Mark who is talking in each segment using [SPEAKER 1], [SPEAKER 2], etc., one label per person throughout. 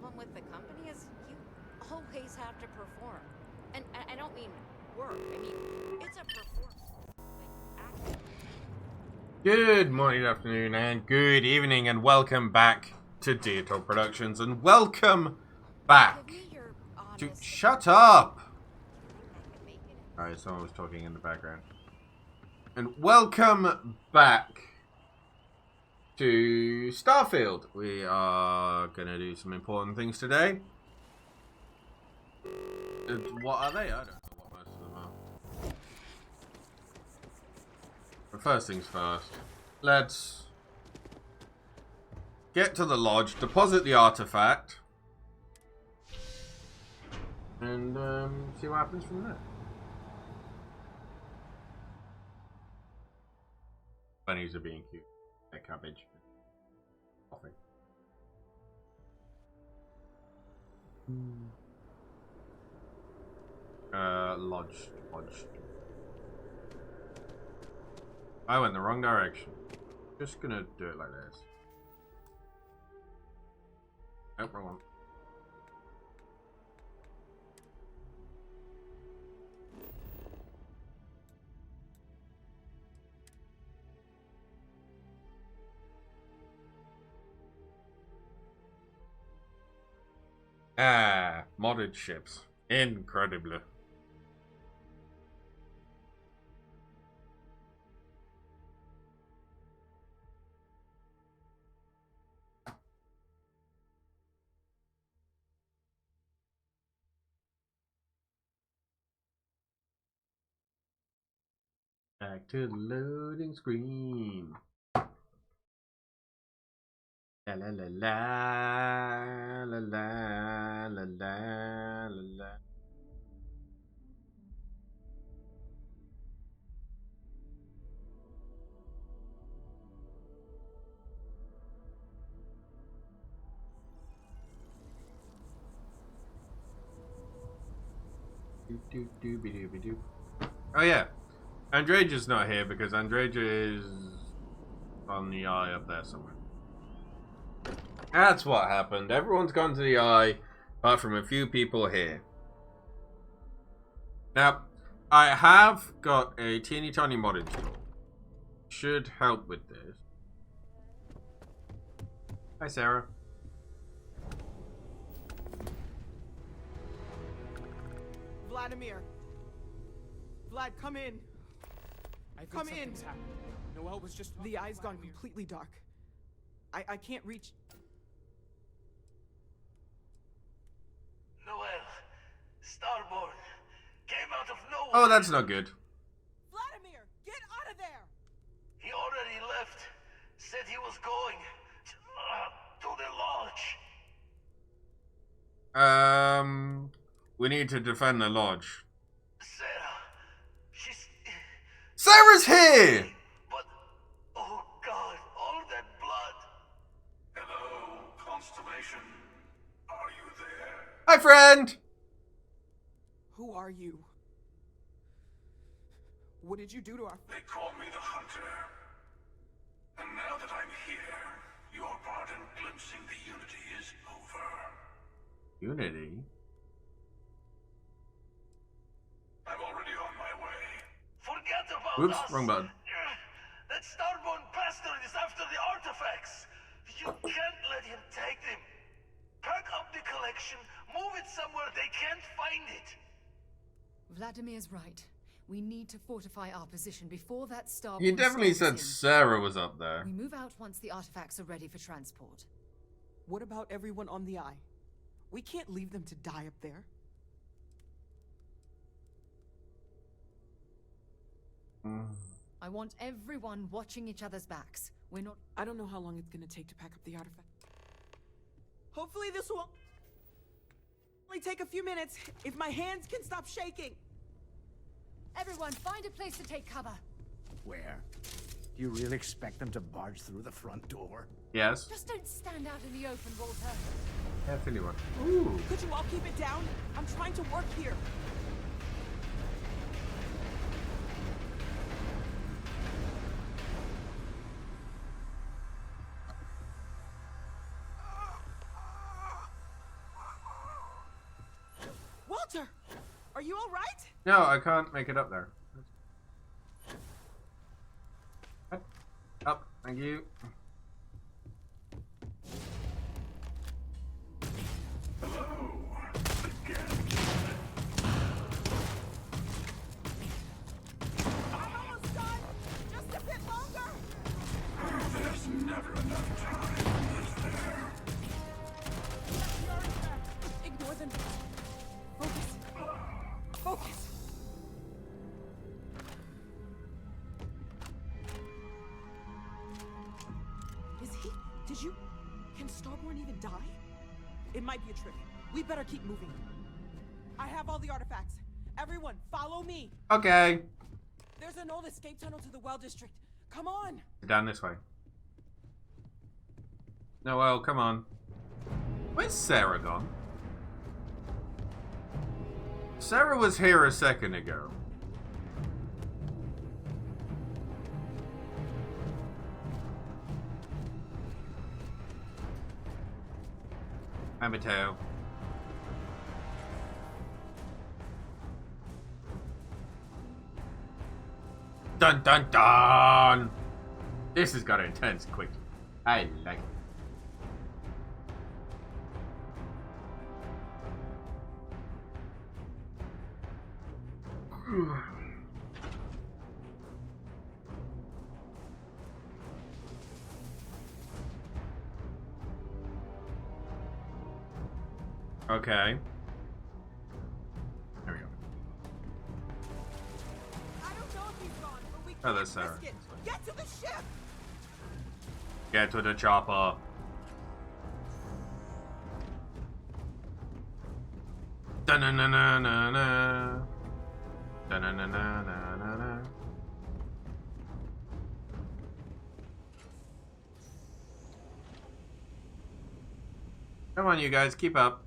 [SPEAKER 1] problem with the company is you always have to perform. And I don't mean work. I mean, it's a performance. Like,
[SPEAKER 2] Good morning, good afternoon, and good evening, and welcome back to Digital Productions, and welcome back to... Shut up! Alright, someone was talking in the background. And welcome back to Starfield. We are gonna do some important things today. What are they? I don't know what most of them are. But first things first, let's get to the lodge, deposit the artifact, and see what happens from there. Bunnies are being cute. They're cabbage. Coffee. Lodge. I went the wrong direction. Just gonna do it like this. Nope, wrong one. Ah, modded ships. Incredible. Back to the loading screen. La la la la la la la la la. Oh yeah, Andreja's not here because Andreja is on the eye up there somewhere. That's what happened. Everyone's gone to the eye, apart from a few people here. Now, I have got a teeny tiny modded tool. Should help with this. Hi, Sarah.
[SPEAKER 3] Vladimir. Vlad, come in.
[SPEAKER 4] I think
[SPEAKER 3] Come in.
[SPEAKER 4] something's happened. Noelle was just...
[SPEAKER 3] The eye's gone completely dark. I can't reach...
[SPEAKER 5] Noelle, Starborn, came out of nowhere.
[SPEAKER 2] Oh, that's not good.
[SPEAKER 3] Vladimir, get out of there!
[SPEAKER 5] He already left. Said he was going to the lodge.
[SPEAKER 2] We need to defend the lodge.
[SPEAKER 5] Sarah, she's...
[SPEAKER 2] Sarah's here!
[SPEAKER 5] But, oh God, all that blood.
[SPEAKER 6] Hello, Constellation. Are you there?
[SPEAKER 2] Hi, friend!
[SPEAKER 3] Who are you? What did you do to our...
[SPEAKER 6] They call me the Hunter. And now that I'm here, your part in glimpsing the Unity is over.
[SPEAKER 2] Unity?
[SPEAKER 6] I'm already on my way.
[SPEAKER 5] Forget about
[SPEAKER 2] Oops,
[SPEAKER 5] us.
[SPEAKER 2] wrong button.
[SPEAKER 5] That Starborn bastard is after the artifacts. You can't let him take them. Pack up the collection, move it somewhere they can't find it.
[SPEAKER 7] Vladimir's right. We need to fortify our position before that star.
[SPEAKER 2] You definitely said Sarah was up there.
[SPEAKER 7] We move out once the artifacts are ready for transport.
[SPEAKER 3] What about everyone on the eye? We can't leave them to die up there.
[SPEAKER 7] I want everyone watching each other's backs. We're not...
[SPEAKER 3] I don't know how long it's gonna take to pack up the artifact. Hopefully this will only take a few minutes, if my hands can stop shaking.
[SPEAKER 7] Everyone, find a place to take cover.
[SPEAKER 8] Where? Do you really expect them to barge through the front door?
[SPEAKER 2] Yes.
[SPEAKER 7] Just don't stand out in the open, Walter.
[SPEAKER 2] Yeah, Philly one. Ooh.
[SPEAKER 3] Could you all keep it down? I'm trying to work here. Walter, are you all right?
[SPEAKER 2] No, I can't make it up there. Up, thank you.
[SPEAKER 3] I'm almost done. Just a bit longer.
[SPEAKER 6] There's never enough time, is there?
[SPEAKER 3] Ignore them. Focus. Focus. Is he? Did you? Can Starborn even die? It might be a trick. We better keep moving. I have all the artifacts. Everyone, follow me.
[SPEAKER 2] Okay.
[SPEAKER 3] There's an old escape tunnel to the well district. Come on.
[SPEAKER 2] Down this way. Noel, come on. Where's Sarah gone? Sarah was here a second ago. I'm a toe. Dun dun dun! This has got intense quick. I like it. Okay. There we go.
[SPEAKER 3] I don't know if he's gone, but we
[SPEAKER 2] Oh,
[SPEAKER 3] can't
[SPEAKER 2] that's Sarah.
[SPEAKER 3] risk it. Get to the ship.
[SPEAKER 2] Get to the chopper. Da-na-na-na-na-na. Da-na-na-na-na-na-na. Come on, you guys, keep up.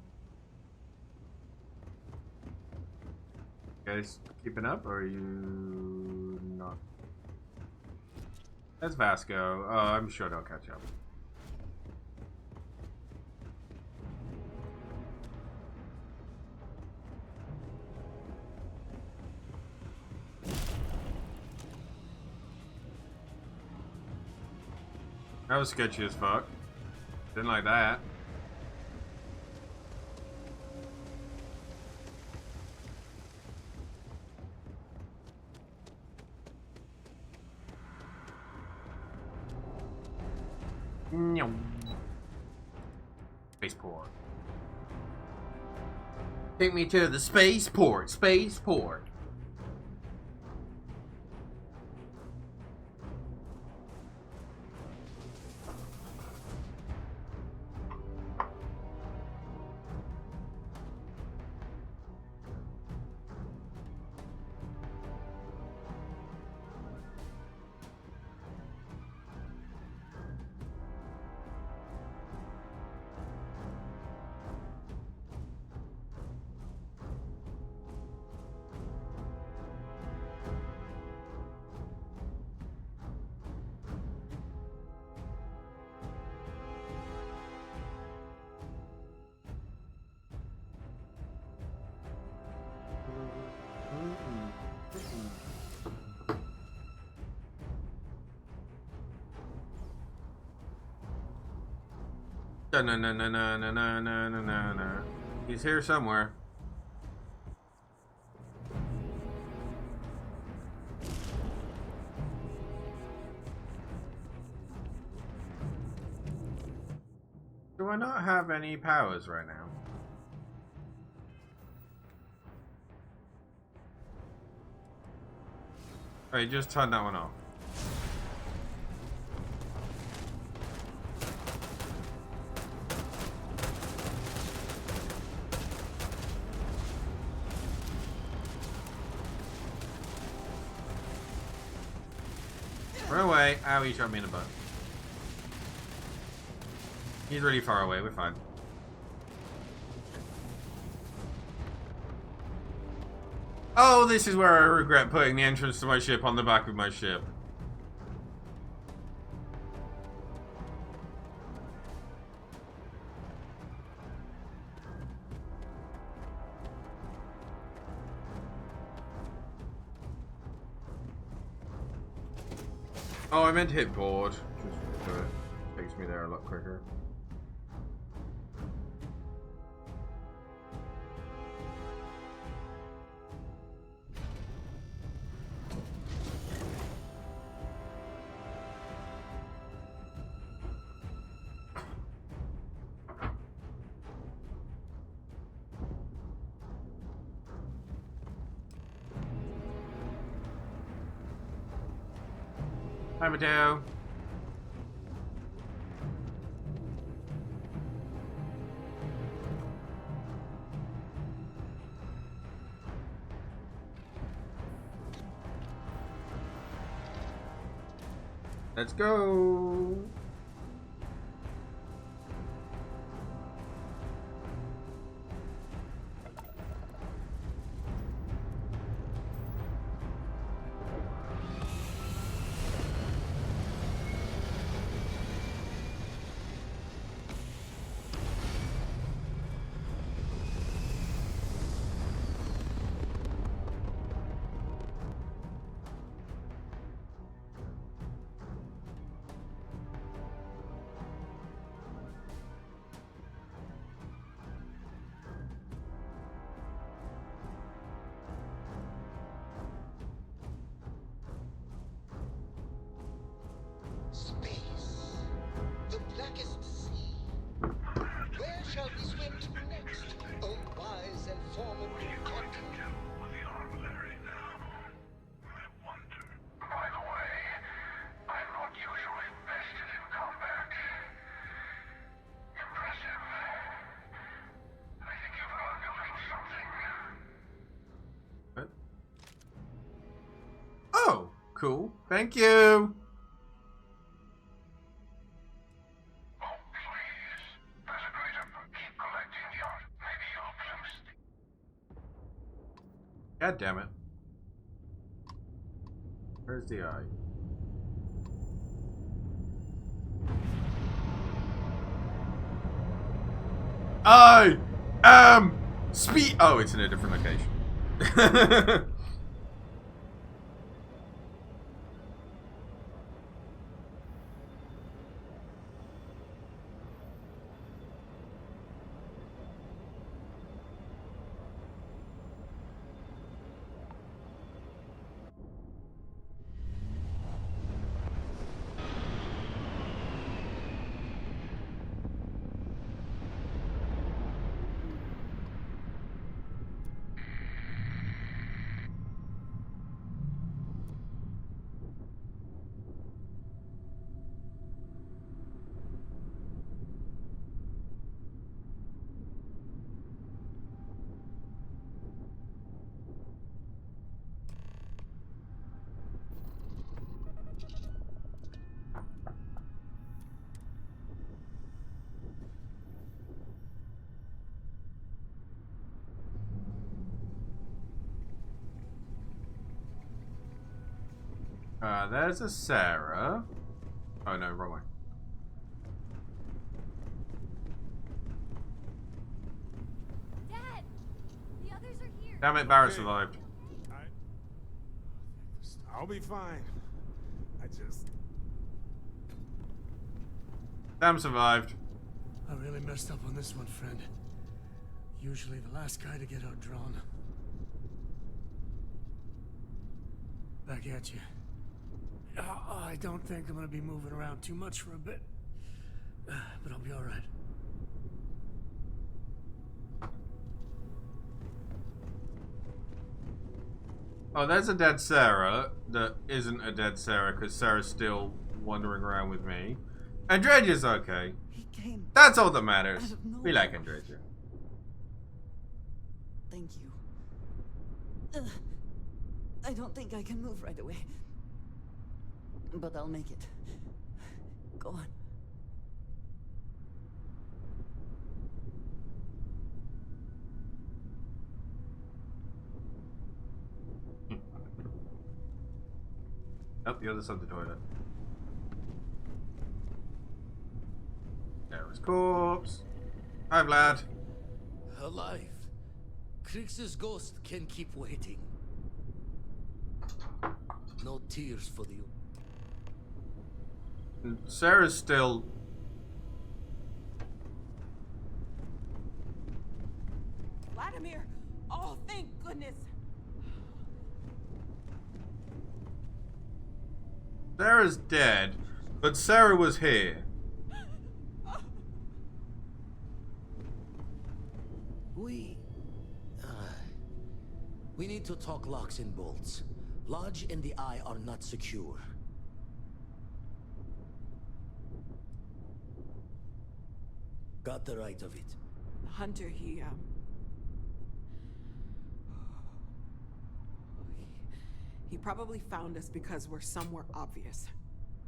[SPEAKER 2] You guys keeping up, or are you not? That's Vasco. Oh, I'm sure they'll catch up. That was sketchy as fuck. Didn't like that. No. Spaceport. Take me to the spaceport. Spaceport. No, no, no, no, no, no, no, no, no, no. He's here somewhere. Do I not have any powers right now? Alright, just turn that one off. Run away. Ow, he shot me in the butt. He's really far away. We're fine. Oh, this is where I regret putting the entrance to my ship on the back of my ship. Oh, I meant to hit board. Just do it. Takes me there a lot quicker. Hi, Mateo. Let's go.
[SPEAKER 9] Space. The blackest sea. Where shall we swim to next? Oh, wise and formidable captain.
[SPEAKER 6] With the armillary now. I wonder. By the way, I'm not usually vested in combat. Impressive. I think you've learned a little something.
[SPEAKER 2] What? Oh, cool. Thank you. God damn it. Where's the eye? I am speed. Oh, it's in a different location. There's a Sarah. Oh no, wrong way.
[SPEAKER 1] Dad, the others are here.
[SPEAKER 2] Damn it, Barrett survived.
[SPEAKER 4] I'll be fine. I just...
[SPEAKER 2] Sam survived.
[SPEAKER 8] I really messed up on this one, friend. Usually the last guy to get outdrawn. Back at you. I don't think I'm gonna be moving around too much for a bit. But I'll be alright.
[SPEAKER 2] Oh, there's a dead Sarah that isn't a dead Sarah because Sarah's still wandering around with me. Andrea's okay.
[SPEAKER 3] He came.
[SPEAKER 2] That's all that matters.
[SPEAKER 3] Out of nowhere.
[SPEAKER 2] We like Andrea.
[SPEAKER 3] Thank you. I don't think I can move right away. But I'll make it. Go on.
[SPEAKER 2] Oh, the other side of the toilet. There was corpse. Hi, Vlad.
[SPEAKER 10] Alive. Krix's ghost can keep waiting. No tears for you.
[SPEAKER 2] Sarah's still...
[SPEAKER 3] Vladimir! Oh, thank goodness!
[SPEAKER 2] Sarah's dead, but Sarah was here.
[SPEAKER 10] We need to talk locks and bolts. Lodge and the Eye are not secure. Got the right of it.
[SPEAKER 3] Hunter, he probably found us because we're somewhere obvious.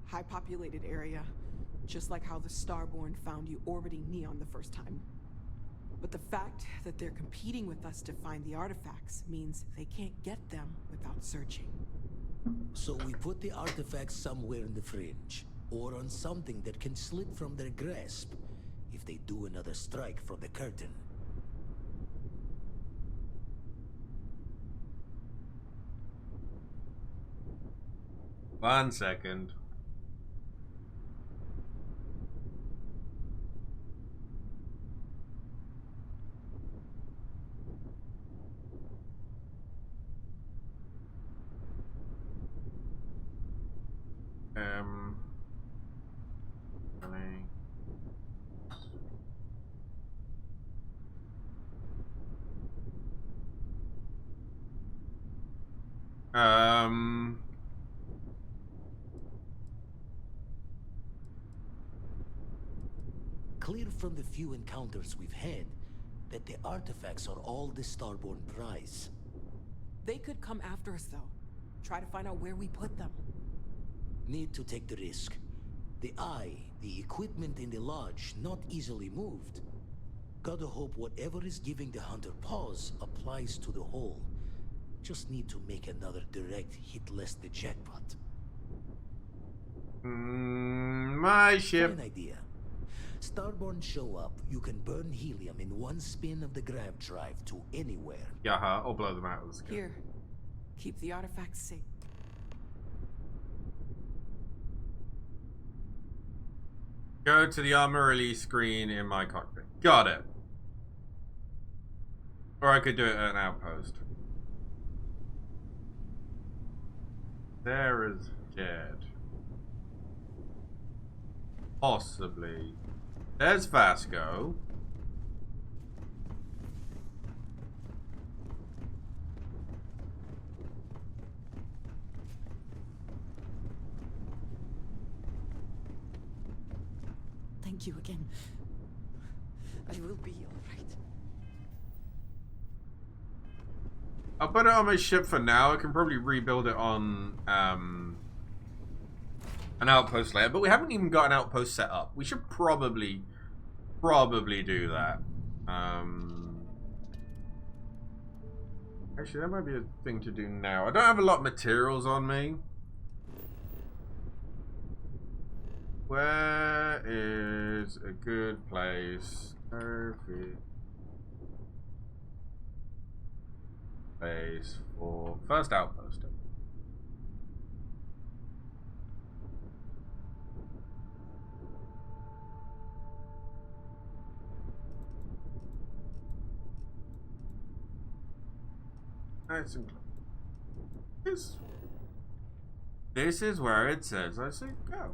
[SPEAKER 3] High populated area, just like how the Starborn found you orbiting Neon the first time. But the fact that they're competing with us to find the artifacts means they can't get them without searching.
[SPEAKER 10] So we put the artifacts somewhere in the fringe, or on something that can slip from their grasp if they do another strike from the curtain.
[SPEAKER 2] One second.
[SPEAKER 10] Clear from the few encounters we've had that the artifacts are all the Starborn prize.
[SPEAKER 3] They could come after us, though. Try to find out where we put them.
[SPEAKER 10] Need to take the risk. The Eye, the equipment in the Lodge, not easily moved. Gotta hope whatever is giving the Hunter pause applies to the whole. Just need to make another direct hit less the jackpot.
[SPEAKER 2] My ship.
[SPEAKER 10] Fine idea. Starborn show up, you can burn helium in one spin of the grav drive to anywhere.
[SPEAKER 2] Yeah, or blow them out. Let's go.
[SPEAKER 3] Here, keep the artifacts safe.
[SPEAKER 2] Go to the armor release screen in my cockpit. Got it. Or I could do it at an outpost. There is Jed. Possibly. There's Vasco.
[SPEAKER 3] Thank you again. I will be alright.
[SPEAKER 2] I'll put it on my ship for now. I can probably rebuild it on an outpost later, but we haven't even got an outpost set up. We should probably do that. Actually, that might be a thing to do now. I don't have a lot of materials on me. Where is a good place? Perfect place for first outpost. This is where it says I should go.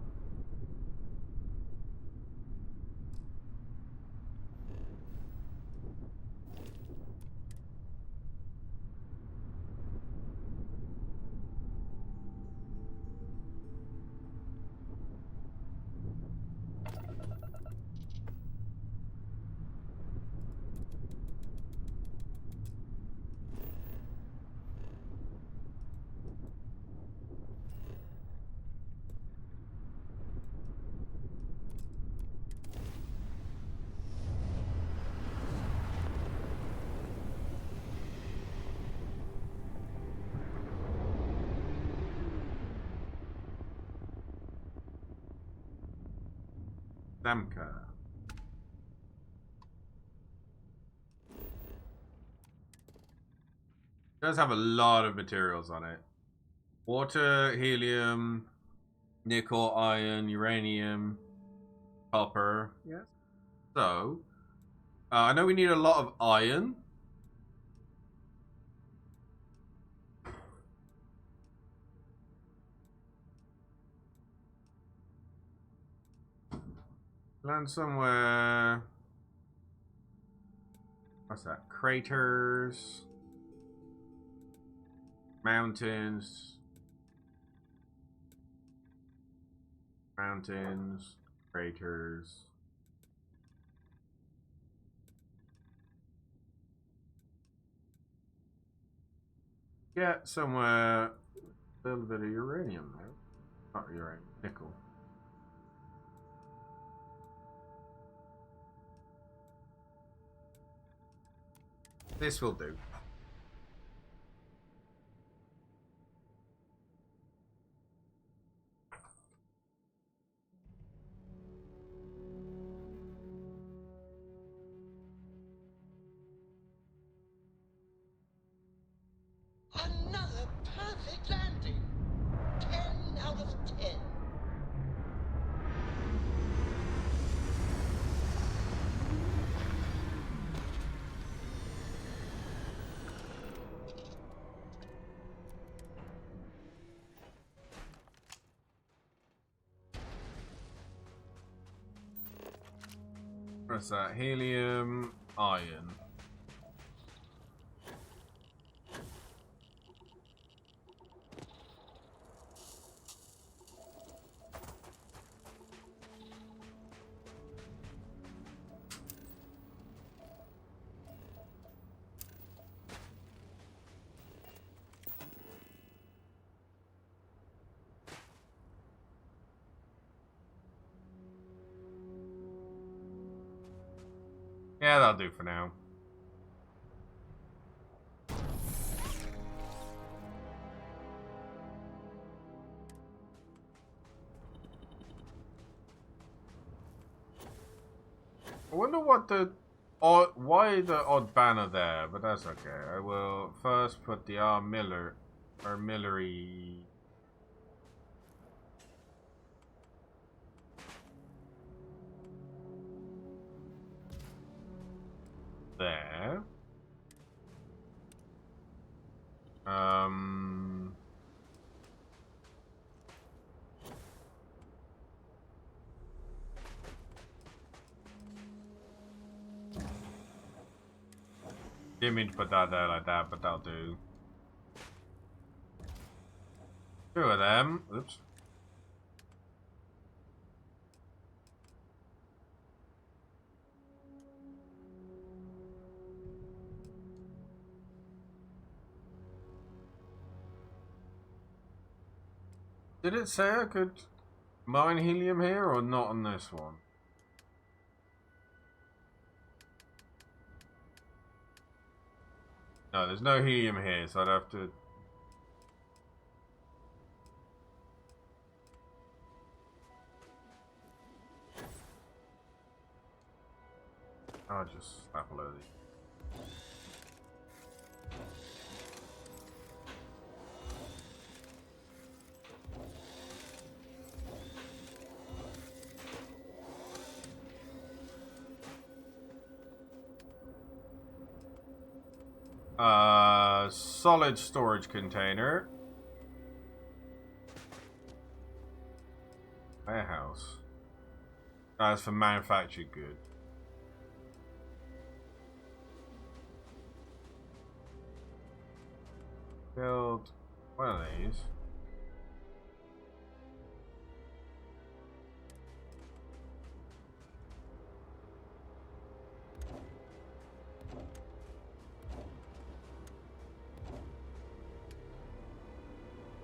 [SPEAKER 2] Samka. Does have a lot of materials on it. Water, helium, nickel, iron, uranium, copper.
[SPEAKER 8] Yes.
[SPEAKER 2] So, I know we need a lot of iron. Land somewhere. What's that? Craters. Mountains. Mountains. Craters. Get somewhere a little bit of uranium there. Not uranium, nickel. This will do.
[SPEAKER 9] Another perfect landing. 10 out of 10.
[SPEAKER 2] What's that? Helium, iron. Yeah, that'll do for now. I wonder what the odd, why the odd banner there, but that's okay. I will first put the artillery there. Didn't mean to put that there like that, but that'll do. Two of them. Oops. Did it say I could mine helium here or not on this one? No, there's no helium here, so I'd have to... I'll just snap a load of these. Solid storage container. Warehouse. That's for manufactured goods. Build one of these.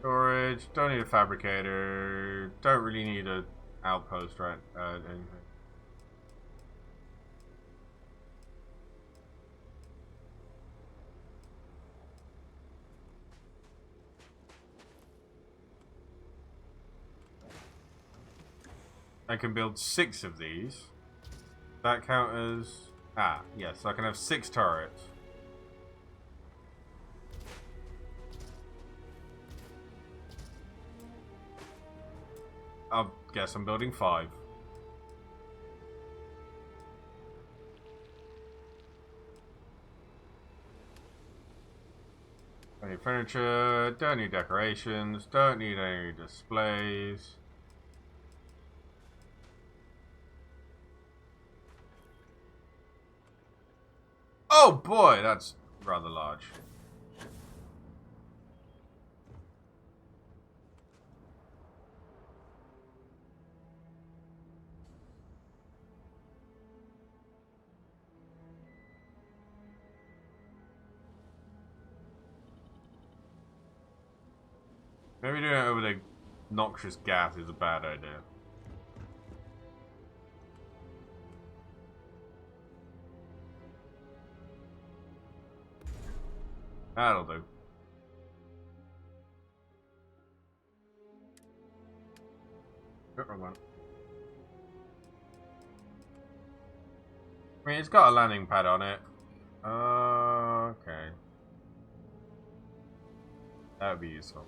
[SPEAKER 2] Storage, don't need a fabricator, don't really need an outpost, right? Anything. I can build 6 of these. That count as... Ah, yes, I can have 6 turrets. I guess I'm building 5. Don't need furniture, don't need decorations, don't need any displays. Oh boy, that's rather large. Maybe doing it over the noxious gas is a bad idea. That'll do. Oh, wrong one. I mean, it's got a landing pad on it. Okay. That would be useful.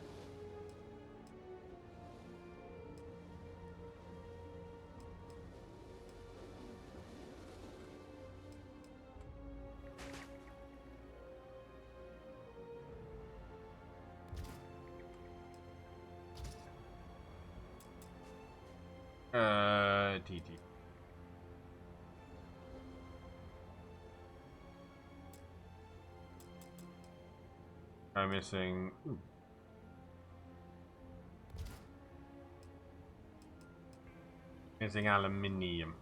[SPEAKER 2] TT. I'm missing. Ooh. Missing aluminium.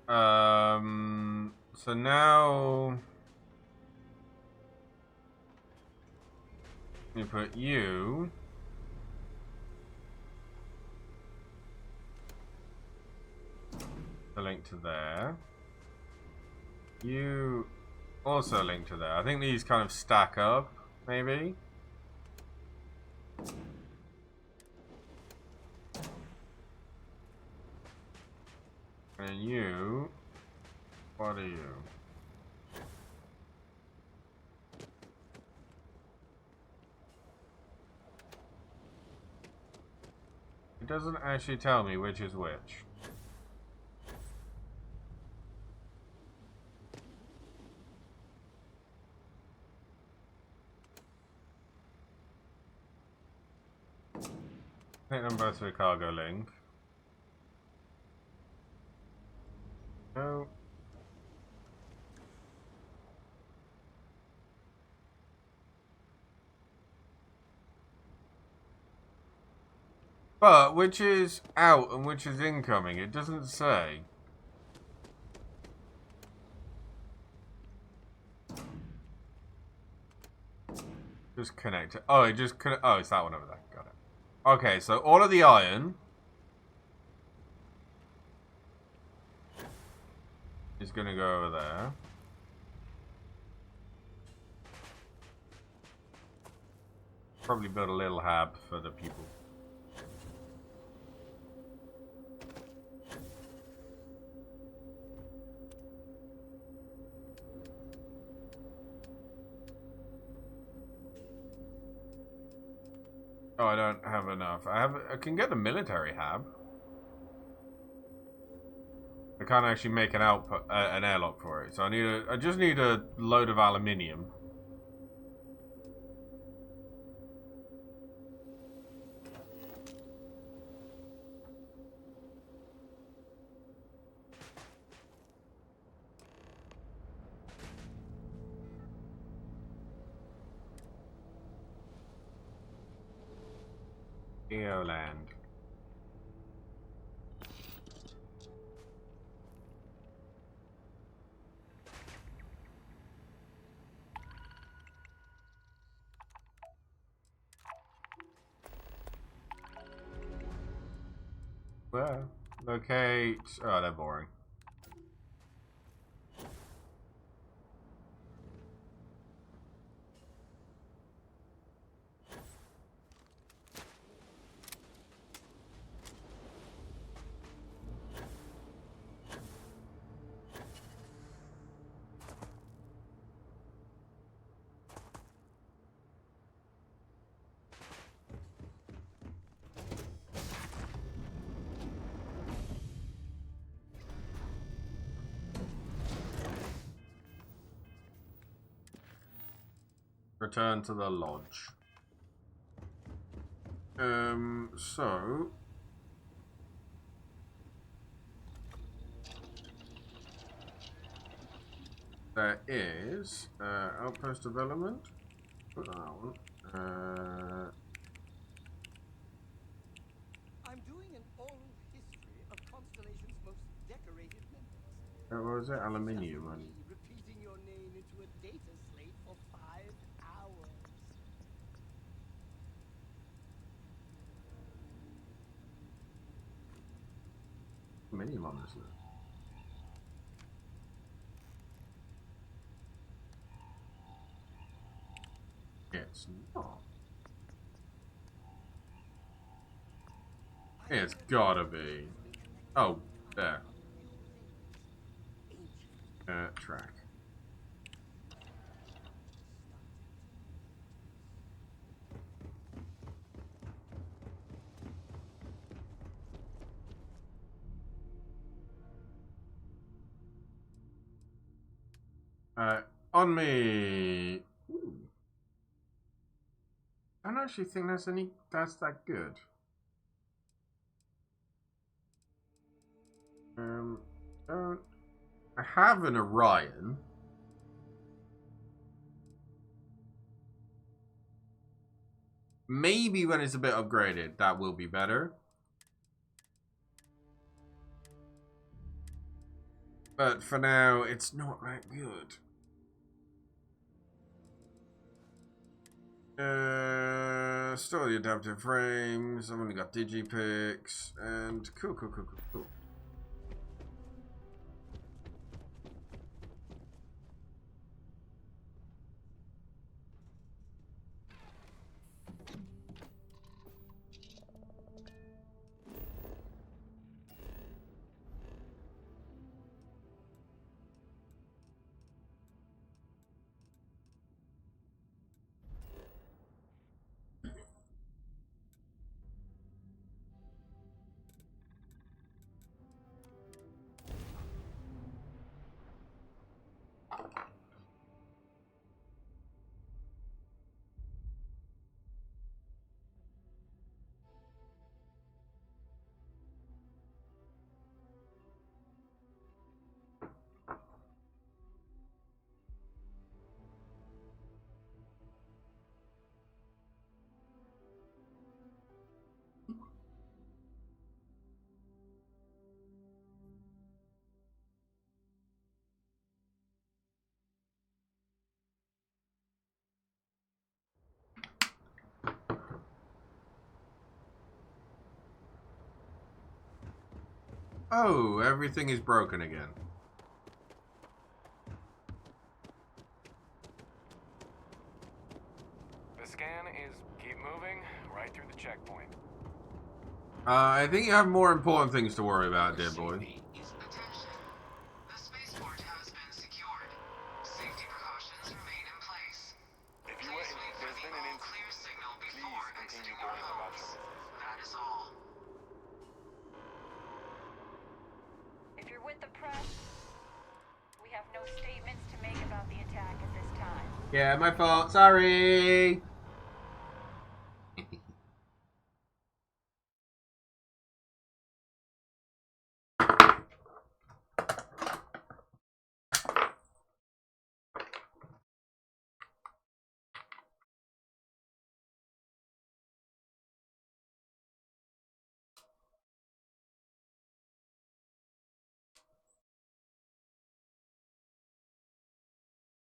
[SPEAKER 2] So now we put you. The link to there. You also link to there. I think these kind of stack up, maybe. And you, what are you? It doesn't actually tell me which is which. Take them both to a cargo link. No. But which is out and which is incoming? It doesn't say. Just connect it. Oh, it just oh, it's that one over there. Got it. Okay, so all of the iron is going to go over there. Probably build a little hub for the people. Oh, I don't have enough. I can get the military hab. I can't actually make an output, an airlock for it. So I just need a load of aluminium. Geoland. Well, locate. Oh, they're boring. Return to the lodge. So there is outpost development. Put that one.
[SPEAKER 9] I'm doing an oral history of Constellation's most decorated members.
[SPEAKER 2] What was it?
[SPEAKER 9] It's
[SPEAKER 2] Aluminium.
[SPEAKER 9] just
[SPEAKER 2] And
[SPEAKER 9] me repeating your name into a data slate for 5 hours.
[SPEAKER 2] aluminium on this list. It's not. It's gotta be. Oh, there. Track. On me. Ooh. I don't actually think that's that good. Don't I have an Orion. Maybe when it's a bit upgraded, that will be better. But for now, it's not that good. Store the adaptive frames. I've only got digipicks and cool. Oh, everything is broken again.
[SPEAKER 11] The scan is keep moving right through the checkpoint.
[SPEAKER 2] I think you have more important things to worry about, dear boy.
[SPEAKER 12] Attention. The spaceport has been secured. Safety precautions remain in place.
[SPEAKER 11] If you
[SPEAKER 12] Please
[SPEAKER 11] were,
[SPEAKER 12] wait for
[SPEAKER 11] there's
[SPEAKER 12] the
[SPEAKER 11] been an
[SPEAKER 12] all-clear signal
[SPEAKER 11] please
[SPEAKER 12] before
[SPEAKER 11] continue
[SPEAKER 12] exiting your
[SPEAKER 11] going about
[SPEAKER 12] homes.
[SPEAKER 11] your business.
[SPEAKER 12] That is all.
[SPEAKER 13] If you're with the press, we have no statements to make about the attack at this time.
[SPEAKER 2] Yeah, my fault. Sorry.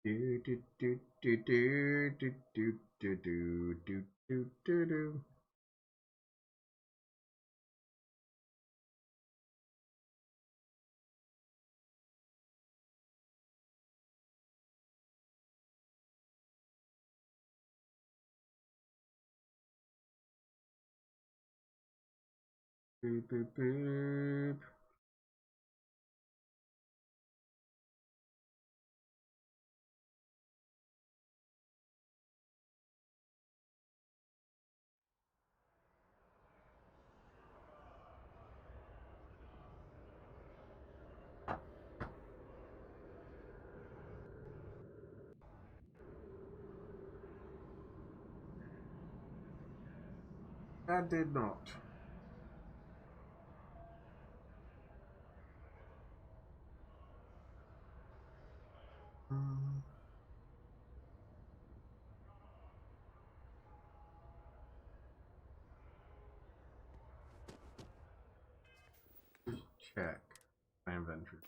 [SPEAKER 2] Do do do do do do do do do do do do do. Boop boop boop. That did not. Just check my inventory.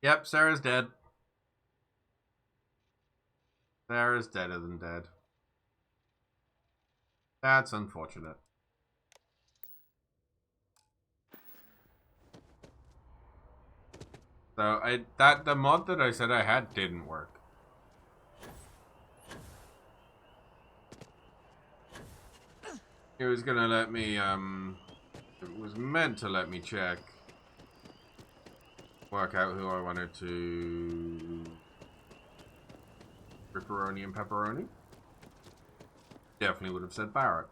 [SPEAKER 2] Yep, Sarah's dead. Sarah's deader than dead. That's unfortunate. So the mod that I said I had didn't work. It was gonna let me it was meant to let me work out who I wanted to ripperoni and pepperoni. Definitely would have said Barrett.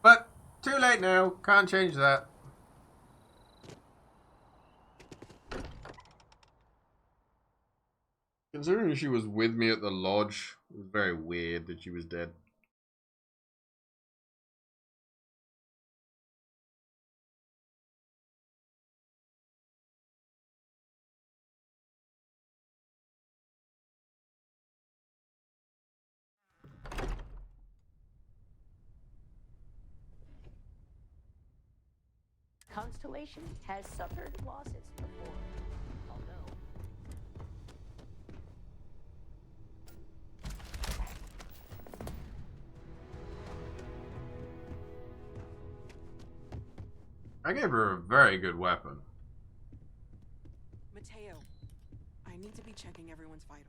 [SPEAKER 2] But too late now, can't change that. Considering she was with me at the lodge, it was very weird that she was dead.
[SPEAKER 14] Constellation has suffered losses before, although...
[SPEAKER 2] I gave her a very good weapon.
[SPEAKER 3] Mateo, I need to be checking everyone's vitals.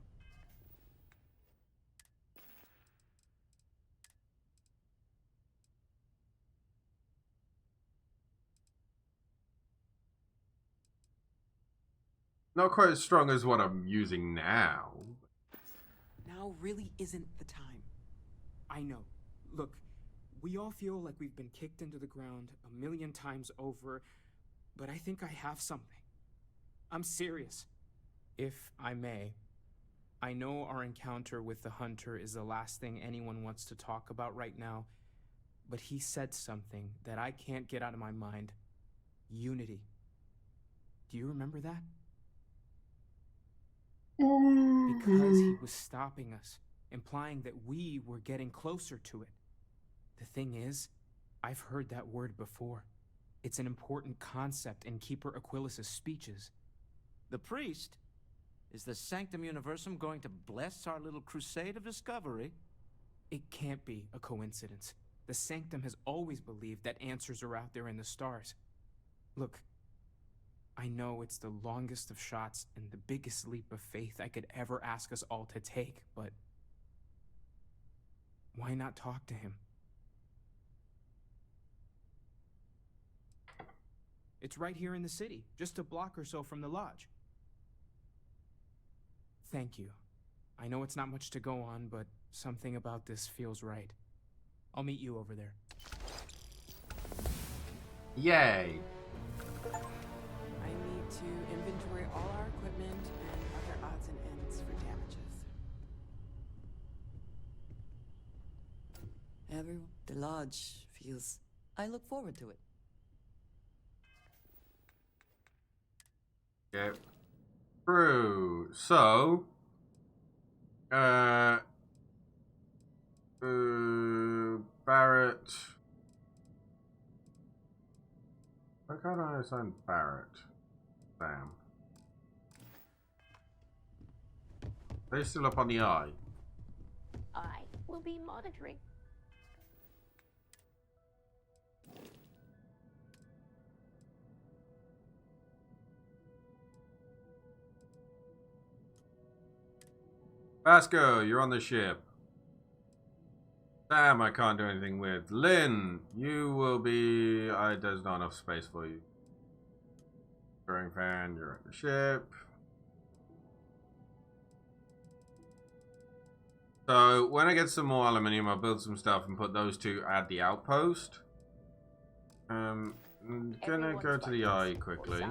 [SPEAKER 2] Not quite as strong as what I'm using now.
[SPEAKER 3] Now really isn't the time.
[SPEAKER 15] I know. Look, we all feel like we've been kicked into the ground 1,000,000 times over, but I think I have something. I'm serious. If I may, I know our encounter with the Hunter is the last thing anyone wants to talk about right now, but he said something that I can't get out of my mind. Unity. Do you remember that? Because he was stopping us, implying that we were getting closer to it. The thing is, I've heard that word before. It's an important concept in Keeper Aquilas's speeches.
[SPEAKER 16] The priest? Is the Sanctum Universum going to bless our little crusade of discovery?
[SPEAKER 15] It can't be a coincidence. The Sanctum has always believed that answers are out there in the stars. Look, I know it's the longest of shots and the biggest leap of faith I could ever ask us all to take, but why not talk to him? It's right here in the city, just a block or so from the lodge. Thank you. I know it's not much to go on, but something about this feels right. I'll meet you over there.
[SPEAKER 2] Yay!
[SPEAKER 3] I need to inventory all our equipment and other odds and ends for damages.
[SPEAKER 17] The lodge feels... I look forward to it.
[SPEAKER 2] Okay. True. So, Barrett. Why can't I assign Barrett? Sam. They're still up on the eye.
[SPEAKER 14] I will be monitoring.
[SPEAKER 2] Vasco, you're on the ship. Sam, I can't do anything with. Lynn, you will be... there's not enough space for you. Growing fan, you're on the ship. So, when I get some more aluminium, I'll build some stuff and put those two at the outpost. I'm gonna go to the eye quickly.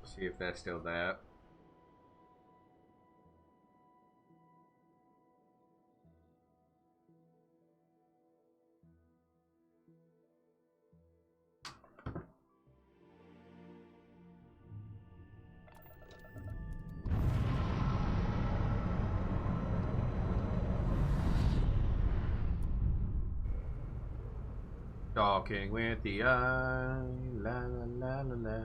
[SPEAKER 2] See if they're still there. Talking with the eye, la la la la la.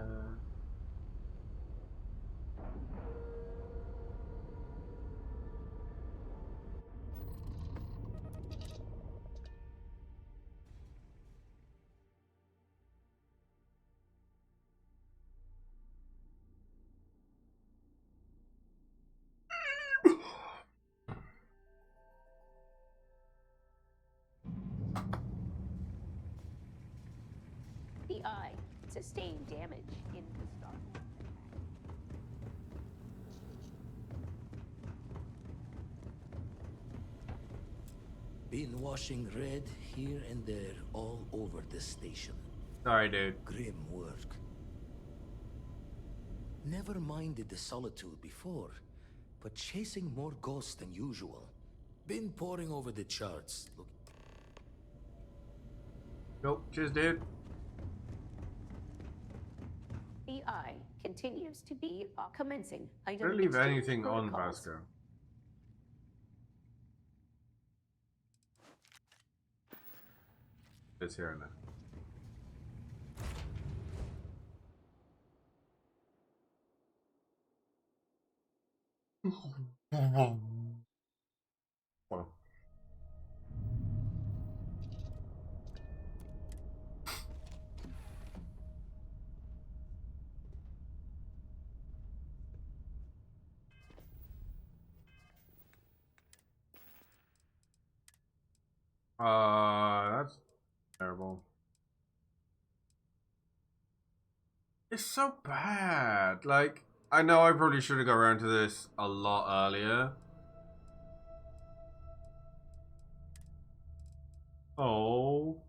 [SPEAKER 14] The eye sustained damage in the Starfield.
[SPEAKER 10] Been washing red here and there all over the station.
[SPEAKER 2] Sorry, dude.
[SPEAKER 10] Grim work. Never minded the solitude before, but chasing more ghosts than usual. Been poring over the charts. Look.
[SPEAKER 2] Nope, cheers, dude.
[SPEAKER 14] The eye continues to be commencing.
[SPEAKER 2] Don't leave anything on Vasco. It's here now. Well. That's terrible. It's so bad. Like, I know I probably should have got around to this a lot earlier. Oh.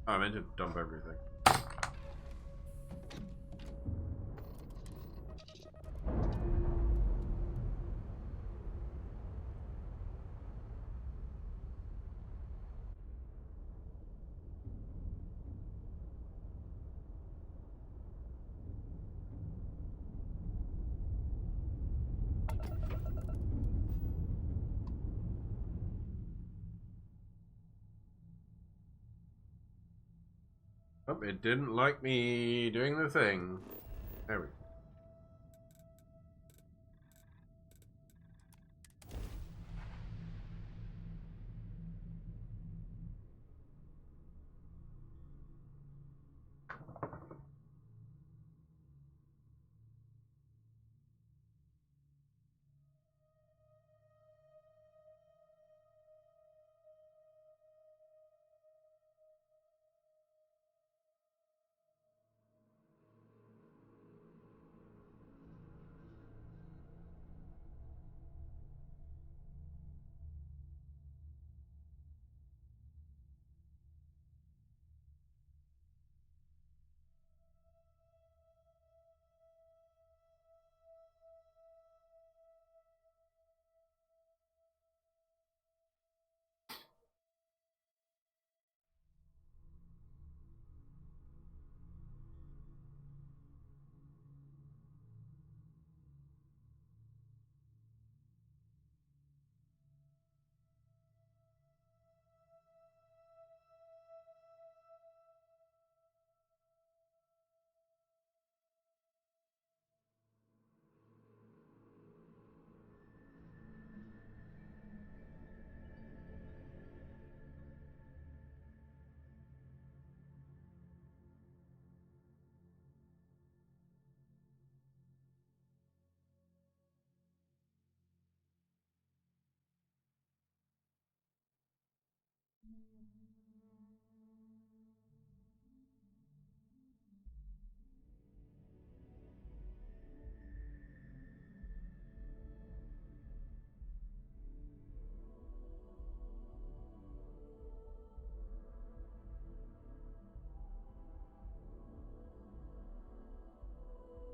[SPEAKER 2] I meant to dump everything. Oh, it didn't like me doing the thing. There we go.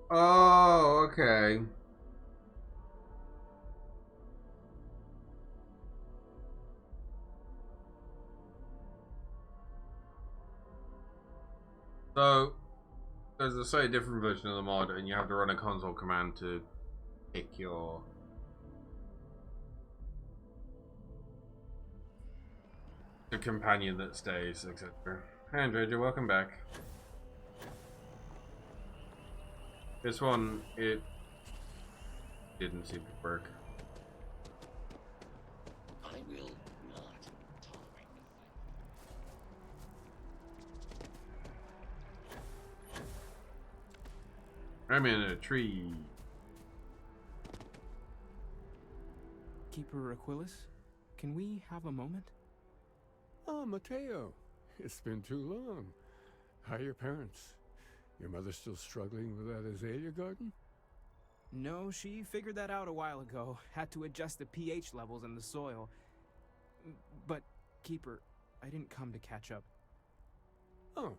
[SPEAKER 2] Oh, okay. So, there's a slightly different version of the mod, and you have to run a console command to pick your... the companion that stays, etc. Hey Android, you're welcome back. This one, it didn't seem to work.
[SPEAKER 9] I will not tolerate
[SPEAKER 2] I'm in a tree.
[SPEAKER 15] Keeper Aquilus, can we have a moment?
[SPEAKER 4] Oh, Mateo. It's been too long. How are your parents? Your mother still struggling with that azalea garden?
[SPEAKER 15] No, she figured that out a while ago. Had to adjust the pH levels in the soil. But, Keeper, I didn't come to catch up.
[SPEAKER 4] Oh.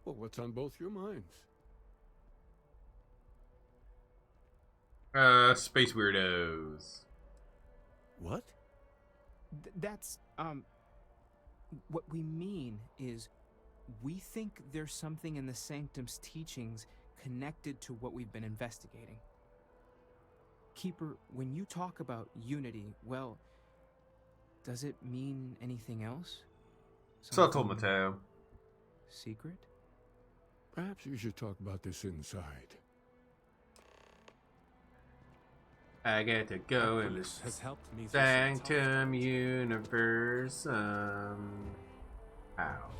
[SPEAKER 4] Well, what's on both your minds?
[SPEAKER 2] Space weirdos.
[SPEAKER 4] What?
[SPEAKER 15] That's, what we mean is, we think there's something in the Sanctum's teachings connected to what we've been investigating. Keeper, when you talk about unity, well, does it mean anything else?
[SPEAKER 2] Subtle, Mateo.
[SPEAKER 15] Secret?
[SPEAKER 4] Perhaps we should talk about this inside.
[SPEAKER 2] I get to go in the
[SPEAKER 4] has helped me
[SPEAKER 2] Sanctum Universum. Ow.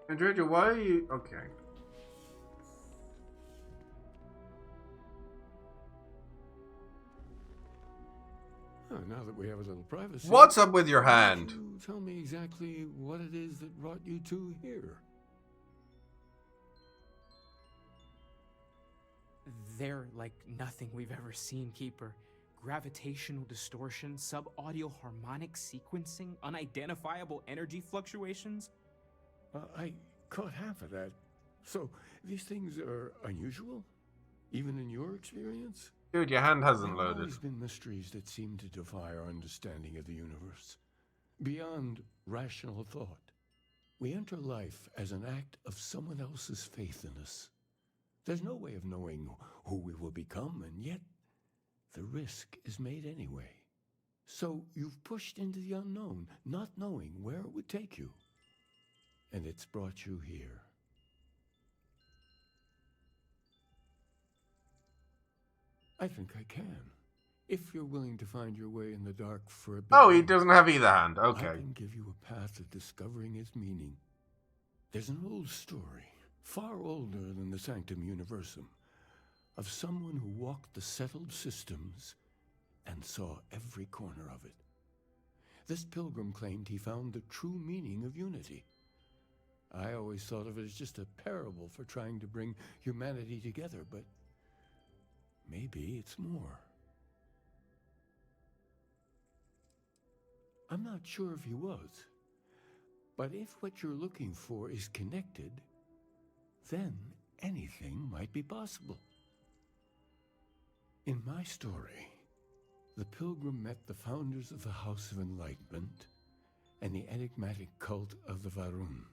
[SPEAKER 2] Andrea, why are you... Okay.
[SPEAKER 4] Oh, now that we have a little privacy...
[SPEAKER 2] What's up with your hand?
[SPEAKER 4] Can you tell me exactly what it is that brought you two here?
[SPEAKER 15] They're like nothing we've ever seen, Keeper. Gravitational distortion, sub-audio harmonic sequencing, unidentifiable energy fluctuations.
[SPEAKER 4] I caught half of that. So, these things are unusual? Even in your experience?
[SPEAKER 2] Dude, your hand hasn't
[SPEAKER 4] There have
[SPEAKER 2] loaded.
[SPEAKER 4] always been mysteries that seem to defy our understanding of the universe. Beyond rational thought. We enter life as an act of someone else's faith in us. There's no way of knowing who we will become, and yet the risk is made anyway. So you've pushed into the unknown, not knowing where it would take you. And it's brought you here. I think I can. If you're willing to find your way in the dark for a bit.
[SPEAKER 2] Oh, he doesn't have either hand. Okay.
[SPEAKER 4] I can give you a path of discovering its meaning. There's an old story, far older than the Sanctum Universum, of someone who walked the settled systems and saw every corner of it. This pilgrim claimed he found the true meaning of unity. I always thought of it as just a parable for trying to bring humanity together, but maybe it's more. I'm not sure if he was, but if what you're looking for is connected, then anything might be possible. In my story, the pilgrim met the founders of the House of Enlightenment and the enigmatic cult of the Varun,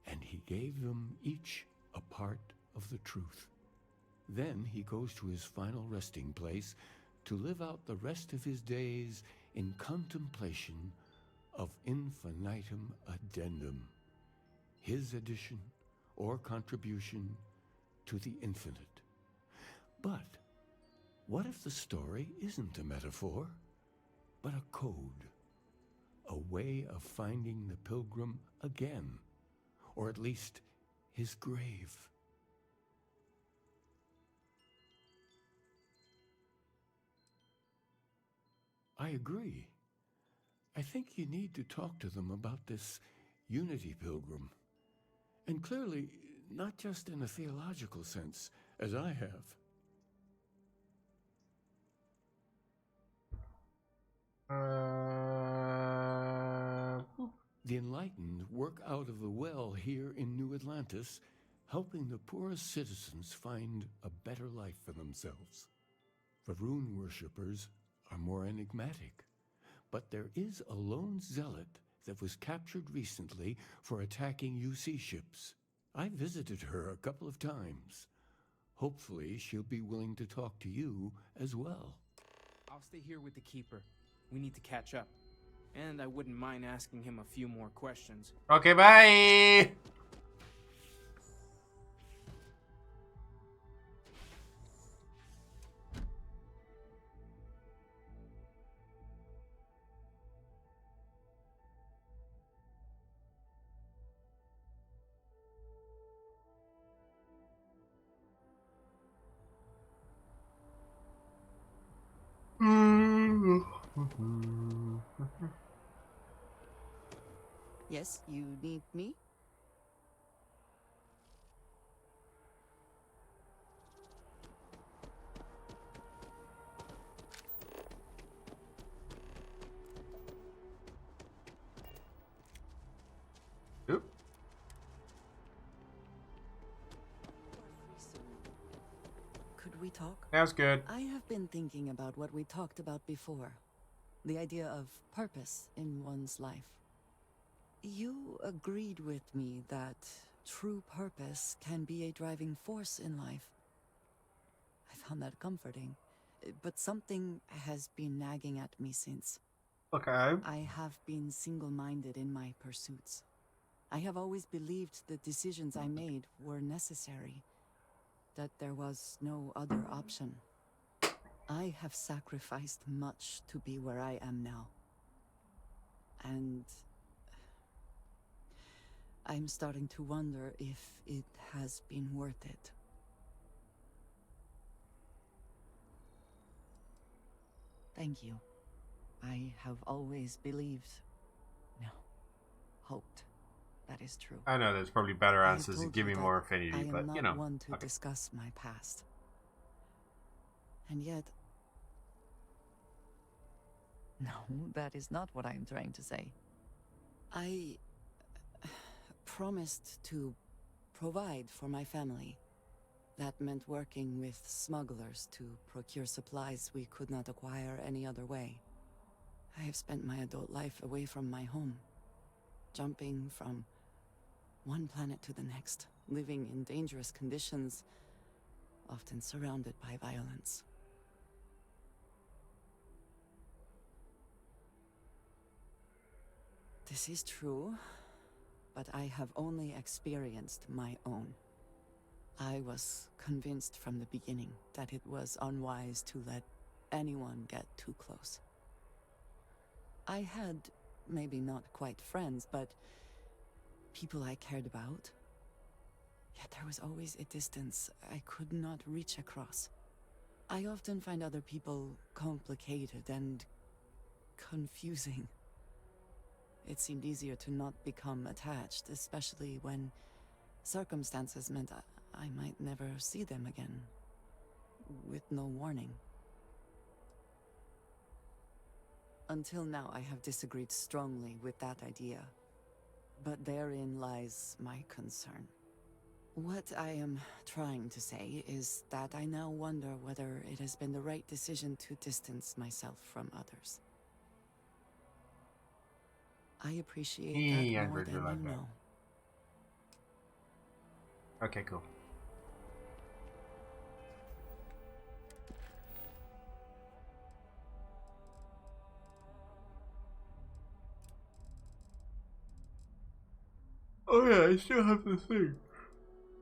[SPEAKER 4] and he gave them each a part of the truth. Then he goes to his final resting place to live out the rest of his days in contemplation of infinitum addendum, his addition or contribution to the infinite. But what if the story isn't a metaphor, but a code? A way of finding the pilgrim again, or at least his grave. I agree. I think you need to talk to them about this unity pilgrim. And clearly, not just in a theological sense, as I have. The enlightened work out of the well here in New Atlantis, helping the poorest citizens find a better life for themselves. The rune worshippers are more enigmatic, but there is a lone zealot that was captured recently for attacking UC ships. I visited her a couple of times. Hopefully she'll be willing to talk to you as well.
[SPEAKER 15] I'll stay here with the Keeper. We need to catch up. And I wouldn't mind asking him a few more questions.
[SPEAKER 2] Okay, bye!
[SPEAKER 17] Yes, you need me?
[SPEAKER 2] Oop.
[SPEAKER 17] Could we talk?
[SPEAKER 2] That's good.
[SPEAKER 17] I have been thinking about what we talked about before. The idea of purpose in one's life. You agreed with me that true purpose can be a driving force in life. I found that comforting, but something has been nagging at me since.
[SPEAKER 2] Okay.
[SPEAKER 17] I have been single-minded in my pursuits. I have always believed the decisions I made were necessary, that there was no other option. I have sacrificed much to be where I am now. And I'm starting to wonder if it has been worth it. Thank you. I have always believed, no, hoped that is true.
[SPEAKER 2] I know there's probably better
[SPEAKER 17] I have
[SPEAKER 2] answers that
[SPEAKER 17] told
[SPEAKER 2] give me
[SPEAKER 17] you
[SPEAKER 2] more
[SPEAKER 17] that
[SPEAKER 2] affinity,
[SPEAKER 17] I am
[SPEAKER 2] but
[SPEAKER 17] not
[SPEAKER 2] you know.
[SPEAKER 17] one to
[SPEAKER 2] Okay.
[SPEAKER 17] discuss my past. And yet, no, that is not what I am trying to say. I promised to provide for my family. That meant working with smugglers to procure supplies we could not acquire any other way. I have spent my adult life away from my home, jumping from one planet to the next, living in dangerous conditions, often surrounded by violence. This is true, but I have only experienced my own. I was convinced from the beginning that it was unwise to let anyone get too close. I had, maybe not quite friends, but people I cared about. Yet there was always a distance I could not reach across. I often find other people complicated and confusing. It seemed easier to not become attached, especially when circumstances meant I might never see them again, with no warning. Until now, I have disagreed strongly with that idea, but therein lies my concern. What I am trying to say is that I now wonder whether it has been the right decision to distance myself from others. I appreciate that more than you know.
[SPEAKER 2] Okay, cool. Oh yeah, I still have the thing.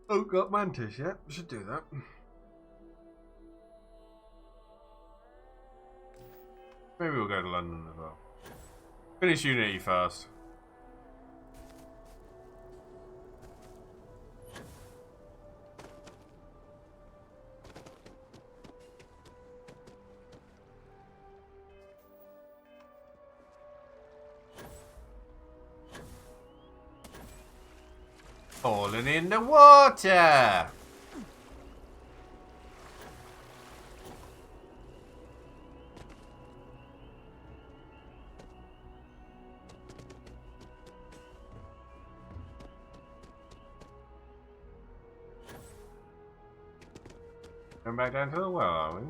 [SPEAKER 2] Oh, got Mantis, yeah? Should do that. Maybe we'll go to London as well. Finish Unity first. Falling in the water! Going back down to the well, are we?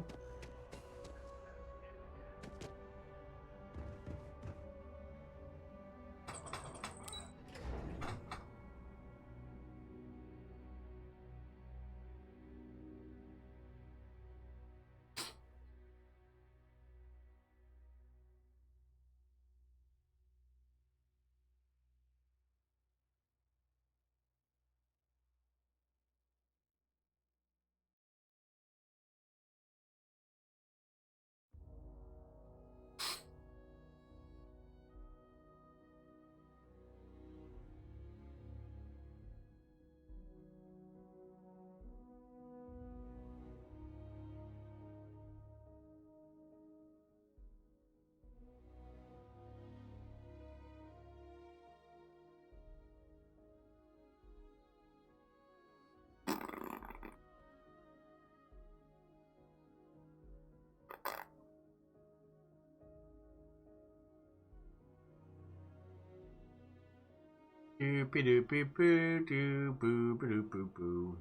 [SPEAKER 2] Doopy doopy boo doo boo boo boo boo.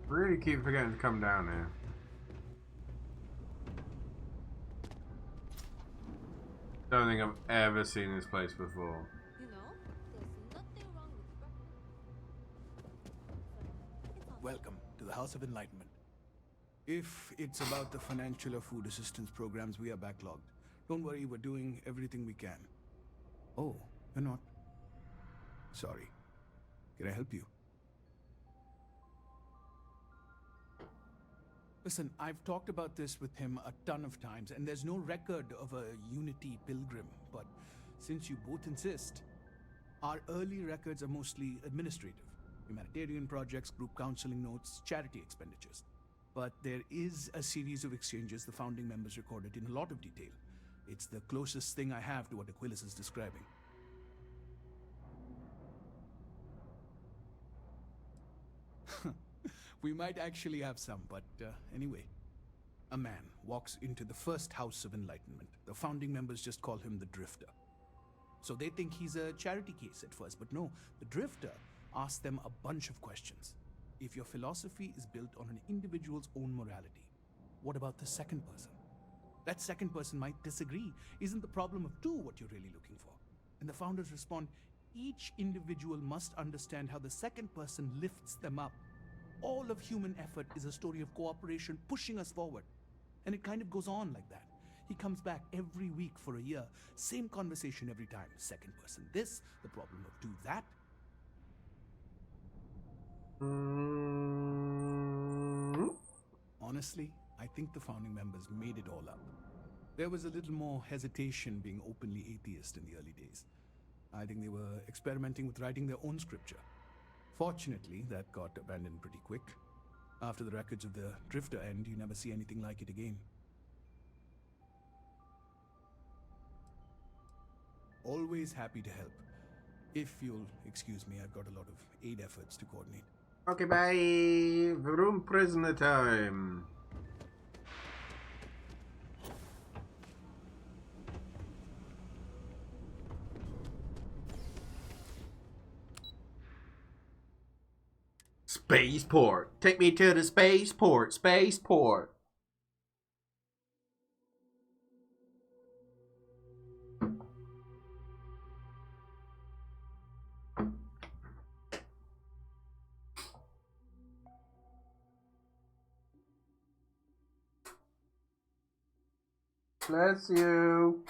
[SPEAKER 2] Really keep forgetting to come down there. Don't think I've ever seen this place before.
[SPEAKER 1] You know, there's nothing wrong with
[SPEAKER 18] Welcome to the House of Enlightenment. If it's about the financial or food assistance programs, we are backlogged. Don't worry, we're doing everything we can. Oh, you're not? Sorry. Can I help you? Listen, I've talked about this with him a ton of times, and there's no record of a Unity pilgrim, but since you both insist, our early records are mostly administrative. Humanitarian projects, group counseling notes, charity expenditures. But there is a series of exchanges the founding members recorded in a lot of detail. It's the closest thing I have to what Aquilus is describing. We might actually have some, but anyway. A man walks into the first House of Enlightenment. The founding members just call him the Drifter. So they think he's a charity case at first, but no, the Drifter asks them a bunch of questions. If your philosophy is built on an individual's own morality, what about the second person? That second person might disagree. Isn't the problem of two what you're really looking for? And the founders respond, each individual must understand how the second person lifts them up. All of human effort is a story of cooperation pushing us forward. And it kind of goes on like that. He comes back every week for a year. Same conversation every time. Second person this, the problem of two that. Honestly, I think the founding members made it all up. There was a little more hesitation being openly atheist in the early days. I think they were experimenting with writing their own scripture. Fortunately, that got abandoned pretty quick. After the records of the Drifter end, you never see anything like it again. Always happy to help. If you'll excuse me, I've got a lot of aid efforts to coordinate.
[SPEAKER 2] Okay, bye. Room prisoner time. Spaceport. Take me to the spaceport. Spaceport. Bless you.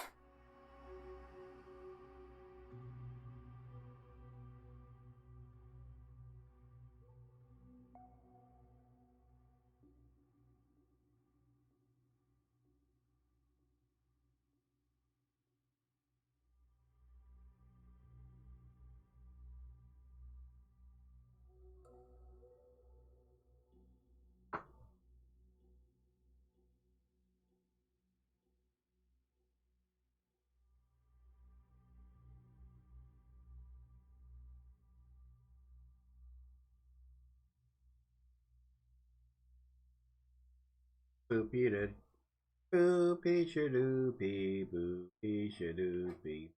[SPEAKER 2] Boopy did. Boopy shadoopy. Boopy shadoopy.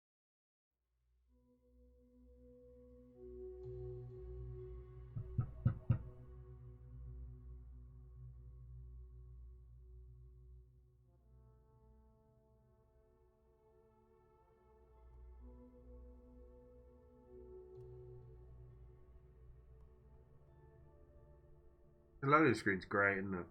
[SPEAKER 2] The loading screen's great, isn't it?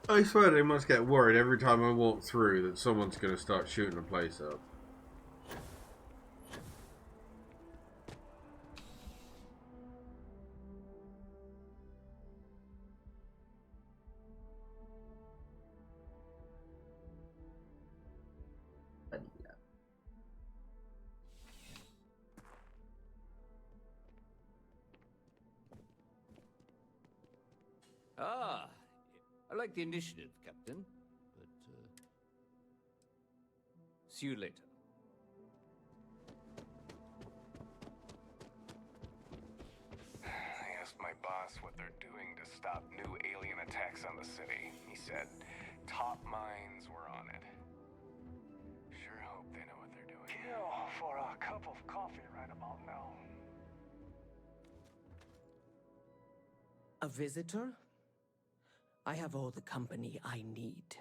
[SPEAKER 2] I swear they must get worried every time I walk through that someone's going to start shooting the place up.
[SPEAKER 19] Ah, I like the initiative, Captain. But, see you later.
[SPEAKER 11] I asked my boss what they're doing to stop new alien attacks on the city. He said top minds were on it. Sure hope they know what they're doing.
[SPEAKER 5] Kill for a cup of coffee right about now.
[SPEAKER 20] A visitor? I have all the company I need.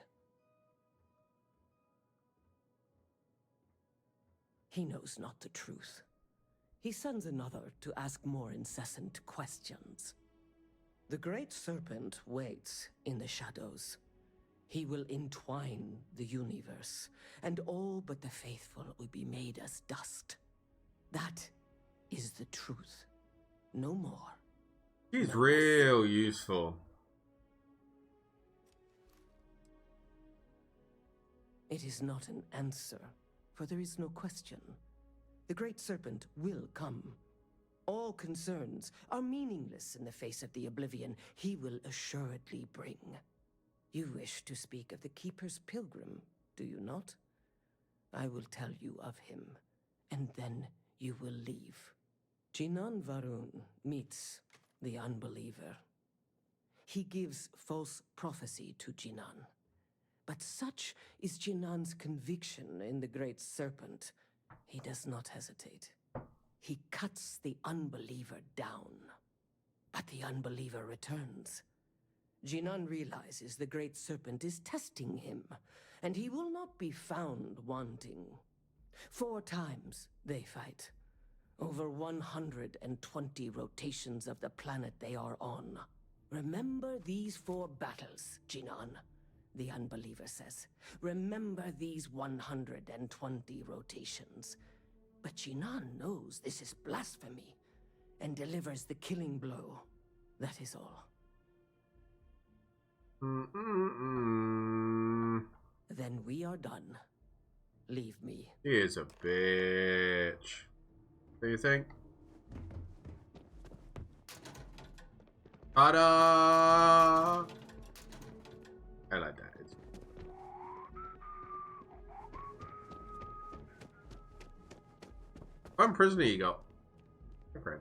[SPEAKER 20] He knows not the truth. He sends another to ask more incessant questions. The Great Serpent waits in the shadows. He will entwine the universe, and all but the faithful will be made as dust. That is the truth. No more.
[SPEAKER 2] She's
[SPEAKER 20] no
[SPEAKER 2] real
[SPEAKER 20] less.
[SPEAKER 2] useful.
[SPEAKER 20] It is not an answer, for there is no question. The Great Serpent will come. All concerns are meaningless in the face of the oblivion he will assuredly bring. You wish to speak of the Keeper's Pilgrim, do you not? I will tell you of him, and then you will leave. Jinan Varun meets the unbeliever. He gives false prophecy to Jinan. But such is Jinan's conviction in the Great Serpent, he does not hesitate. He cuts the unbeliever down. But the unbeliever returns. Jinan realizes the Great Serpent is testing him, and he will not be found wanting. 4 times they fight. Over 120 rotations of the planet they are on. Remember these 4 battles, Jinan, the unbeliever says. Remember these 120 rotations. But Jinan knows this is blasphemy, and delivers the killing blow. That is all. Then we are done. Leave me.
[SPEAKER 2] He is a bitch. What do you think? Ta-da! I like that. It's... What prisoner you got? My friend.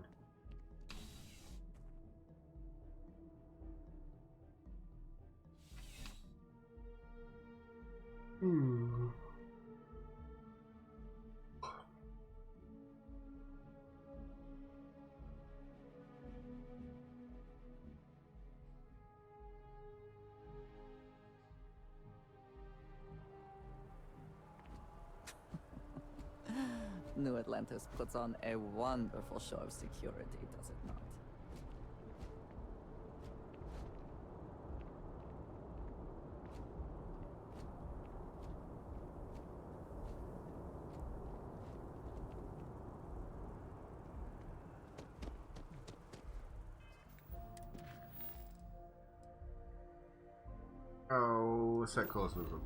[SPEAKER 17] New Atlantis puts on a wonderful show of security, does it not?
[SPEAKER 2] Oh, what's that close with them?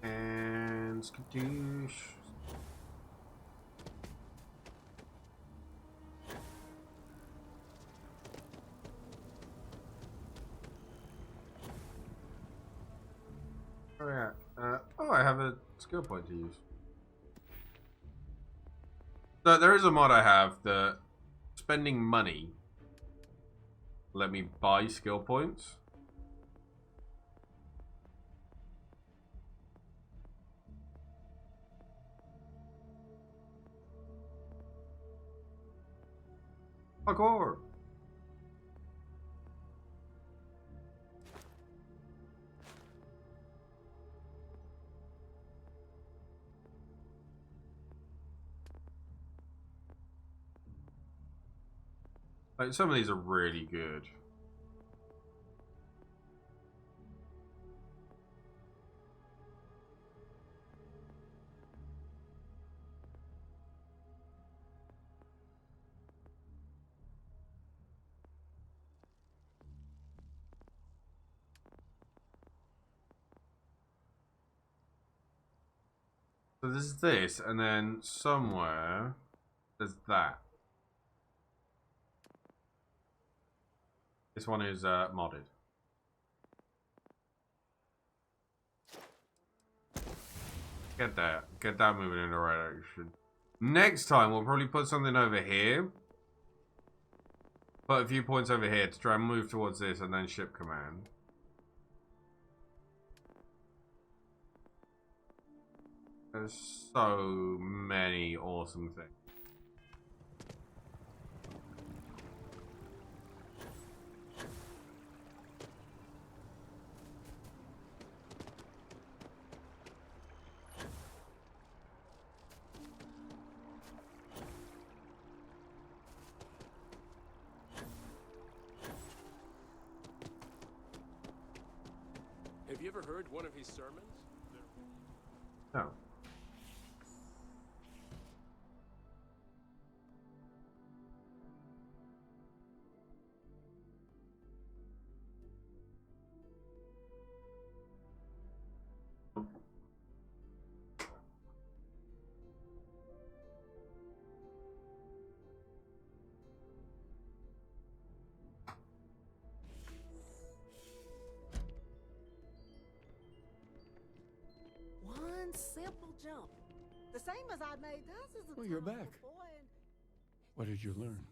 [SPEAKER 2] And skadoosh. Oh yeah. Oh, I have a skill point to use. So there is a mod I have that spending money let me buy skill points. Parkour. Like, some of these are really good. So this is this, and then somewhere there's that. This one is modded. Get that moving in the right direction. Next time we'll probably put something over here. Put a few points over here to try and move towards this, and then ship command. There's so many awesome things.
[SPEAKER 21] Have you ever heard one of his sermons?
[SPEAKER 2] No.
[SPEAKER 22] One simple jump. The same as I made dozens of
[SPEAKER 4] Well, you're
[SPEAKER 22] times
[SPEAKER 4] back.
[SPEAKER 22] before, and
[SPEAKER 4] What did you learn?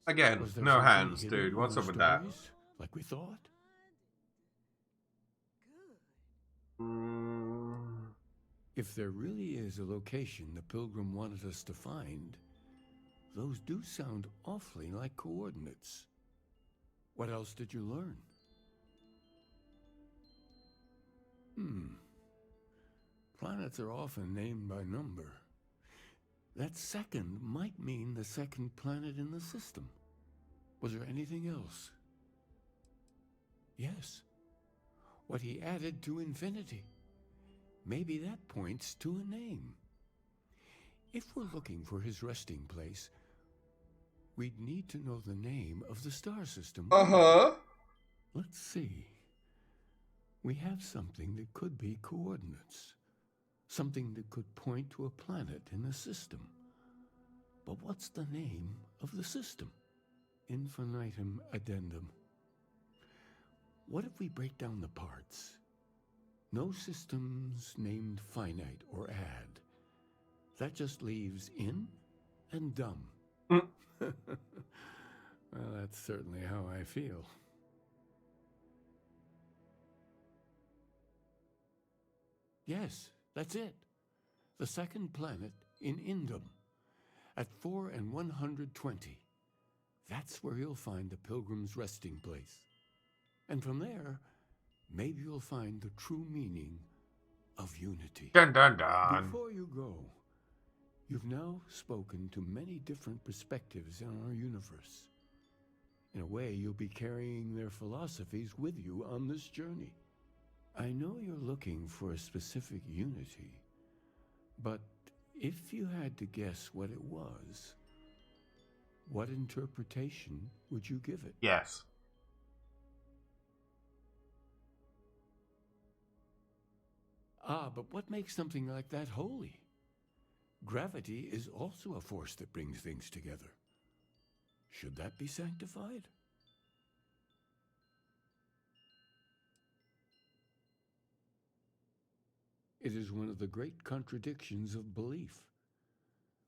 [SPEAKER 2] Again,
[SPEAKER 4] Was there
[SPEAKER 2] no
[SPEAKER 4] something
[SPEAKER 2] hands,
[SPEAKER 4] hidden
[SPEAKER 2] dude.
[SPEAKER 4] in
[SPEAKER 2] What's
[SPEAKER 4] those
[SPEAKER 2] up with that?
[SPEAKER 4] stories, like we thought? If there really is a location the Pilgrim wanted us to find, those do sound awfully like coordinates. What else did you learn? Planets are often named by number. That second might mean the second planet in the system. Was there anything else? Yes. What he added to infinity. Maybe that points to a name. If we're looking for his resting place, we'd need to know the name of the star system.
[SPEAKER 2] Uh-huh.
[SPEAKER 4] Let's see. We have something that could be coordinates. Something that could point to a planet in the system. But what's the name of the system? Infinitum addendum. What if we break down the parts? No systems named finite or add. That just leaves in and dumb. Well, that's certainly how I feel. Yes, that's it. The second planet in Indum, at 4 and 120. That's where you'll find the Pilgrim's resting place. And from there, maybe you'll find the true meaning of unity.
[SPEAKER 2] Dun dun dun.
[SPEAKER 4] Before you go, you've now spoken to many different perspectives in our universe. In a way, you'll be carrying their philosophies with you on this journey. I know you're looking for a specific unity, but if you had to guess what it was, what interpretation would you give it?
[SPEAKER 2] Yes.
[SPEAKER 4] But what makes something like that holy? Gravity is also a force that brings things together. Should that be sanctified? It is one of the great contradictions of belief.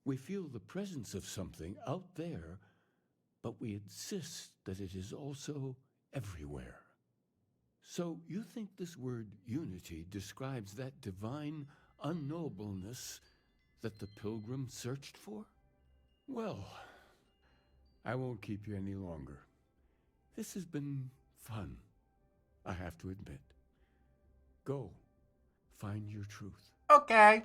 [SPEAKER 4] We feel the presence of something out there, but we insist that it is also everywhere. So you think this word unity describes that divine unknowableness that the Pilgrim searched for? Well, I won't keep you any longer. This has been fun, I have to admit. Go, find your truth.
[SPEAKER 2] Okay.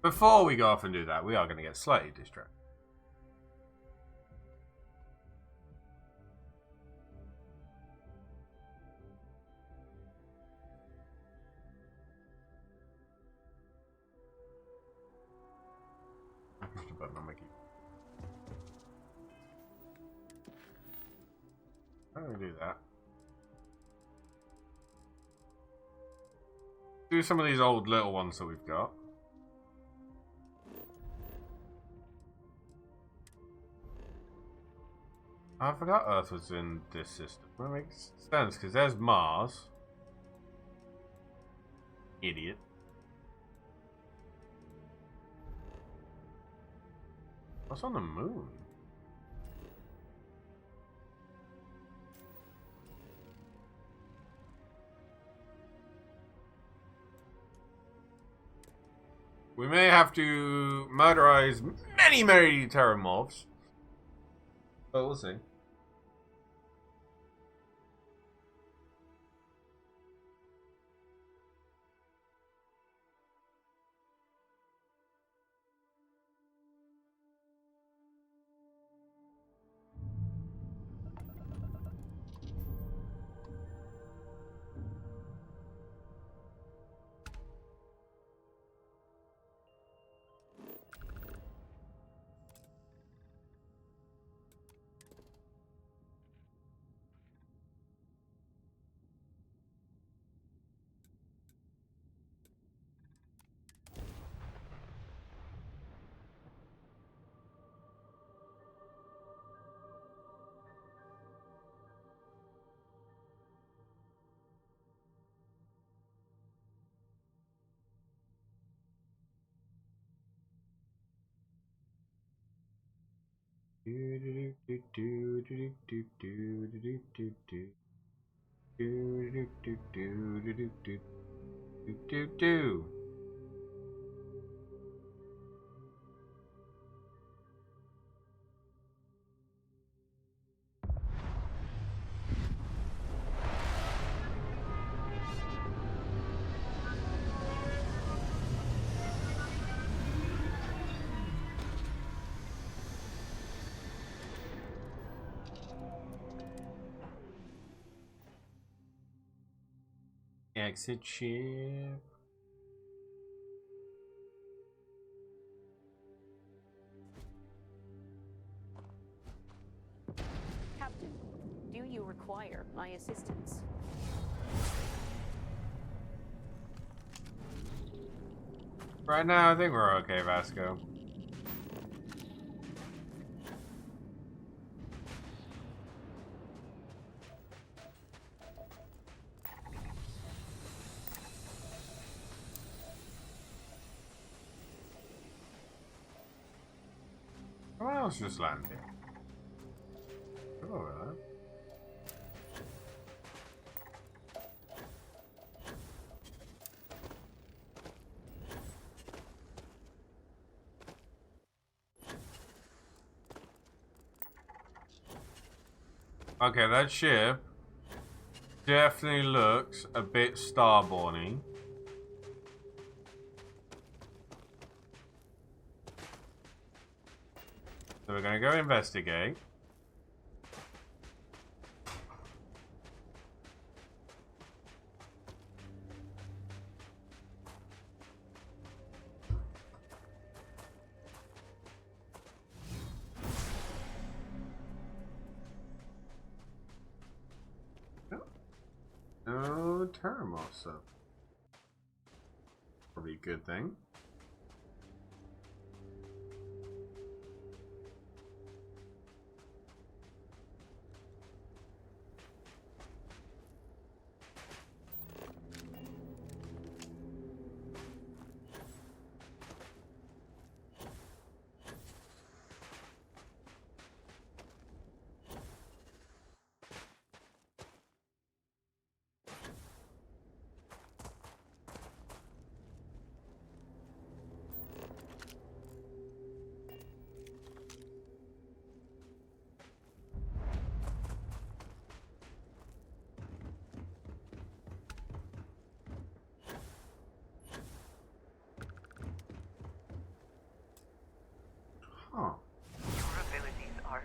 [SPEAKER 2] Before we go off and do that, we are going to get slightly distracted. I pushed a button on my keyboard. How do we do that? Do some of these old little ones that we've got. I forgot Earth was in this system. That makes sense, because there's Mars. Idiot. What's on the moon? We may have to murderize many terramorphs. But we'll see. Exit ship.
[SPEAKER 14] Captain, do you require my assistance?
[SPEAKER 2] Right now, I think we're okay, Vasco. Someone else just landed. Go over there. Okay, that ship definitely looks a bit starborn-y. So we're gonna go investigate. No terminals, so probably a good thing. Huh.
[SPEAKER 6] Your abilities are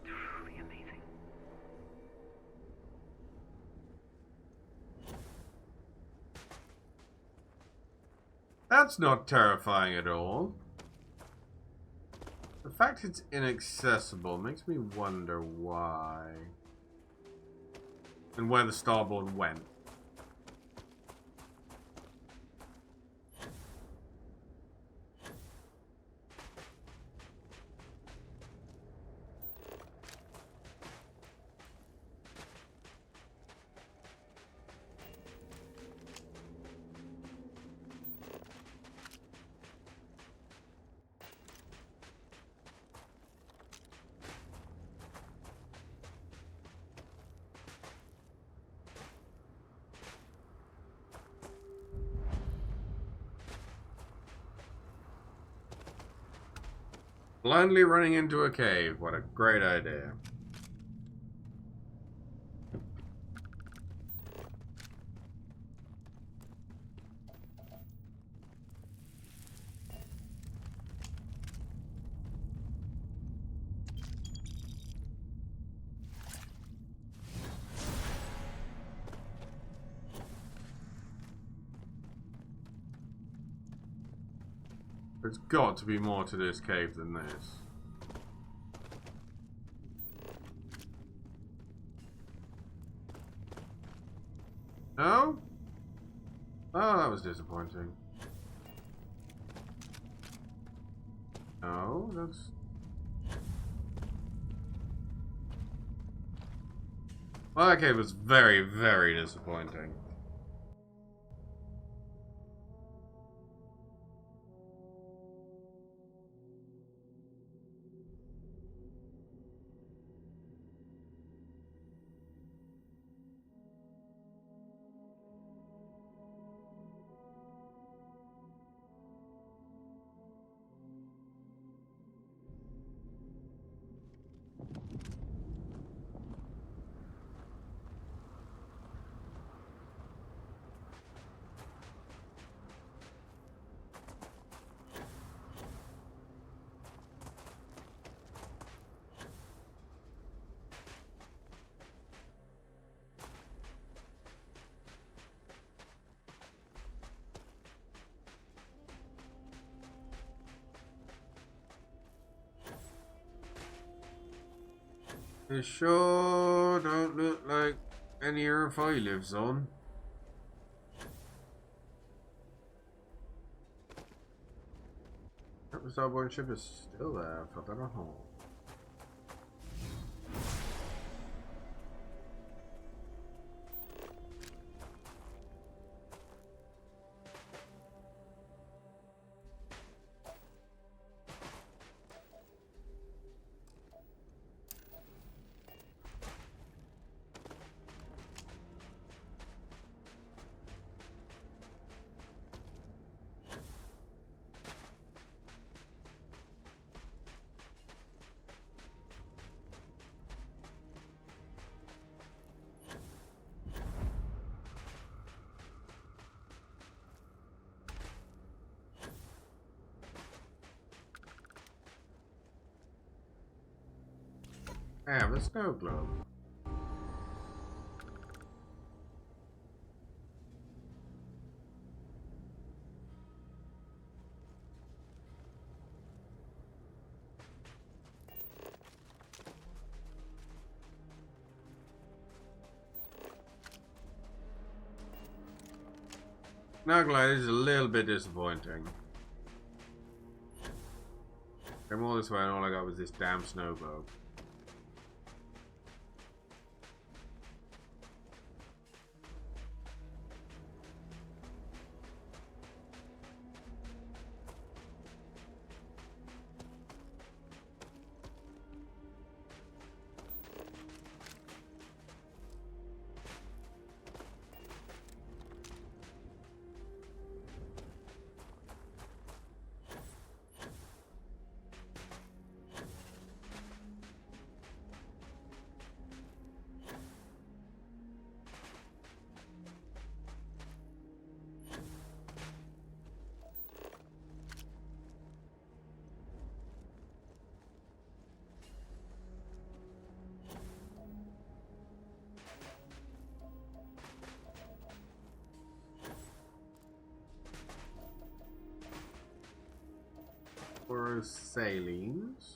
[SPEAKER 6] truly amazing.
[SPEAKER 2] That's not terrifying at all. The fact it's inaccessible makes me wonder why. And where the Starborn went. Blindly running into a cave. What a great idea. There's got to be more to this cave than this. No? Oh, that was disappointing. No, that's... Well, that cave was very, very disappointing. They sure don't look like any Earth I lives on. The Starborn ship is still there, but I don't know. I have a snow globe. Not gonna lie, this is a little bit disappointing. Came all this way and all I got was this damn snow globe. For salines.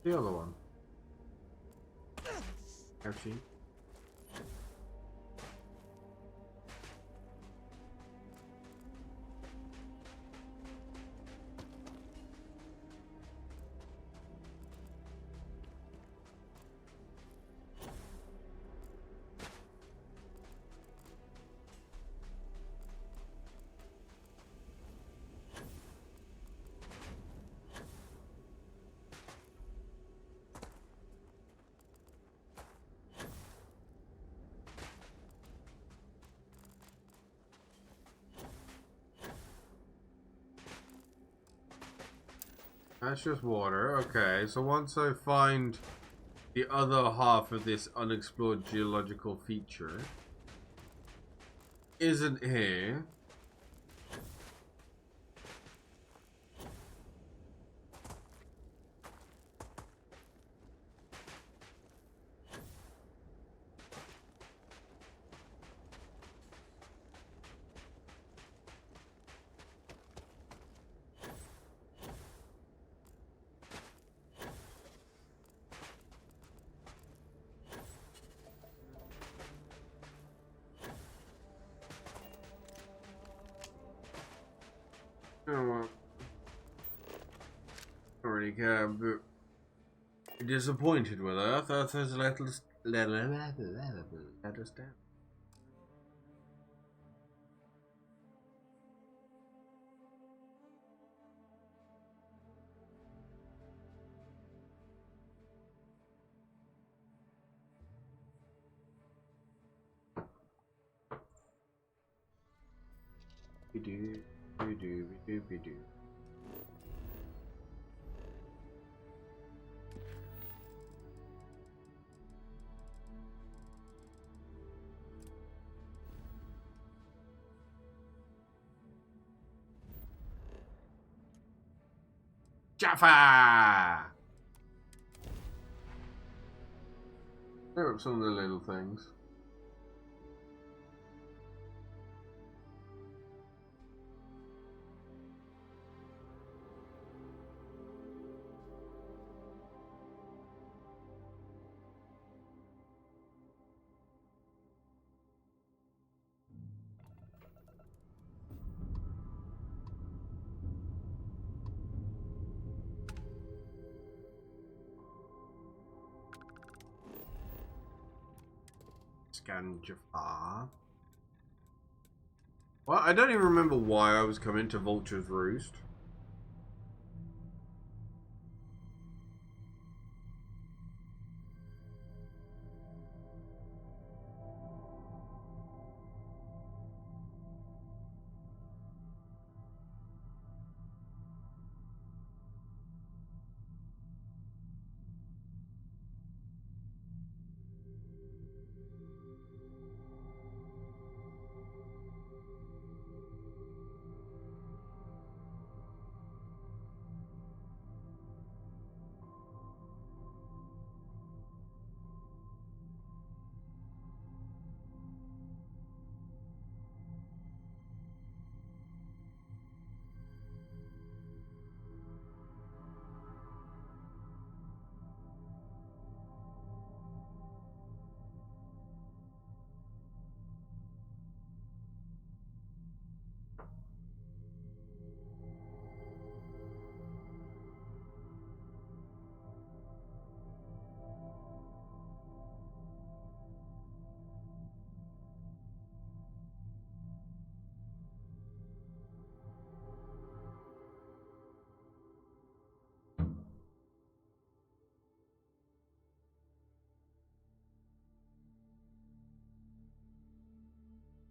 [SPEAKER 2] The other one. Ouchie. That's just water. Okay, so once I find the other half of this unexplored geological feature isn't here. Oh, well. I don't really care, but disappointed with Earth. Earth has let us down. We do. Jaffa! Clear up some of the little things. Scan Jaffa. Well, I don't even remember why I was coming to Vulture's Roost.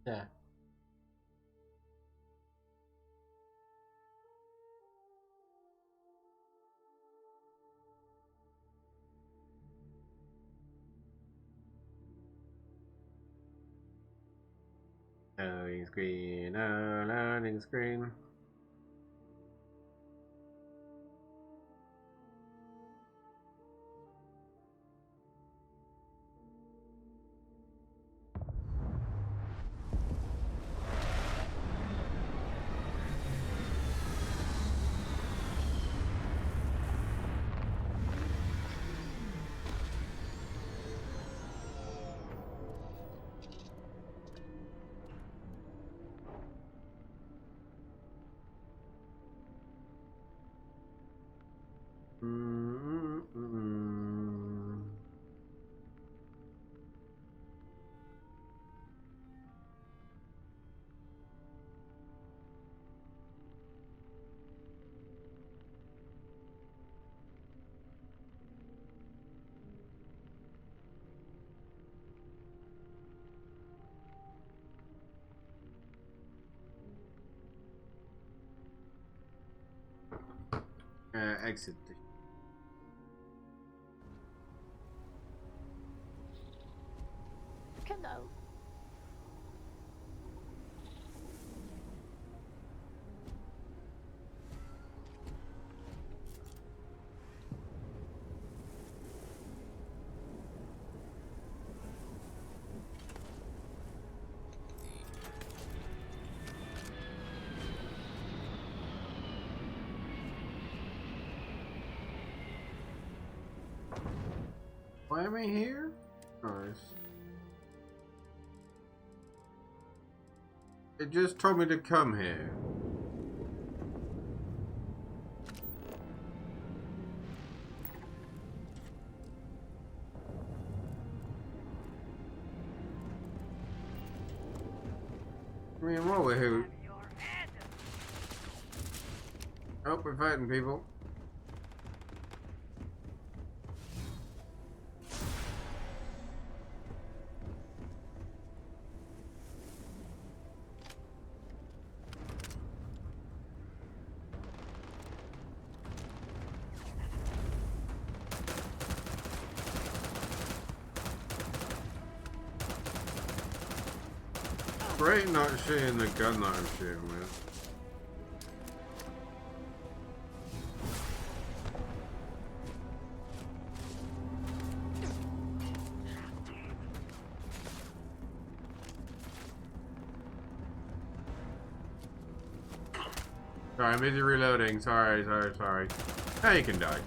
[SPEAKER 2] Yeah. Loading screen, loading screen. exit.
[SPEAKER 14] Hello.
[SPEAKER 2] Why am I here? Nice. It just told me to come here. I mean, what the who? Oh, we're fighting people. Great not shooting the gun that I'm shooting with. Sorry, I'm busy reloading. Sorry. Now you can die.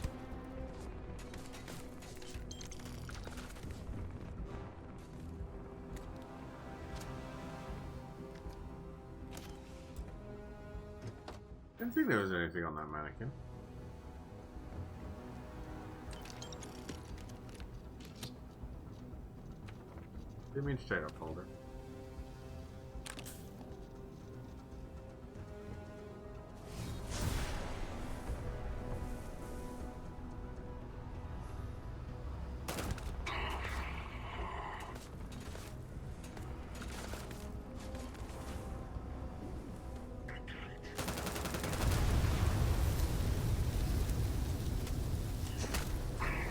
[SPEAKER 2] I didn't think there was anything on that mannequin. Didn't mean to straight up hold her.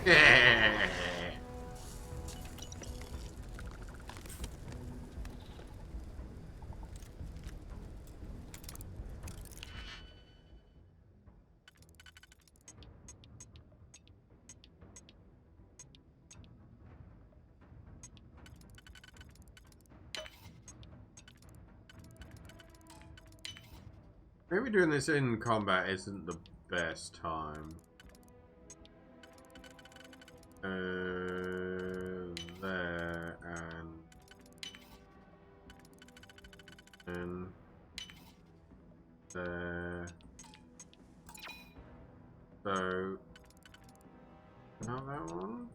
[SPEAKER 2] Yeah. Maybe doing this in combat isn't the best time. There and there. So, not that one.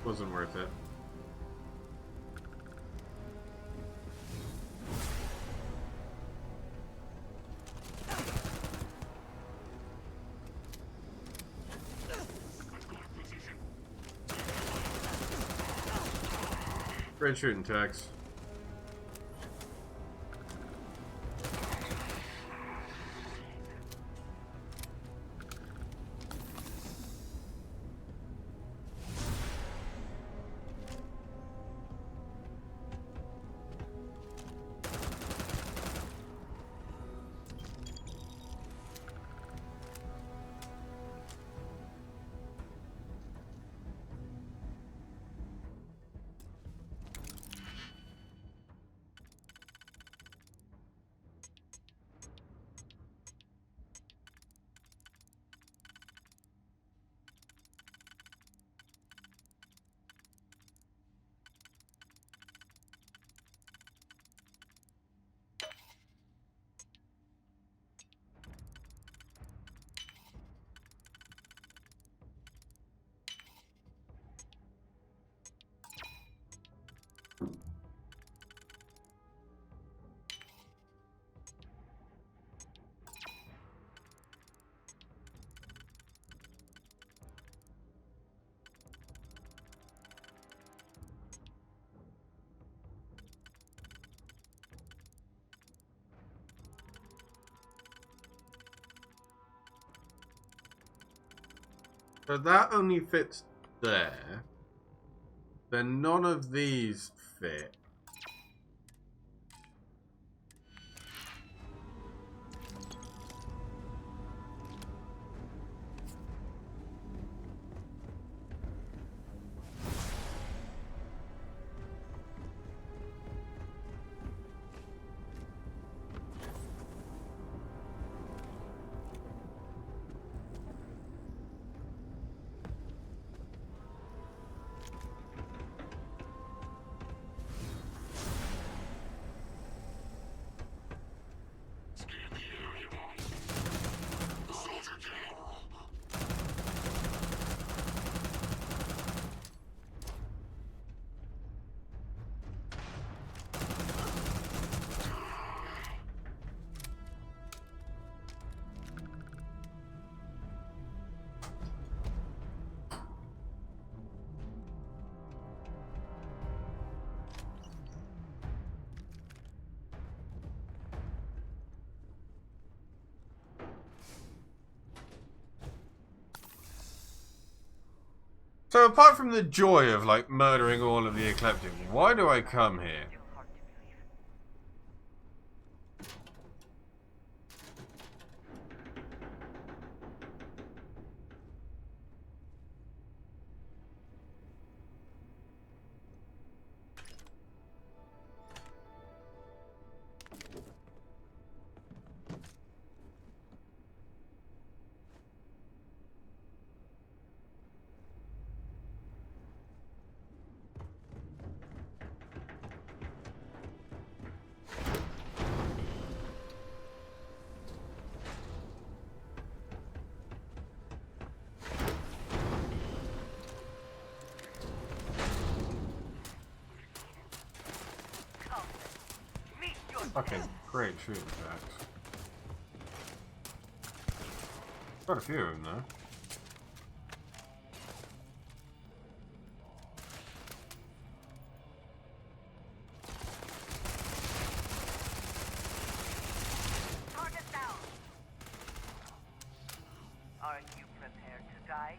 [SPEAKER 2] Wasn't worth it. Great shooting, Tex. So that only fits there. Then none of these fit. So apart from the joy of like murdering all of the eclectics, why do I come here? Fucking great shooting attacks. Got a few of them though.
[SPEAKER 6] Target down. Are you prepared to die?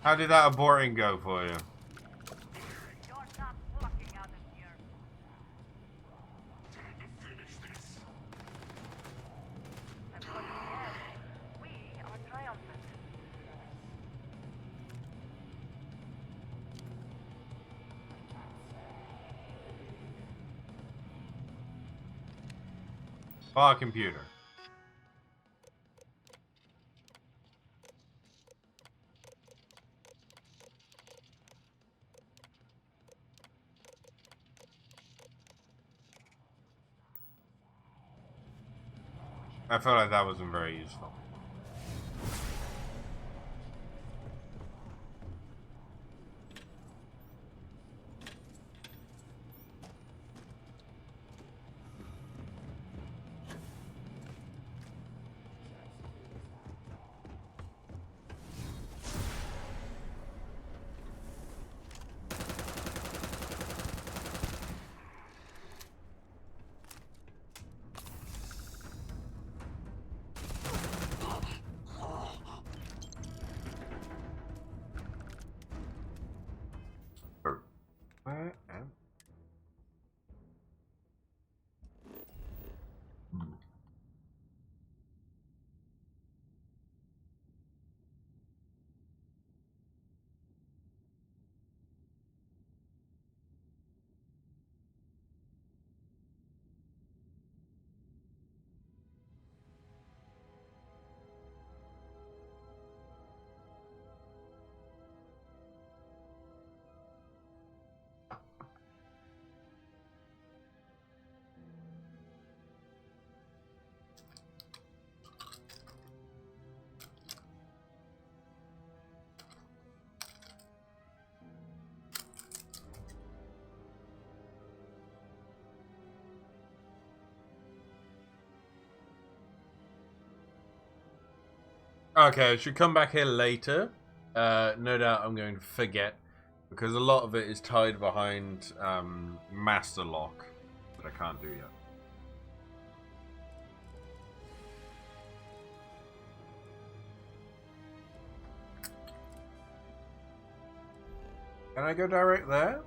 [SPEAKER 2] How did that aborting go for you?
[SPEAKER 6] You're not walking out of here. Finish this. And what we have, we are triumphant.
[SPEAKER 2] Bar computer. I felt like that wasn't very useful. Okay, I should come back here later. No doubt I'm going to forget, because a lot of it is tied behind Master Lock that I can't do yet. Can I go direct there?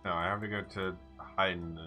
[SPEAKER 2] No, I have to go to Hayden.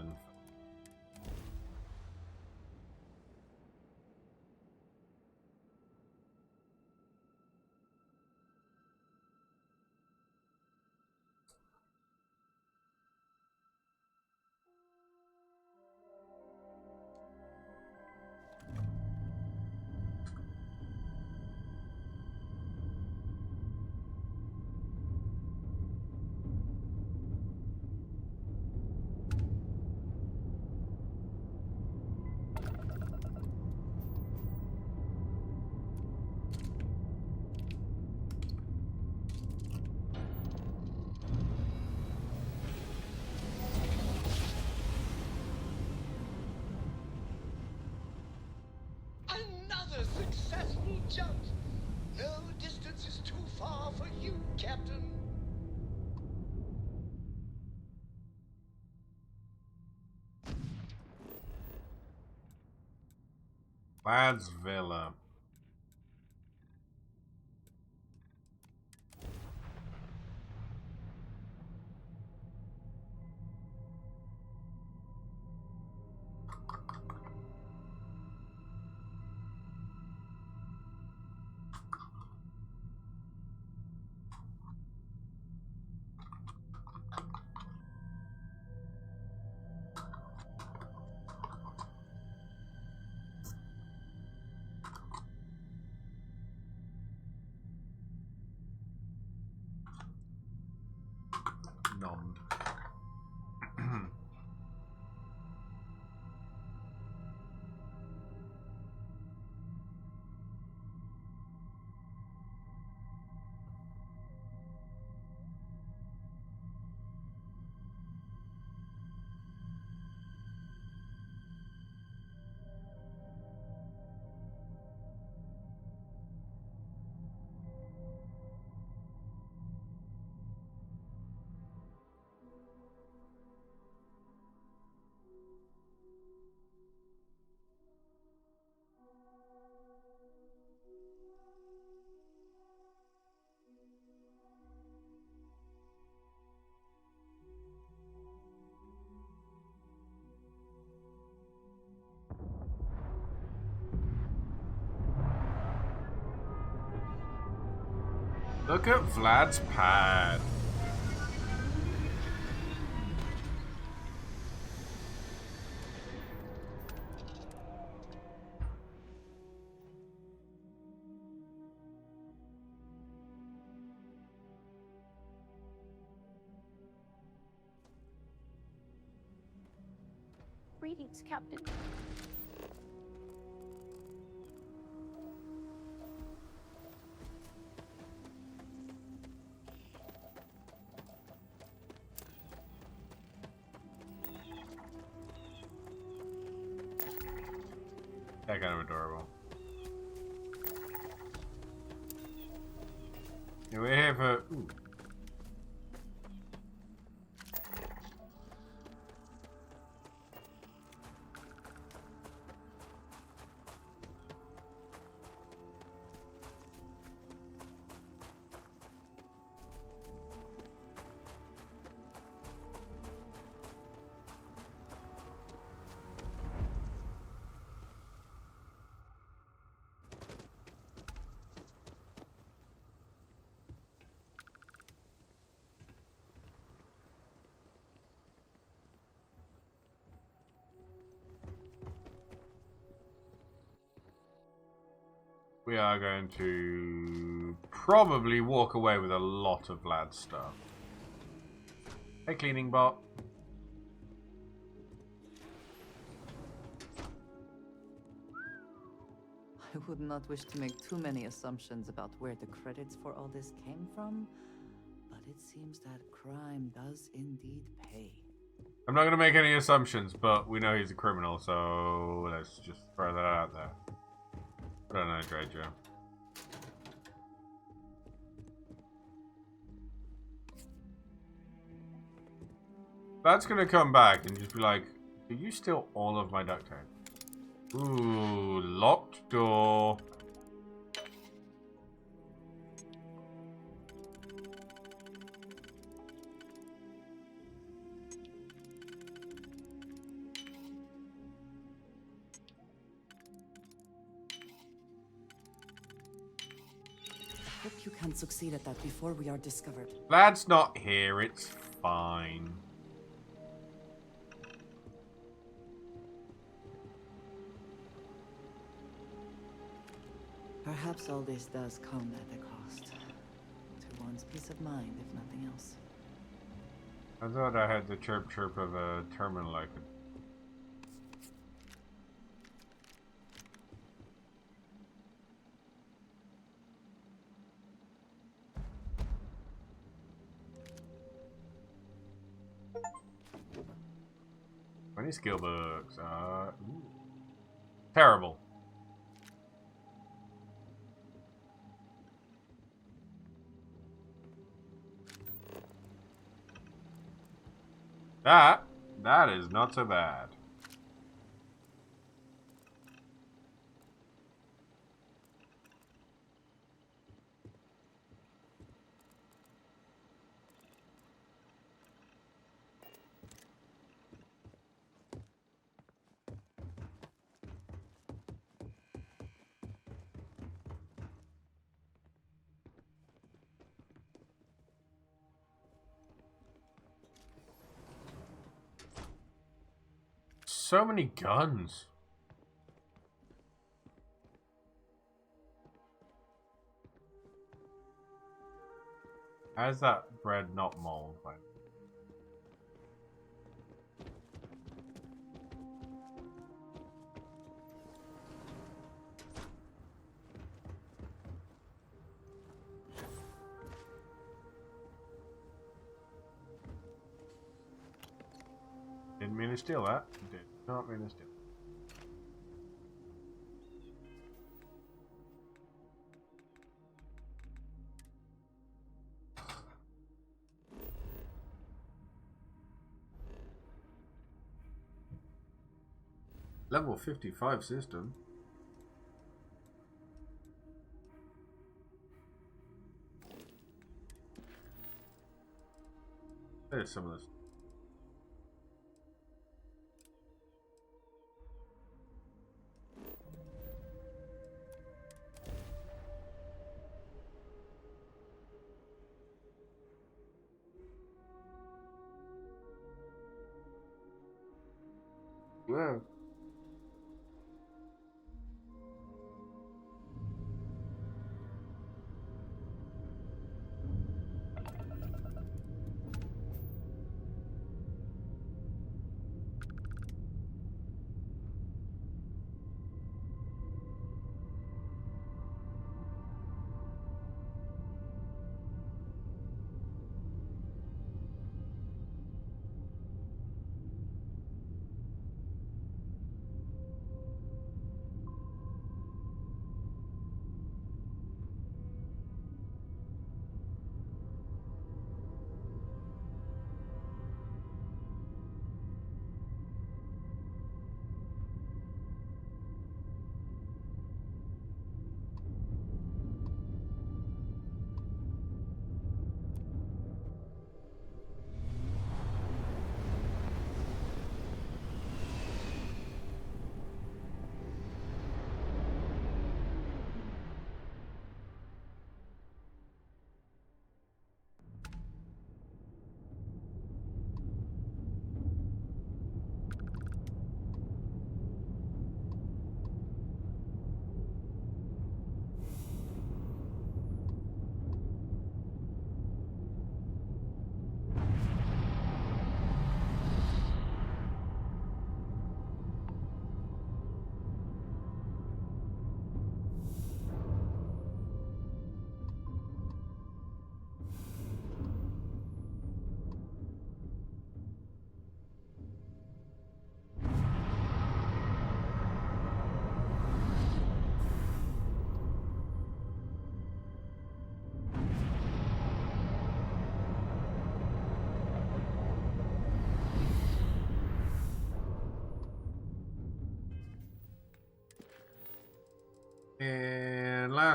[SPEAKER 9] Another successful jump. No distance is too far for you, Captain.
[SPEAKER 2] Lad's Villa. Nom. Look at Vlad's pad.
[SPEAKER 14] Greetings, Captain.
[SPEAKER 2] That kind of adorable. Yeah, we have a. Ooh. We are going to probably walk away with a lot of Vlad's stuff. Hey, cleaning bot.
[SPEAKER 17] I would not wish to make too many assumptions about where the credits for all this came from, but it seems that crime does indeed pay.
[SPEAKER 2] I'm not going to make any assumptions, but we know he's a criminal, so let's just throw that out there. I don't know, Dredger. That's gonna come back and just be like, did you steal all of my duct tape? Ooh, locked door.
[SPEAKER 17] I hope you can succeed at that before we are discovered.
[SPEAKER 2] Vlad's not here, it's fine.
[SPEAKER 17] Perhaps all this does come at a cost. To one's peace of mind, if nothing else.
[SPEAKER 2] I thought I had the chirp chirp of a terminal I could. Any skill books? Ooh. Terrible. That is not so bad. So many guns. How's that bread not mold? Didn't mean to steal that. Did not mean to steal. Level 55 system. There's some of this. Yeah.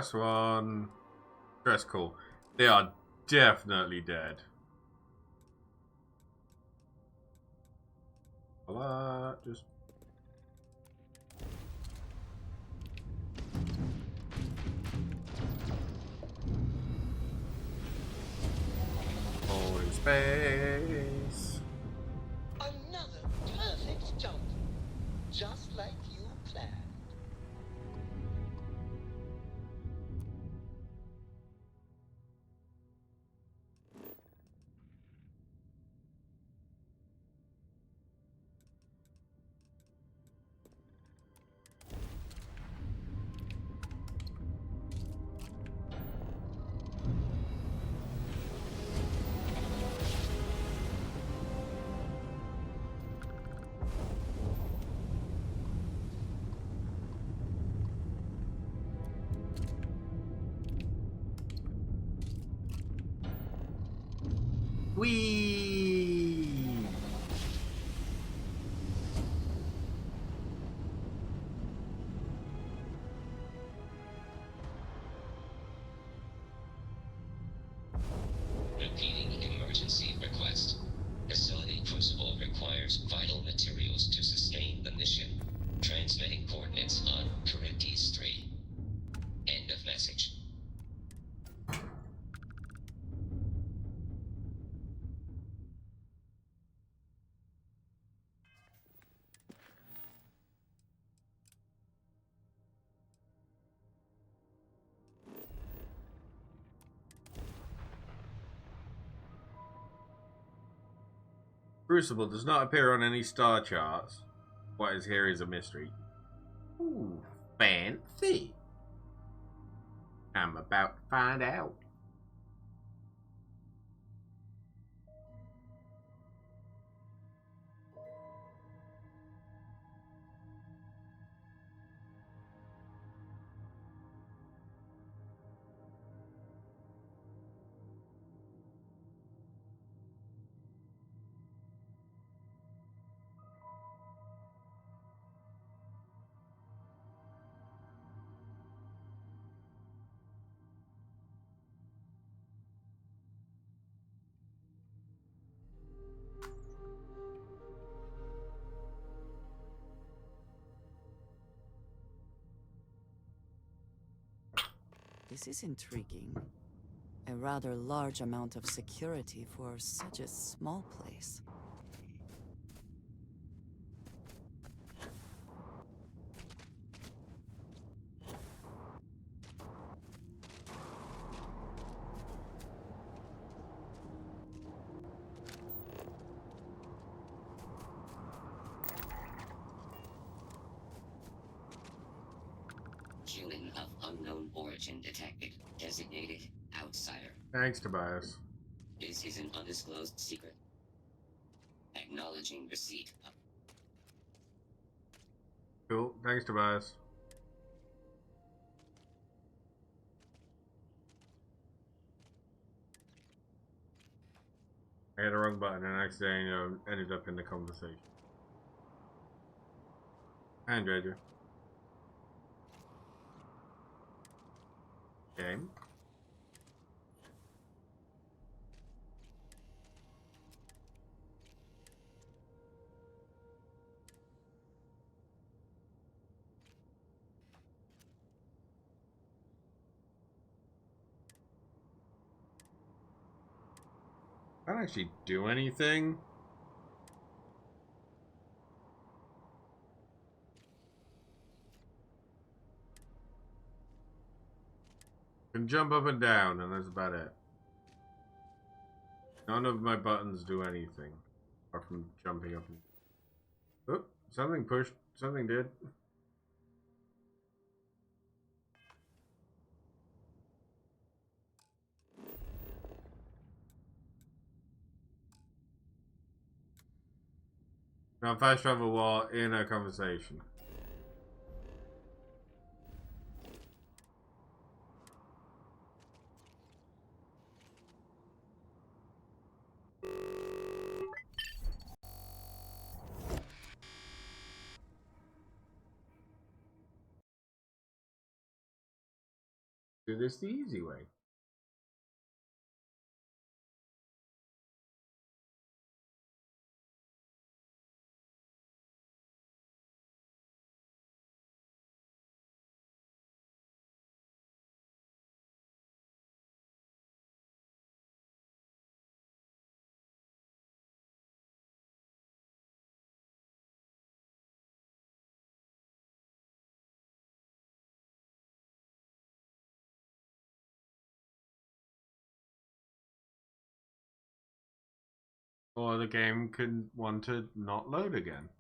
[SPEAKER 2] Last one. Dress cool. They are definitely dead. Just holding space.
[SPEAKER 9] Another perfect jump. Just like you planned.
[SPEAKER 2] Whee!
[SPEAKER 7] Repeating emergency request. Facility Crucible requires vital materials to sustain the mission. Transmitting coordinates on Charybdis 3. End of message.
[SPEAKER 2] Crucible does not appear on any star charts. What is here is a mystery. Ooh, fancy. I'm about to find out.
[SPEAKER 17] This is intriguing. A rather large amount of security for such a small place.
[SPEAKER 7] Human of unknown origin detected. Designated outsider.
[SPEAKER 2] Thanks, Tobias.
[SPEAKER 7] This is an undisclosed secret. Acknowledging receipt of...
[SPEAKER 2] Cool. Thanks, Tobias. I hit the wrong button and accidentally ended up in the conversation. And Dredger. Game. I don't actually do anything. Can jump up and down, and that's about it. None of my buttons do anything apart from jumping up and... Oh, something pushed. Something did. Now fast travel while in a conversation. do this the easy way. Or the game could want to not load again.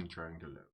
[SPEAKER 2] Trying to load.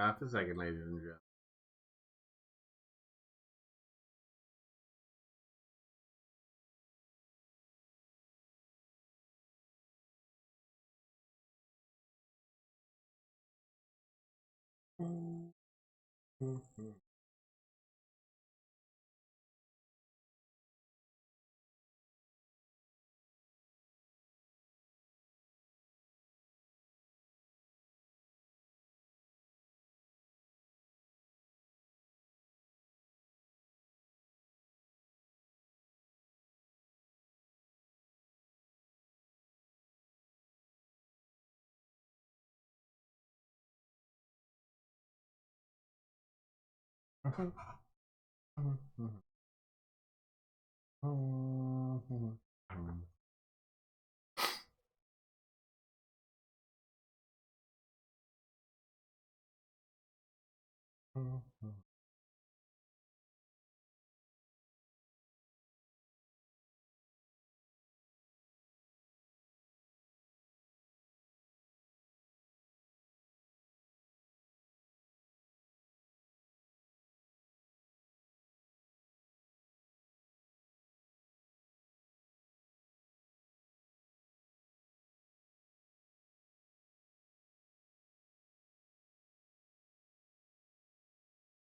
[SPEAKER 2] Half a second, ladies and gentlemen.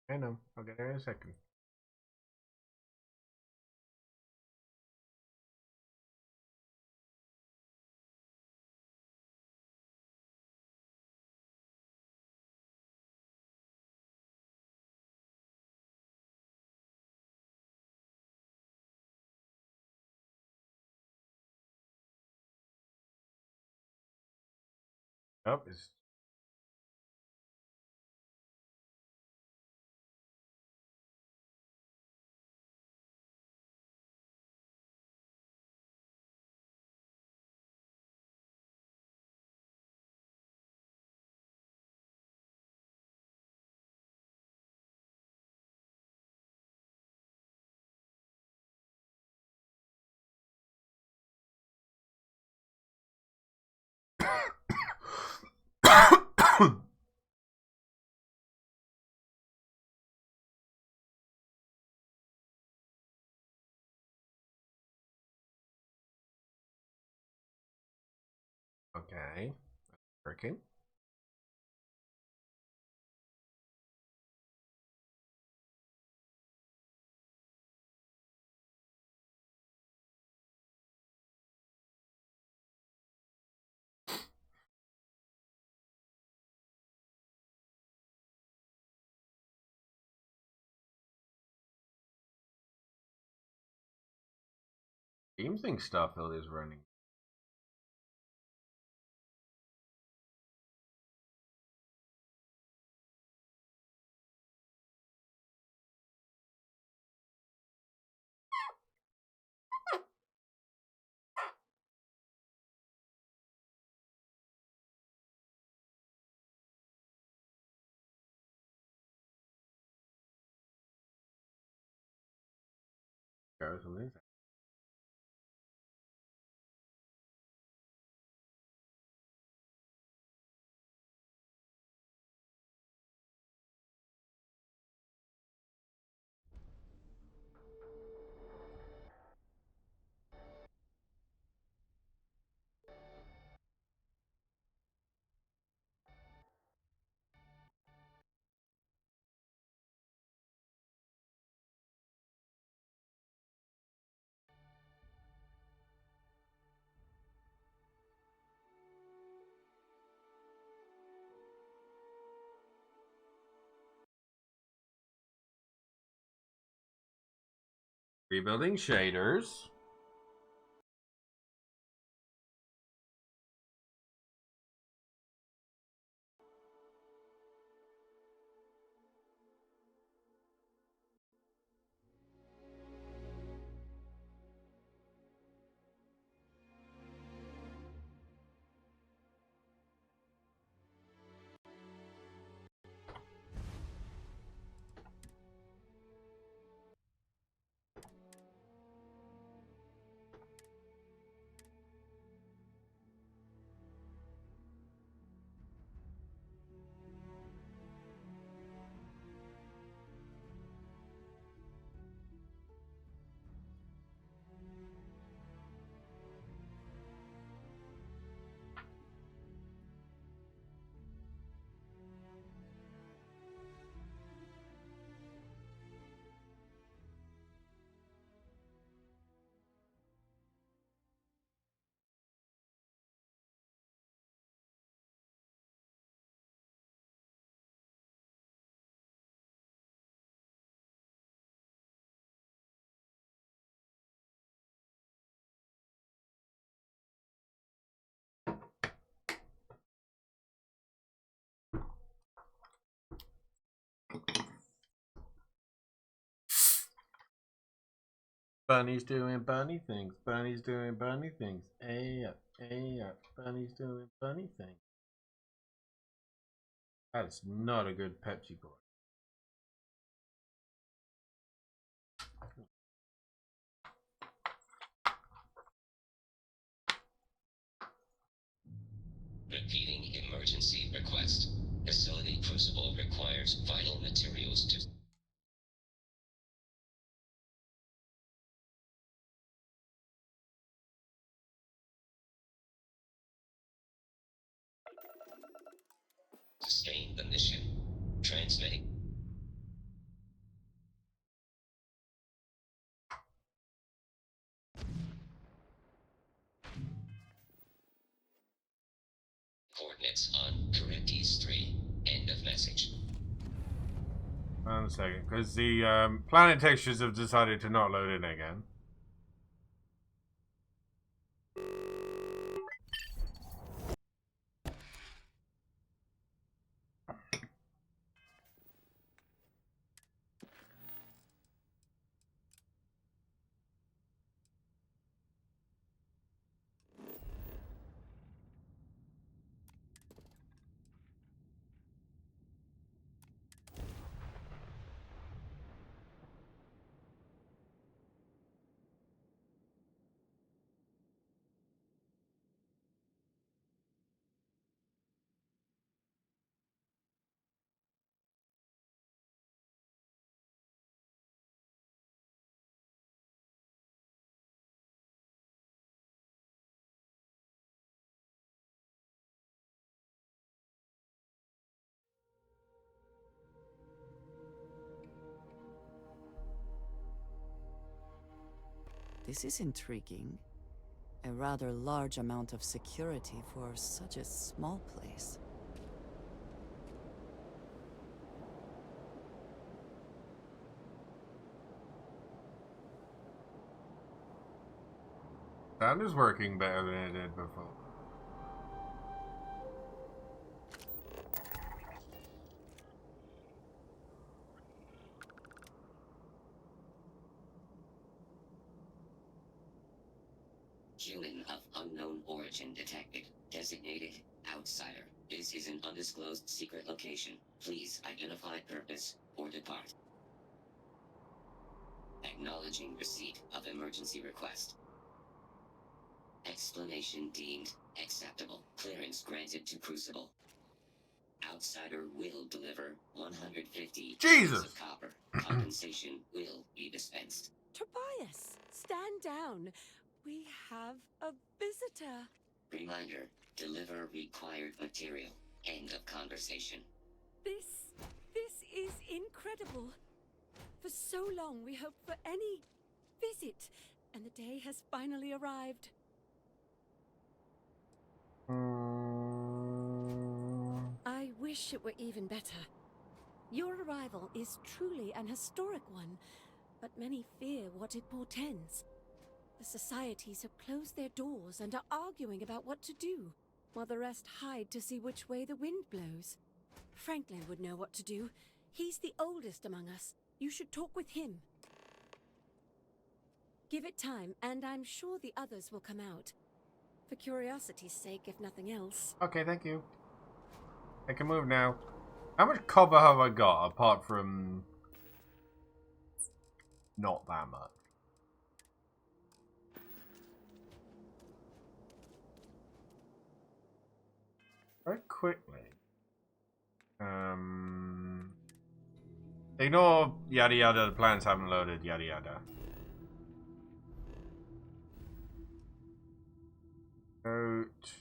[SPEAKER 2] I know. I'll get there in a second. Oh, it's okay. Working. Team thinks Starfield is running. Rebuilding shaders. Bunny's doing bunny things. Bunny's doing bunny things. Hey up, hey up. Bunny's doing bunny things. That is not a good Pepsi boy.
[SPEAKER 7] Repeating emergency request. Facility crucible requires vital materials to sustain the mission. Transmitting. Coordinates on Correcties 3. End of message.
[SPEAKER 2] 1 second, because the planet textures have decided to not load in again.
[SPEAKER 17] This is intriguing. A rather large amount of security for such a small place.
[SPEAKER 2] Sound is working better than it did before.
[SPEAKER 7] Human of unknown origin detected. Designated outsider. This is an undisclosed secret location. Please identify purpose or depart. Acknowledging receipt of emergency request. Explanation deemed acceptable. Clearance granted to Crucible. Outsider will deliver 150
[SPEAKER 2] Jesus!
[SPEAKER 7] of copper. Compensation will be dispensed.
[SPEAKER 8] Tobias, stand down. We have a visitor.
[SPEAKER 7] Reminder, deliver required material. End of conversation.
[SPEAKER 8] This is incredible. For so long we hoped for any visit, and the day has finally arrived. I wish it were even better. Your arrival is truly an historic one, but many fear what it portends. The societies have closed their doors and are arguing about what to do, while the rest hide to see which way the wind blows. Franklin would know what to do. He's the oldest among us. You should talk with him. Give it time, and I'm sure the others will come out. For curiosity's sake, if nothing else.
[SPEAKER 2] Okay, thank you. I can move now. How much cover have I got apart from not that much? Very quickly. Ignore yada yada, the plans haven't loaded, yada yada. Go to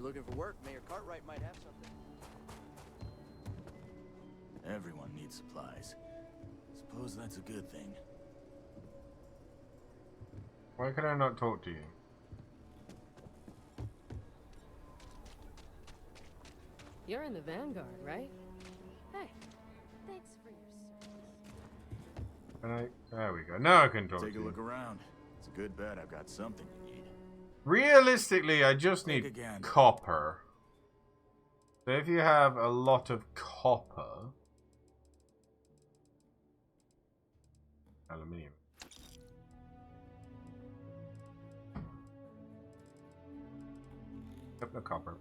[SPEAKER 12] looking for work, Mayor Cartwright might have something.
[SPEAKER 13] Everyone needs supplies. Suppose that's a good thing.
[SPEAKER 2] Why can I not talk to you?
[SPEAKER 23] You're in the Vanguard, right? Hey, thanks for your service.
[SPEAKER 2] Can I? There we go. Now I can talk to you.
[SPEAKER 13] Take a look around. It's a good bet I've got something you need.
[SPEAKER 2] Realistically, I just need copper. So if you have a lot of copper... Aluminium. Yep, the copper.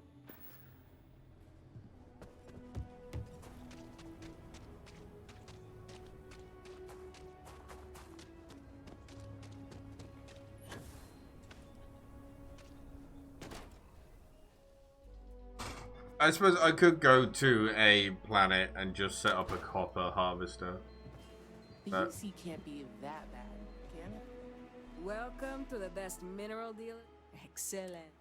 [SPEAKER 2] I suppose I could go to a planet and just set up a copper harvester.
[SPEAKER 24] The
[SPEAKER 2] But
[SPEAKER 24] UC can't be that bad, can it?
[SPEAKER 23] Welcome to the best mineral dealer.
[SPEAKER 24] Excellent.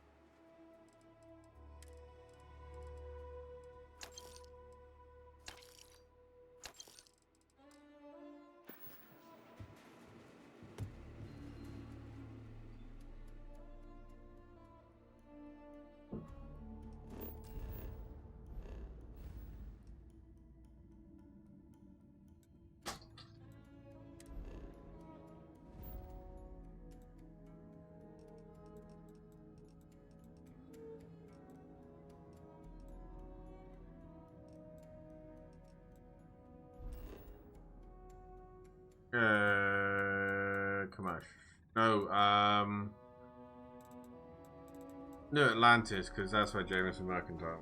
[SPEAKER 2] come on. No, New Atlantis, because that's where Jameson Mercantile.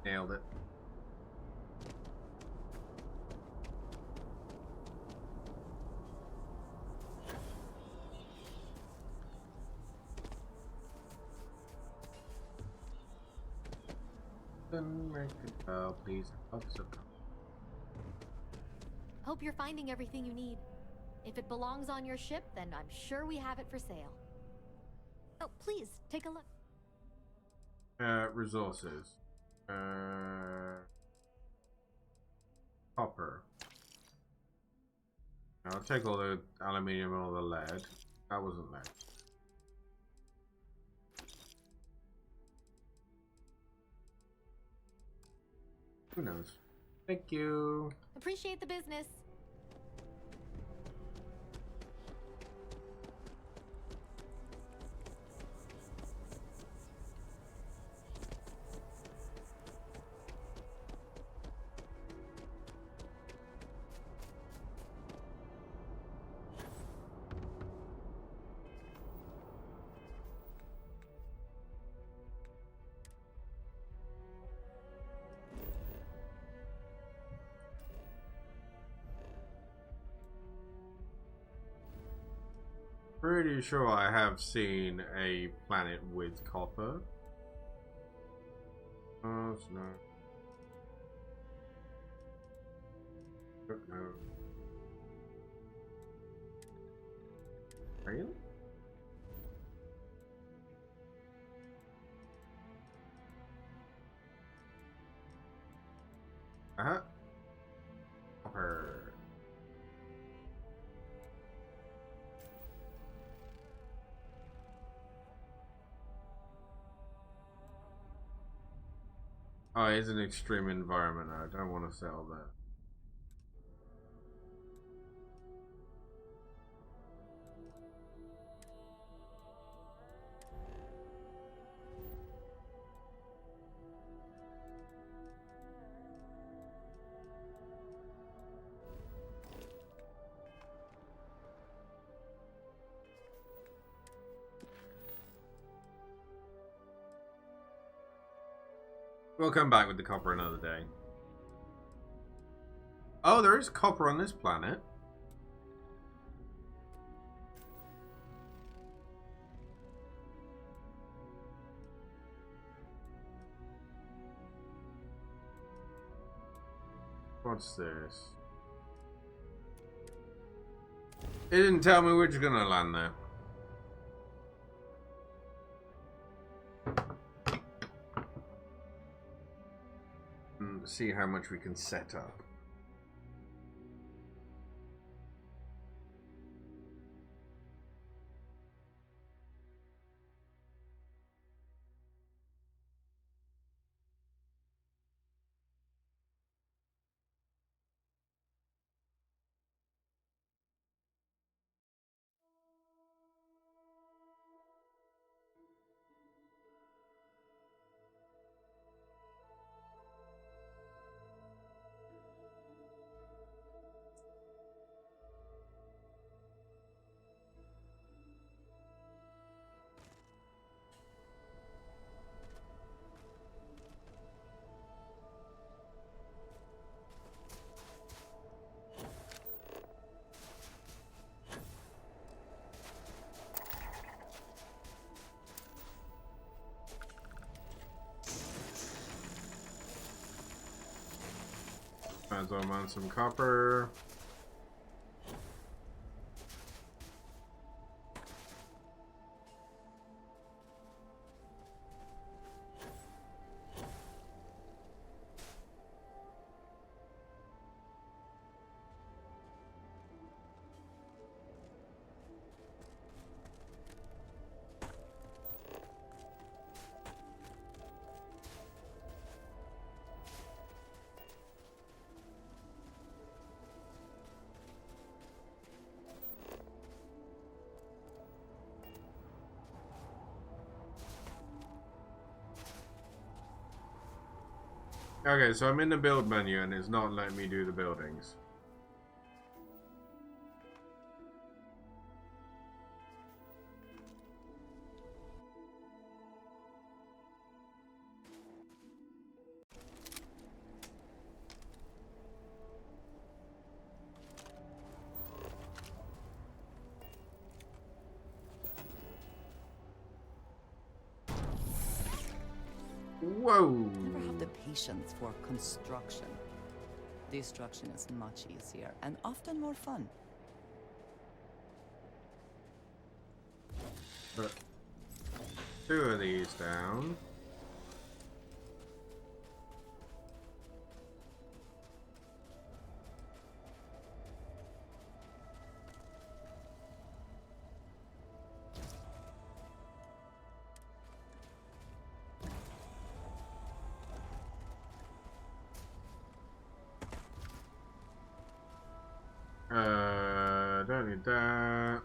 [SPEAKER 2] Nailed it. Mercantile, please. Officer.
[SPEAKER 1] Hope you're finding everything you need. If it belongs on your ship, then I'm sure we have it for sale. Oh, please, take a look.
[SPEAKER 2] Resources. Copper. I'll take all the aluminium and all the lead. That wasn't lead. Who knows? Thank you.
[SPEAKER 1] Appreciate the business.
[SPEAKER 2] Pretty sure I have seen a planet with copper. Oh, no. Don't know. Really? Uh-huh. Copper. Oh, it's an extreme environment. I don't want to sell that. We'll come back with the copper another day. Oh, there is copper on this planet. What's this? It didn't tell me we're just gonna land there. See how much we can set up. Might as well mine some copper. Okay, so I'm in the build menu and it's not letting me do the buildings. Whoa!
[SPEAKER 17] Never have the patience for construction. Destruction is much easier and often more fun.
[SPEAKER 2] Put 2 of these down. Don't need that.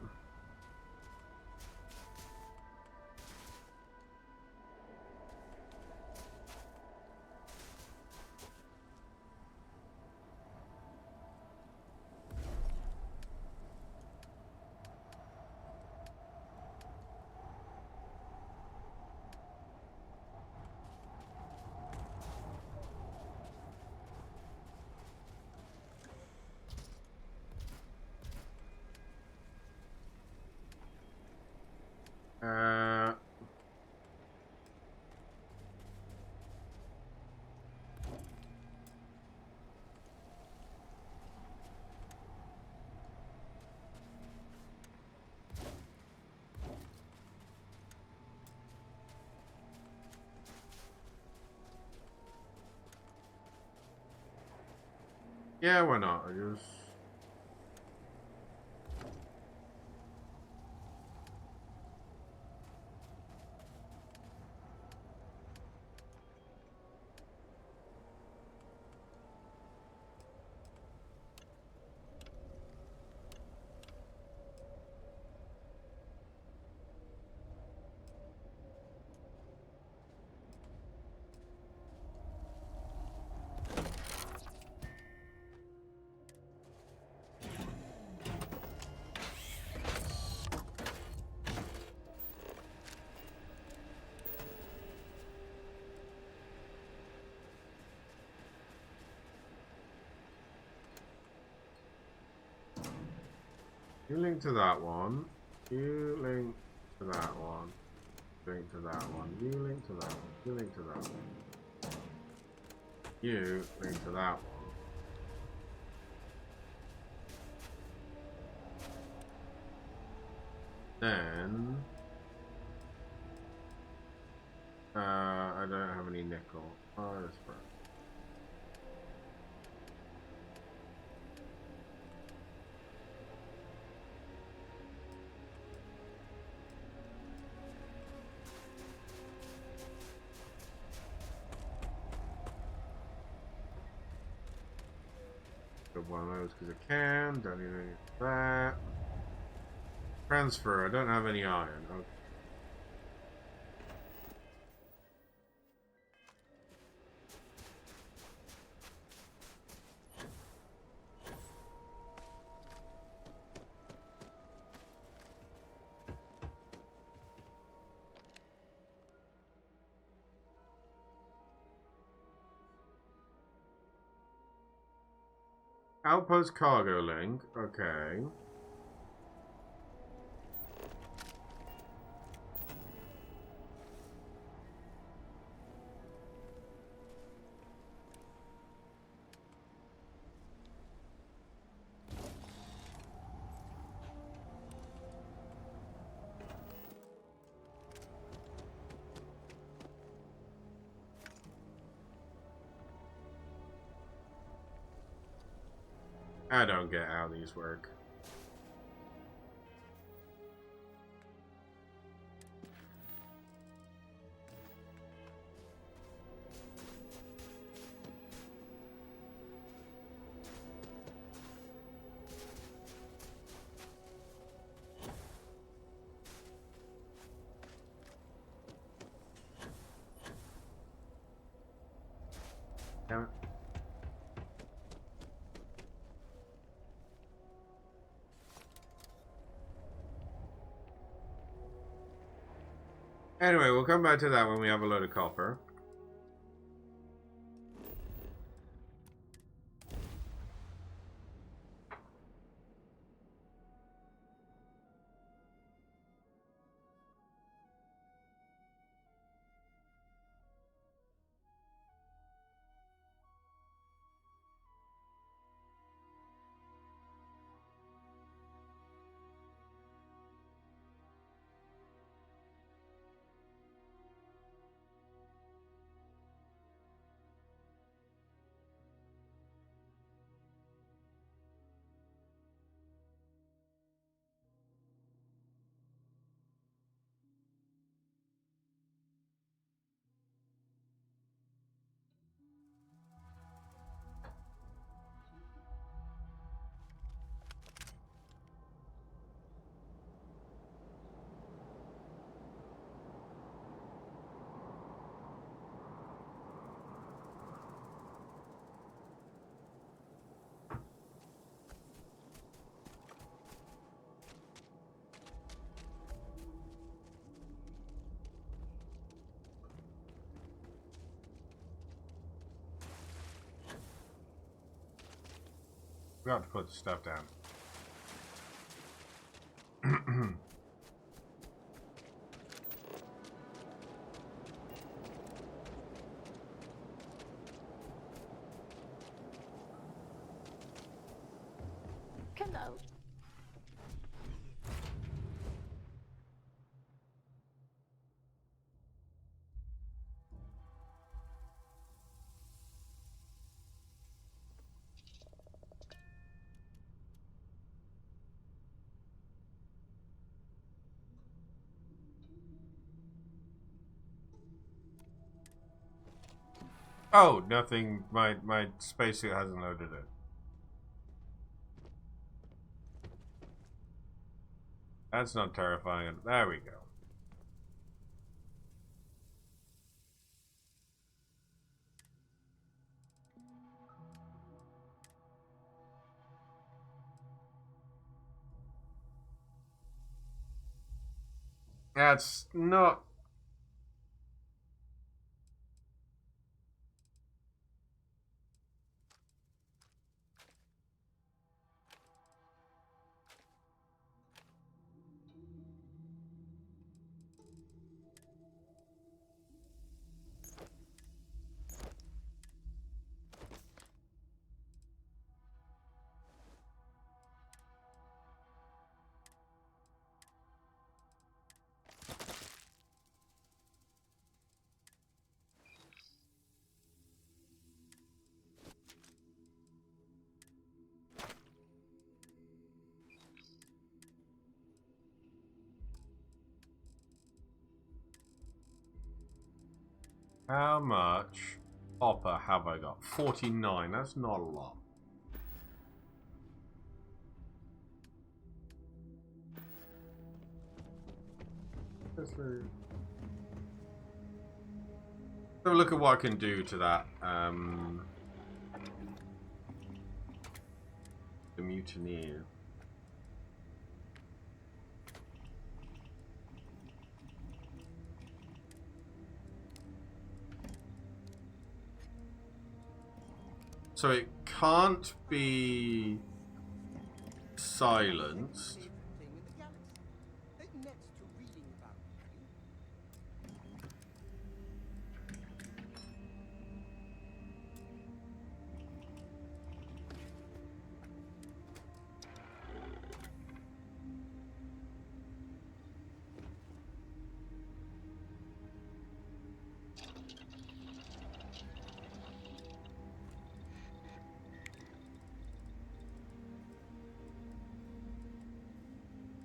[SPEAKER 2] Yeah, why not? I just... You link to that one. You link to that one. Link to that one. You link to that one. You link to that one. You link to that one. Then I don't have any nickel. Oh, that's right. Grab one of those because I can. Don't need any of that. Transfer. I don't have any iron. Okay. Outpost cargo link. Okay. I don't get how these work. Damn it. Anyway, we'll come back to that when we have a load of copper. We have to put the stuff down.
[SPEAKER 14] Hello.
[SPEAKER 2] Oh, nothing. My spacesuit hasn't loaded it. That's not terrifying. There we go. That's not... How much copper have I got? 49. That's not a lot. Have a look at what I can do to that. The mutineer. So it can't be silenced.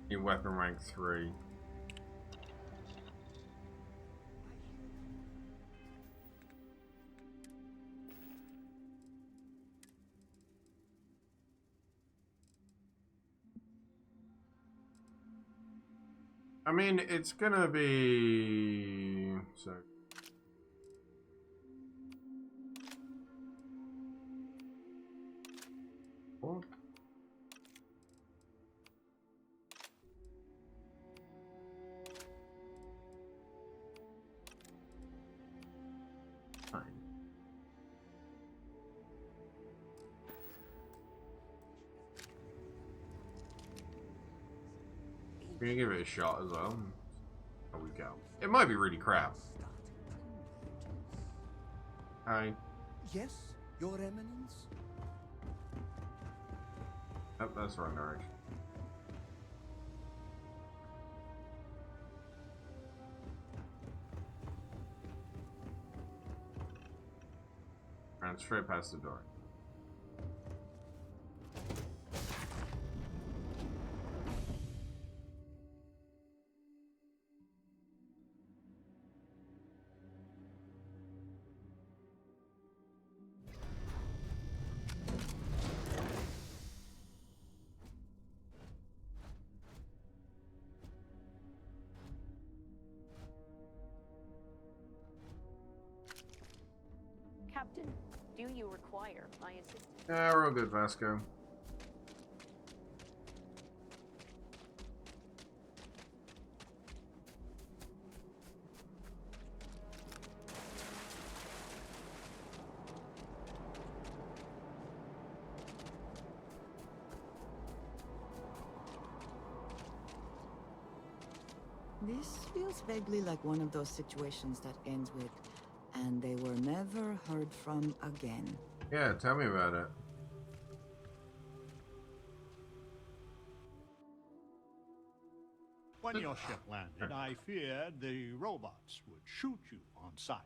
[SPEAKER 2] Your weapon rank 3. I mean, it's gonna be... So... What? Fine. We're gonna give it a shot as well. There we go. It might be really crap. Hi.
[SPEAKER 3] Yes, Your Eminence?
[SPEAKER 2] Yep, that's the wrong direction. And straight past the door.
[SPEAKER 14] Captain, do you require my assistance?
[SPEAKER 2] Yeah, we're all good, Vasco.
[SPEAKER 17] This feels vaguely like one of those situations that ends with, and they were never heard from again.
[SPEAKER 2] Yeah, tell me about it.
[SPEAKER 10] When your ship landed, I feared the robots would shoot you on sight.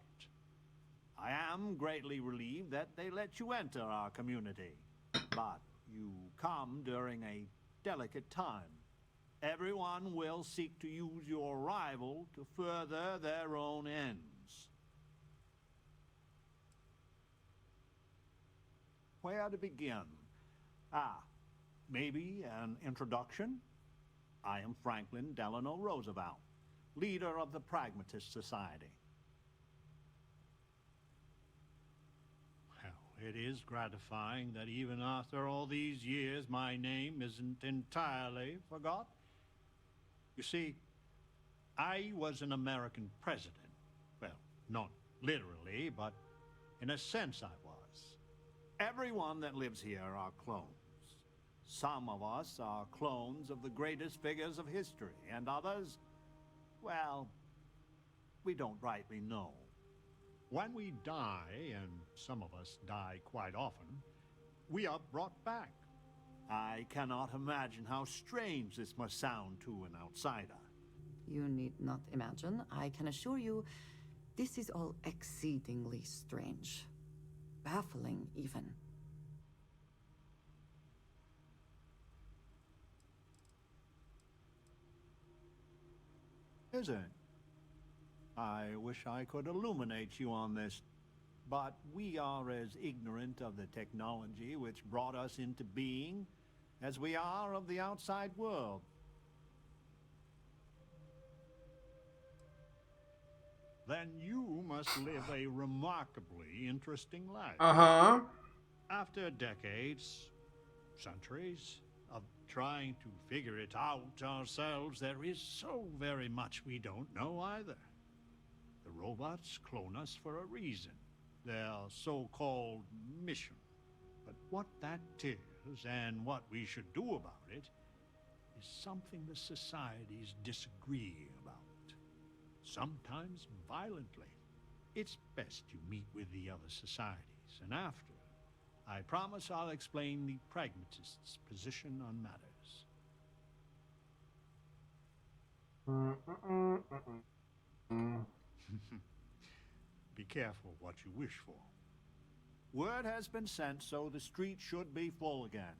[SPEAKER 10] I am greatly relieved that they let you enter our community. But you come during a delicate time. Everyone will seek to use your arrival to further their own ends. where to begin? Maybe an introduction? I am Franklin Delano Roosevelt, leader of the Pragmatist Society. Well, it is gratifying that even after all these years, my name isn't entirely forgot. You see, I was an American president. Well, not literally, but in a sense I was. Everyone that lives here are clones. Some of us are clones of the greatest figures of history, and others, well, we don't rightly know. When we die, and some of us die quite often, we are brought back. I cannot imagine how strange this must sound to an outsider.
[SPEAKER 17] You need not imagine. I can assure you, this is all exceedingly strange. Baffling, even.
[SPEAKER 10] Is it? I wish I could illuminate you on this, but we are as ignorant of the technology which brought us into being as we are of the outside world. Then you must live a remarkably interesting life.
[SPEAKER 2] Uh-huh.
[SPEAKER 10] After decades, centuries, of trying to figure it out ourselves, there is so very much we don't know either. The robots clone us for a reason, their so-called mission. But what that is and what we should do about it is something the societies disagree about, sometimes violently. It's best you meet with the other societies, and after, I promise I'll explain the pragmatists' position on matters. Be careful what you wish for. Word has been sent, so the street should be full again.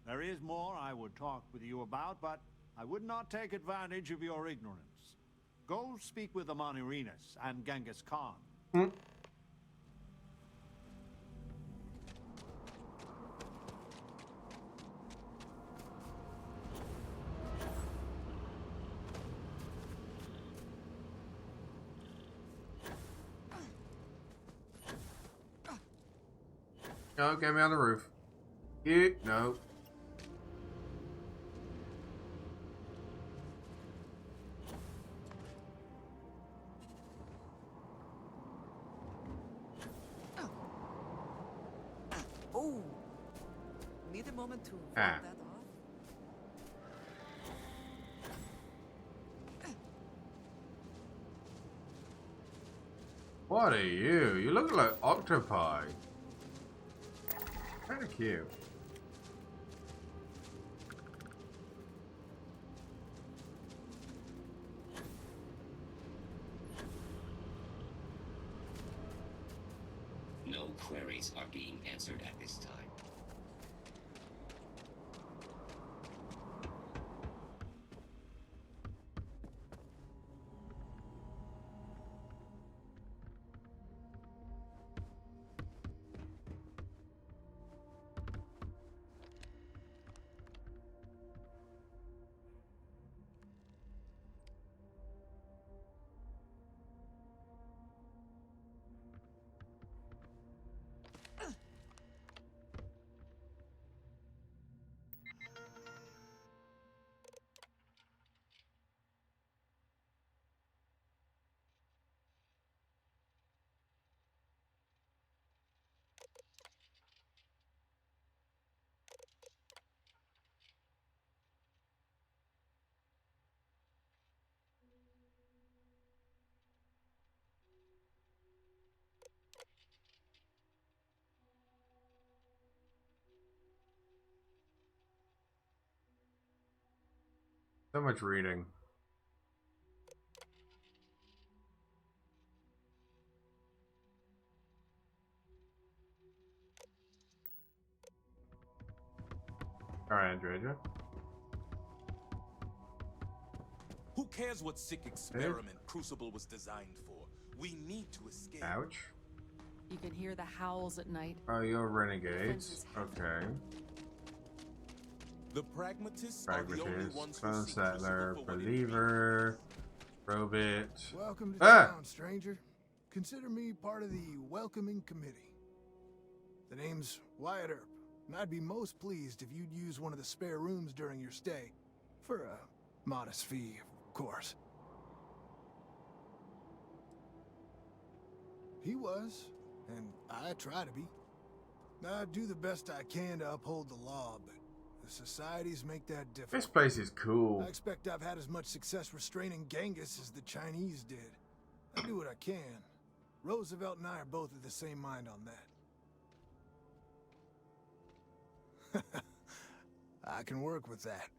[SPEAKER 10] There is more I would talk with you about, but I would not take advantage of your ignorance. Go speak with the Monirinas and Genghis Khan.
[SPEAKER 2] No, get me on the roof. You, no.
[SPEAKER 17] Oh! Need a moment to
[SPEAKER 2] Ah.
[SPEAKER 17] wrap that off.
[SPEAKER 2] What are you? You look like octopi. Kind of cute.
[SPEAKER 7] No queries are being answered at this time.
[SPEAKER 2] So much reading. Alright, Andrea.
[SPEAKER 15] Who cares what sick experiment Crucible was designed for? We need to escape.
[SPEAKER 2] Ouch.
[SPEAKER 24] You can hear the howls at night.
[SPEAKER 2] Oh, you're renegades. Okay.
[SPEAKER 15] The pragmatists are the only
[SPEAKER 2] Pragmatist,
[SPEAKER 15] ones who
[SPEAKER 2] clone
[SPEAKER 15] see
[SPEAKER 2] settler,
[SPEAKER 15] Crucible for what it
[SPEAKER 2] believer, robot.
[SPEAKER 11] Welcome to town, stranger. Consider me part of the welcoming committee. The name's Wyatt Earp, and I'd be most pleased if you'd use one of the spare rooms during your stay. For a modest fee, of course. He was, and I try to be. I do the best I can to uphold the law, but the societies make that difficult.
[SPEAKER 2] This place is cool.
[SPEAKER 11] I expect I've had as much success restraining Genghis as the Chinese did. I do what I can. Roosevelt and I are both of the same mind on that. I can work with that.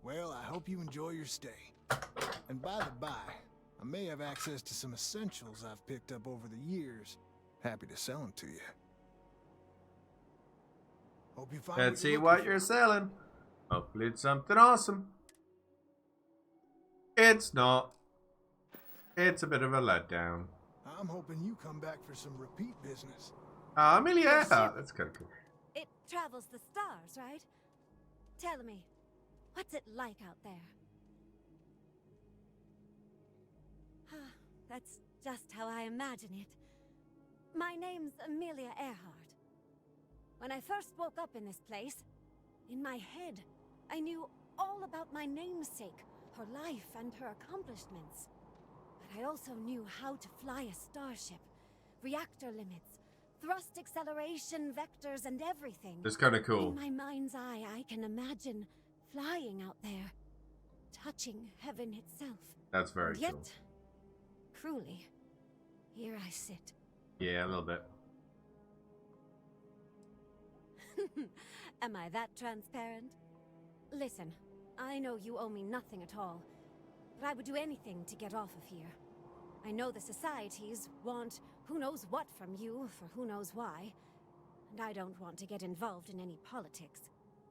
[SPEAKER 11] Well, I hope you enjoy your stay. And by the by, I may have access to some essentials I've picked up over the years. Happy to sell them to you. Hope you find
[SPEAKER 2] Let's see
[SPEAKER 11] looking
[SPEAKER 2] what
[SPEAKER 11] for.
[SPEAKER 2] you're selling. Hopefully it's something awesome. It's not. It's a bit of a letdown.
[SPEAKER 11] I'm hoping you come back for some repeat business.
[SPEAKER 2] Amelia, that's kind of cool.
[SPEAKER 8] It travels the stars, right? Tell me, what's it like out there? That's just how I imagine it. My name's Amelia Earhart. When I first woke up in this place, in my head, I knew all about my namesake, her life and her accomplishments. But I also knew how to fly a starship, reactor limits, thrust acceleration, vectors, and everything.
[SPEAKER 2] It's kind of cool.
[SPEAKER 8] In my mind's eye, I can imagine flying out there, touching heaven itself.
[SPEAKER 2] That's very
[SPEAKER 8] and yet,
[SPEAKER 2] cool.
[SPEAKER 8] Cruelly, here I sit.
[SPEAKER 2] Yeah, a little bit.
[SPEAKER 8] Am I that transparent? Listen, I know you owe me nothing at all, but I would do anything to get off of here. I know the societies want who knows what from you for who knows why, and I don't want to get involved in any politics.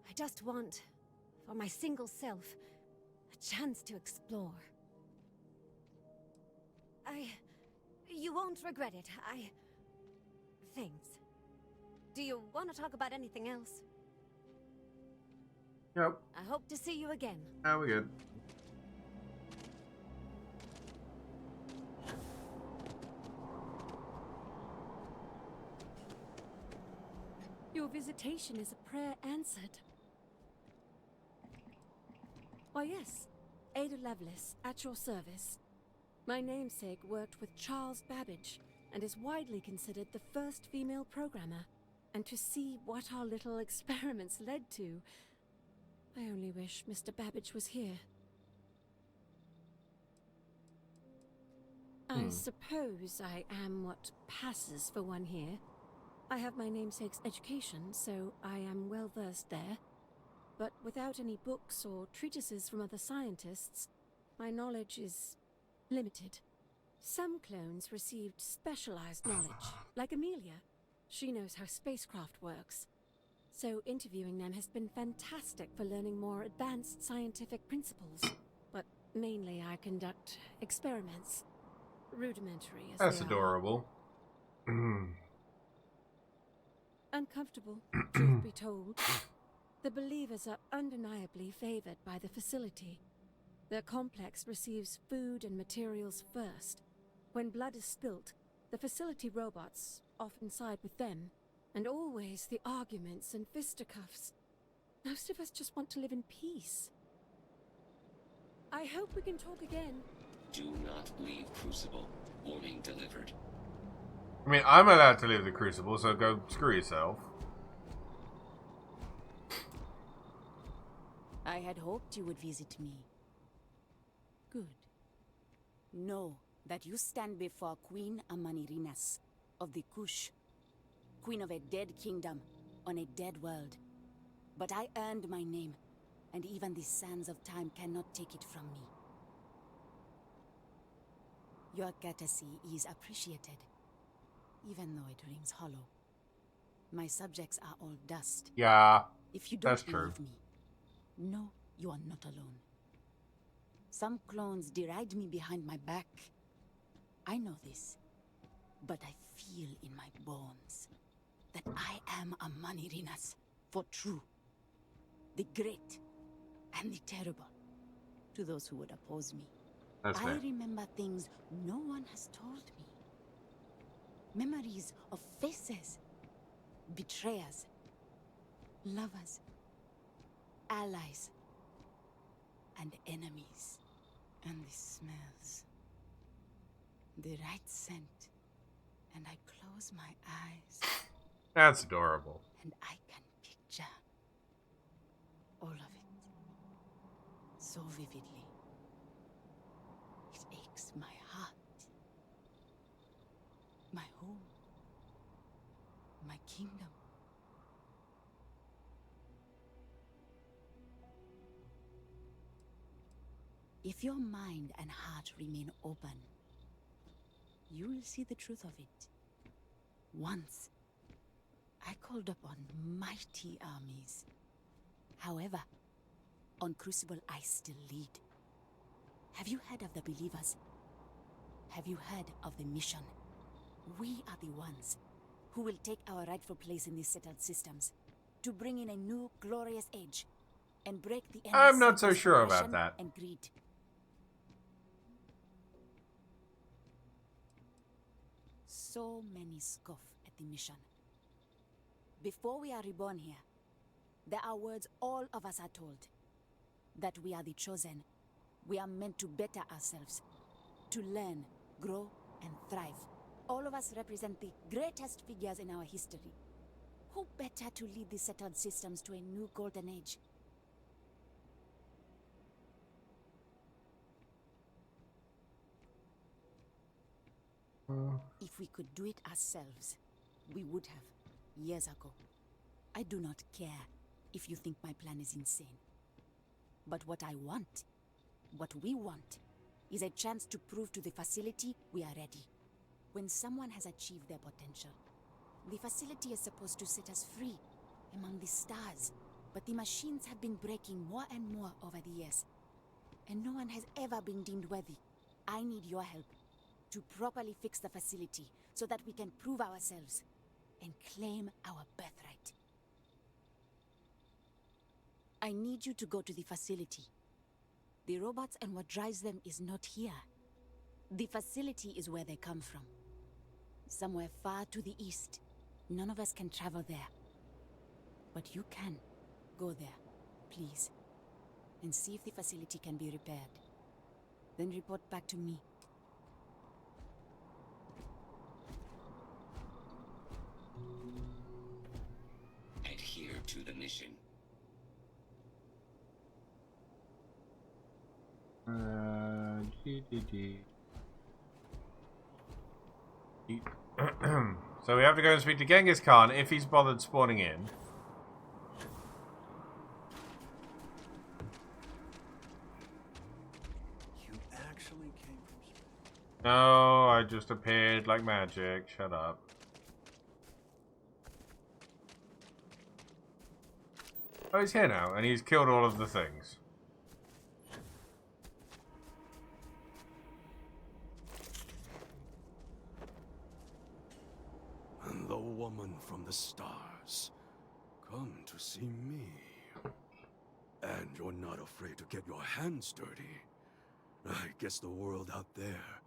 [SPEAKER 8] I just want, for my single self, a chance to explore. You won't regret it. Thanks. Do you want to talk about anything else?
[SPEAKER 2] Yep.
[SPEAKER 8] I hope to see you again.
[SPEAKER 2] Ah, we're good.
[SPEAKER 8] Your visitation is a prayer answered. Why, yes. Ada Lovelace, at your service. My namesake worked with Charles Babbage, and is widely considered the first female programmer. And to see what our little experiments led to, I only wish Mr. Babbage was here. I suppose I am what passes for one here. I have my namesake's education, so I am well versed there. But without any books or treatises from other scientists, my knowledge is limited. Some clones received specialized knowledge, like Amelia. She knows how spacecraft works. So interviewing them has been fantastic for learning more advanced scientific principles. But mainly I conduct experiments. Rudimentary as
[SPEAKER 2] That's
[SPEAKER 8] they are.
[SPEAKER 2] adorable.
[SPEAKER 8] Uncomfortable, truth be told. The believers are undeniably favored by the facility. Their complex receives food and materials first. When blood is spilt, the facility robots often side with them, and always the arguments and fisticuffs. Most of us just want to live in peace. I hope we can talk again.
[SPEAKER 7] Do not leave Crucible. Warning delivered.
[SPEAKER 2] I mean, I'm allowed to leave the Crucible, so go screw yourself.
[SPEAKER 24] I had hoped you would visit me. Good. Know that you stand before Queen Amanirinas of the Kush, queen of a dead kingdom on a dead world. But I earned my name, and even the sands of time cannot take it from me. Your courtesy is appreciated, even though it rings hollow. My subjects are all dust.
[SPEAKER 2] Yeah,
[SPEAKER 24] if you don't
[SPEAKER 2] that's true.
[SPEAKER 24] believe me, no, you are not alone. Some clones deride me behind my back. I know this. But I feel in my bones that I am a Manirinas for true. The great and the terrible. To those who would oppose me.
[SPEAKER 2] That's
[SPEAKER 24] I
[SPEAKER 2] fair.
[SPEAKER 24] remember things no one has told me. Memories of faces, betrayers, lovers, allies, and enemies. And the smells. The right scent. And I close my eyes.
[SPEAKER 2] That's adorable.
[SPEAKER 24] And I can picture all of it so vividly. It aches my heart, my home, my kingdom. If your mind and heart remain open, you will see the truth of it. Once, I called upon mighty armies. However, on Crucible I still lead. Have you heard of the believers? Have you heard of the mission? We are the ones who will take our rightful place in these settled systems to bring in a new glorious age and break the
[SPEAKER 2] I'm not so
[SPEAKER 24] cycles of
[SPEAKER 2] sure about
[SPEAKER 24] oppression
[SPEAKER 2] that.
[SPEAKER 24] and greed. So many scoff at the mission. Before we are reborn here, there are words all of us are told. That we are the chosen. We are meant to better ourselves. To learn, grow, and thrive. All of us represent the greatest figures in our history. Who better to lead the settled systems to a new golden age? If we could do it ourselves, we would have, years ago. I do not care if you think my plan is insane. But what I want, what we want, is a chance to prove to the facility we are ready. When someone has achieved their potential, the facility is supposed to set us free among the stars. But the machines have been breaking more and more over the years, and no one has ever been deemed worthy. I need your help to properly fix the facility so that we can prove ourselves and claim our birthright. I need you to go to the facility. The robots and what drives them is not here. The facility is where they come from. Somewhere far to the east. None of us can travel there. But you can. Go there, please. And see if the facility can be repaired. Then report back to me.
[SPEAKER 7] Adhere to the mission.
[SPEAKER 2] So we have to go and speak to Genghis Khan if he's bothered spawning in.
[SPEAKER 10] You actually came from space?
[SPEAKER 2] No, I just appeared like magic. Shut up. Oh, he's here now, and he's killed all of the things.
[SPEAKER 4] And the woman from the stars, come to see me. And you're not afraid to get your hands dirty. I guess the world out there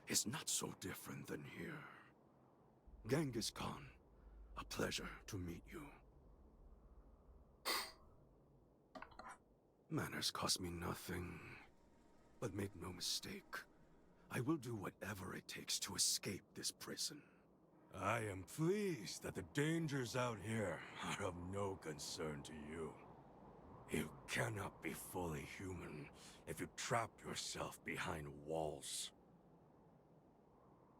[SPEAKER 4] is not so different than here. Genghis Khan, a pleasure to meet you. Manners cost me nothing. But make no mistake, I will do whatever it takes to escape this prison. I am pleased that the dangers out here are of no concern to you. You cannot be fully human if you trap yourself behind walls.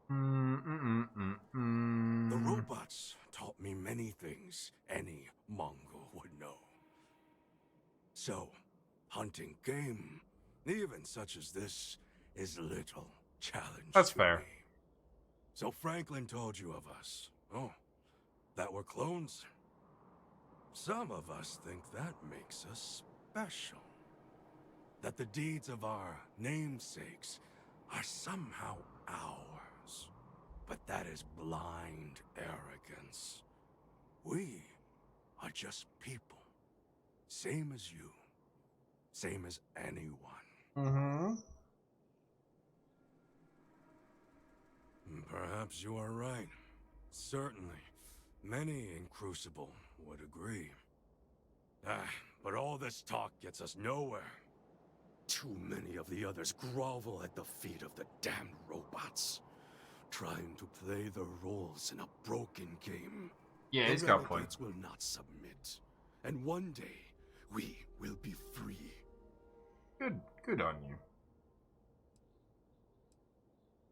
[SPEAKER 4] The robots taught me many things any Mongol would know. So, hunting game, even such as this, is little challenge.
[SPEAKER 2] That's
[SPEAKER 4] to
[SPEAKER 2] fair.
[SPEAKER 4] me. So Franklin told you of us. Oh, that we're clones? Some of us think that makes us special. That the deeds of our namesakes are somehow ours.
[SPEAKER 5] but that is blind arrogance. We are just people. Same as you. Same as anyone.
[SPEAKER 2] Mm-hmm.
[SPEAKER 5] Perhaps you are right. Certainly. Many in Crucible would agree. But all this talk gets us nowhere. Too many of the others grovel at the feet of the damned robots, trying to play their roles in a broken game.
[SPEAKER 2] Yeah, he's got a point.
[SPEAKER 5] The renegades will not submit, and one day we will be free.
[SPEAKER 2] Good on you.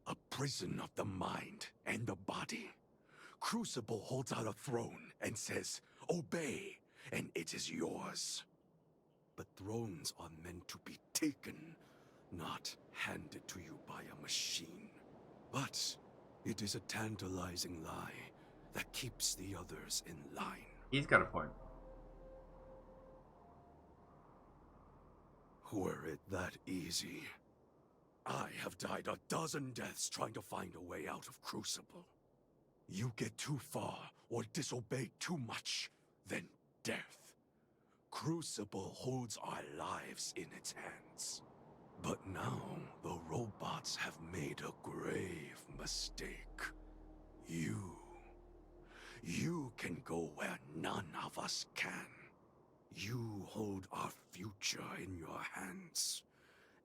[SPEAKER 5] A prison of the mind and the body. Crucible holds out a throne and says, "Obey, and it is yours." But thrones are meant to be taken, not handed to you by a machine. But it is a tantalizing lie that keeps the others in line.
[SPEAKER 2] He's got a point.
[SPEAKER 5] Were it that easy, I have died a dozen deaths trying to find a way out of Crucible. You get too far or disobey too much, then death. Crucible holds our lives in its hands. But now, the robots have made a grave mistake. You can go where none of us can. You hold our future in your hands,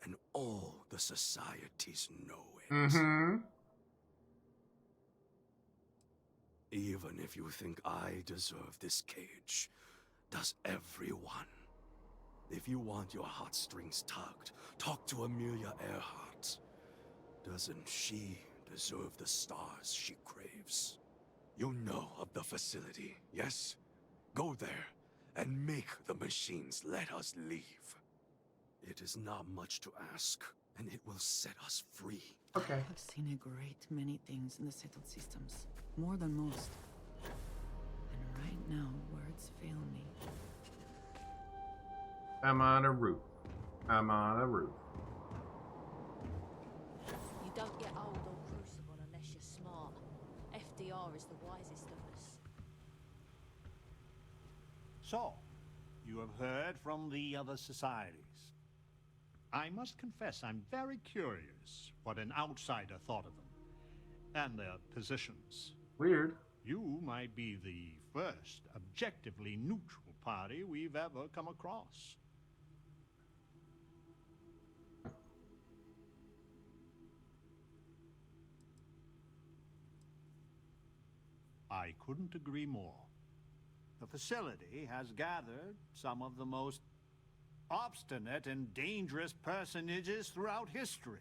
[SPEAKER 5] and all the societies know it.
[SPEAKER 2] Mm-hmm.
[SPEAKER 5] Even if you think I deserve this cage, does everyone? If you want your heartstrings tugged, talk to Amelia Earhart. Doesn't she deserve the stars she craves? You know of the facility, yes? Go there and make the machines let us leave. It is not much to ask, and it will set us free.
[SPEAKER 2] Okay.
[SPEAKER 17] I've seen a great many things in the settled systems. More than most. And right now, words fail me.
[SPEAKER 2] I'm on a roof. I'm on a roof.
[SPEAKER 1] You don't get old or Crucible unless you're smart. FDR is the wisest of us.
[SPEAKER 10] So, you have heard from the other societies. I must confess I'm very curious what an outsider thought of them and their positions.
[SPEAKER 2] Weird.
[SPEAKER 10] You might be the first objectively neutral party we've ever come across. I couldn't agree more. The facility has gathered some of the most obstinate and dangerous personages throughout history.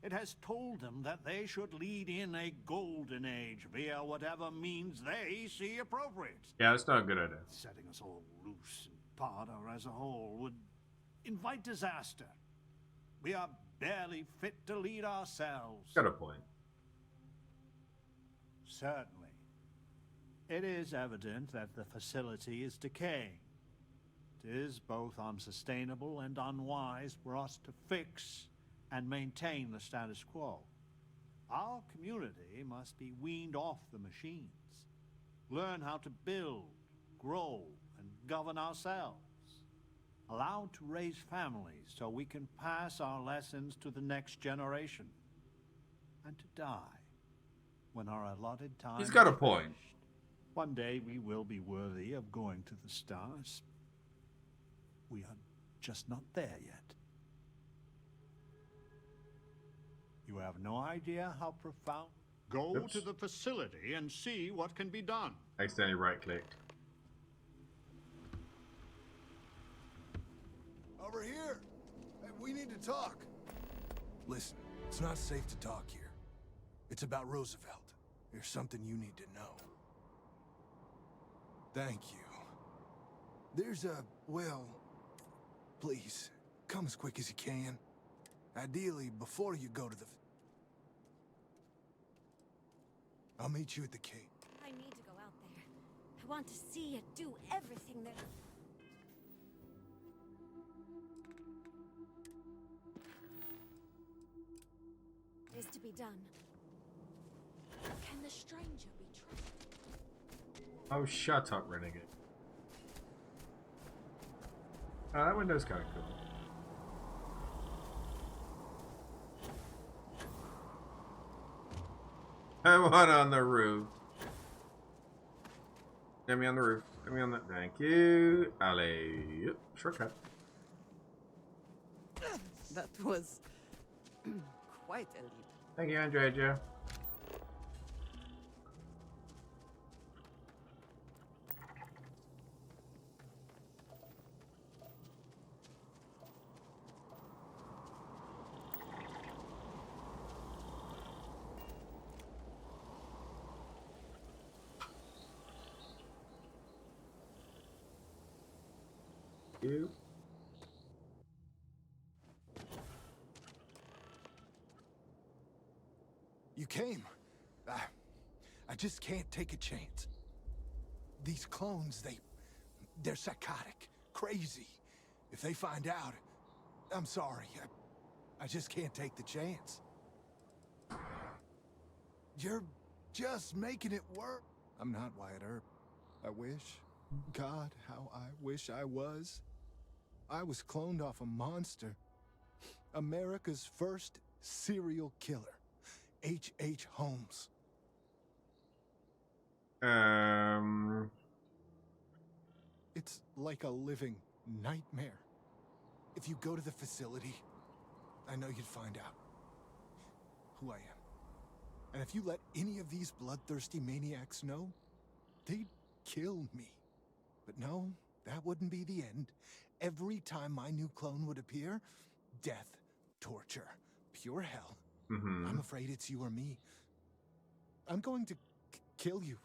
[SPEAKER 10] It has told them that they should lead in a golden age via whatever means they see appropriate.
[SPEAKER 2] Yeah, that's not a good idea.
[SPEAKER 10] Setting us all loose and parter as a whole would invite disaster. We are barely fit to lead ourselves.
[SPEAKER 2] Got a point.
[SPEAKER 10] Certainly. It is evident that the facility is decaying. It is both unsustainable and unwise for us to fix and maintain the status quo. Our community must be weaned off the machines, learn how to build, grow, and govern ourselves, allowed to raise families so we can pass our lessons to the next generation, and to die when our allotted time
[SPEAKER 2] He's got a
[SPEAKER 10] is
[SPEAKER 2] point.
[SPEAKER 10] finished. One day we will be worthy of going to the stars. We are just not there yet. You have no idea how profound. Go
[SPEAKER 2] Oops.
[SPEAKER 10] to the facility and see what can be done.
[SPEAKER 2] Accidentally right-clicked.
[SPEAKER 11] Over here! Hey, we need to talk. Listen, it's not safe to talk here. It's about Roosevelt. There's something you need to know. Thank you. There's a, well, please, come as quick as you can. Ideally, before you go to the... I'll meet you at the cave.
[SPEAKER 8] I need to go out there. I want to see it do everything there is to be done.
[SPEAKER 1] Can the stranger be trusted?
[SPEAKER 2] Oh, shut up, Renegade. Oh, that window's kind of cool. I want on the roof. Get me on the roof. Get me on the. Thank you. Alley. Yep. Shortcut.
[SPEAKER 17] That was quite a leap.
[SPEAKER 2] Thank you, Andrea. You.
[SPEAKER 11] You came. I just can't take a chance. These clones, they're psychotic, crazy. If they find out, I'm sorry. I just can't take the chance. You're just making it work. I'm not Wyatt Earp. I wish. God, how I wish I was. I was cloned off a monster. America's first serial killer. H.H. Holmes. It's like a living nightmare. If you go to the facility, I know you'd find out who I am. And if you let any of these bloodthirsty maniacs know, they'd kill me. But no, that wouldn't be the end. Every time my new clone would appear, death, torture, pure hell. I'm afraid it's you or me. I'm going to kill you.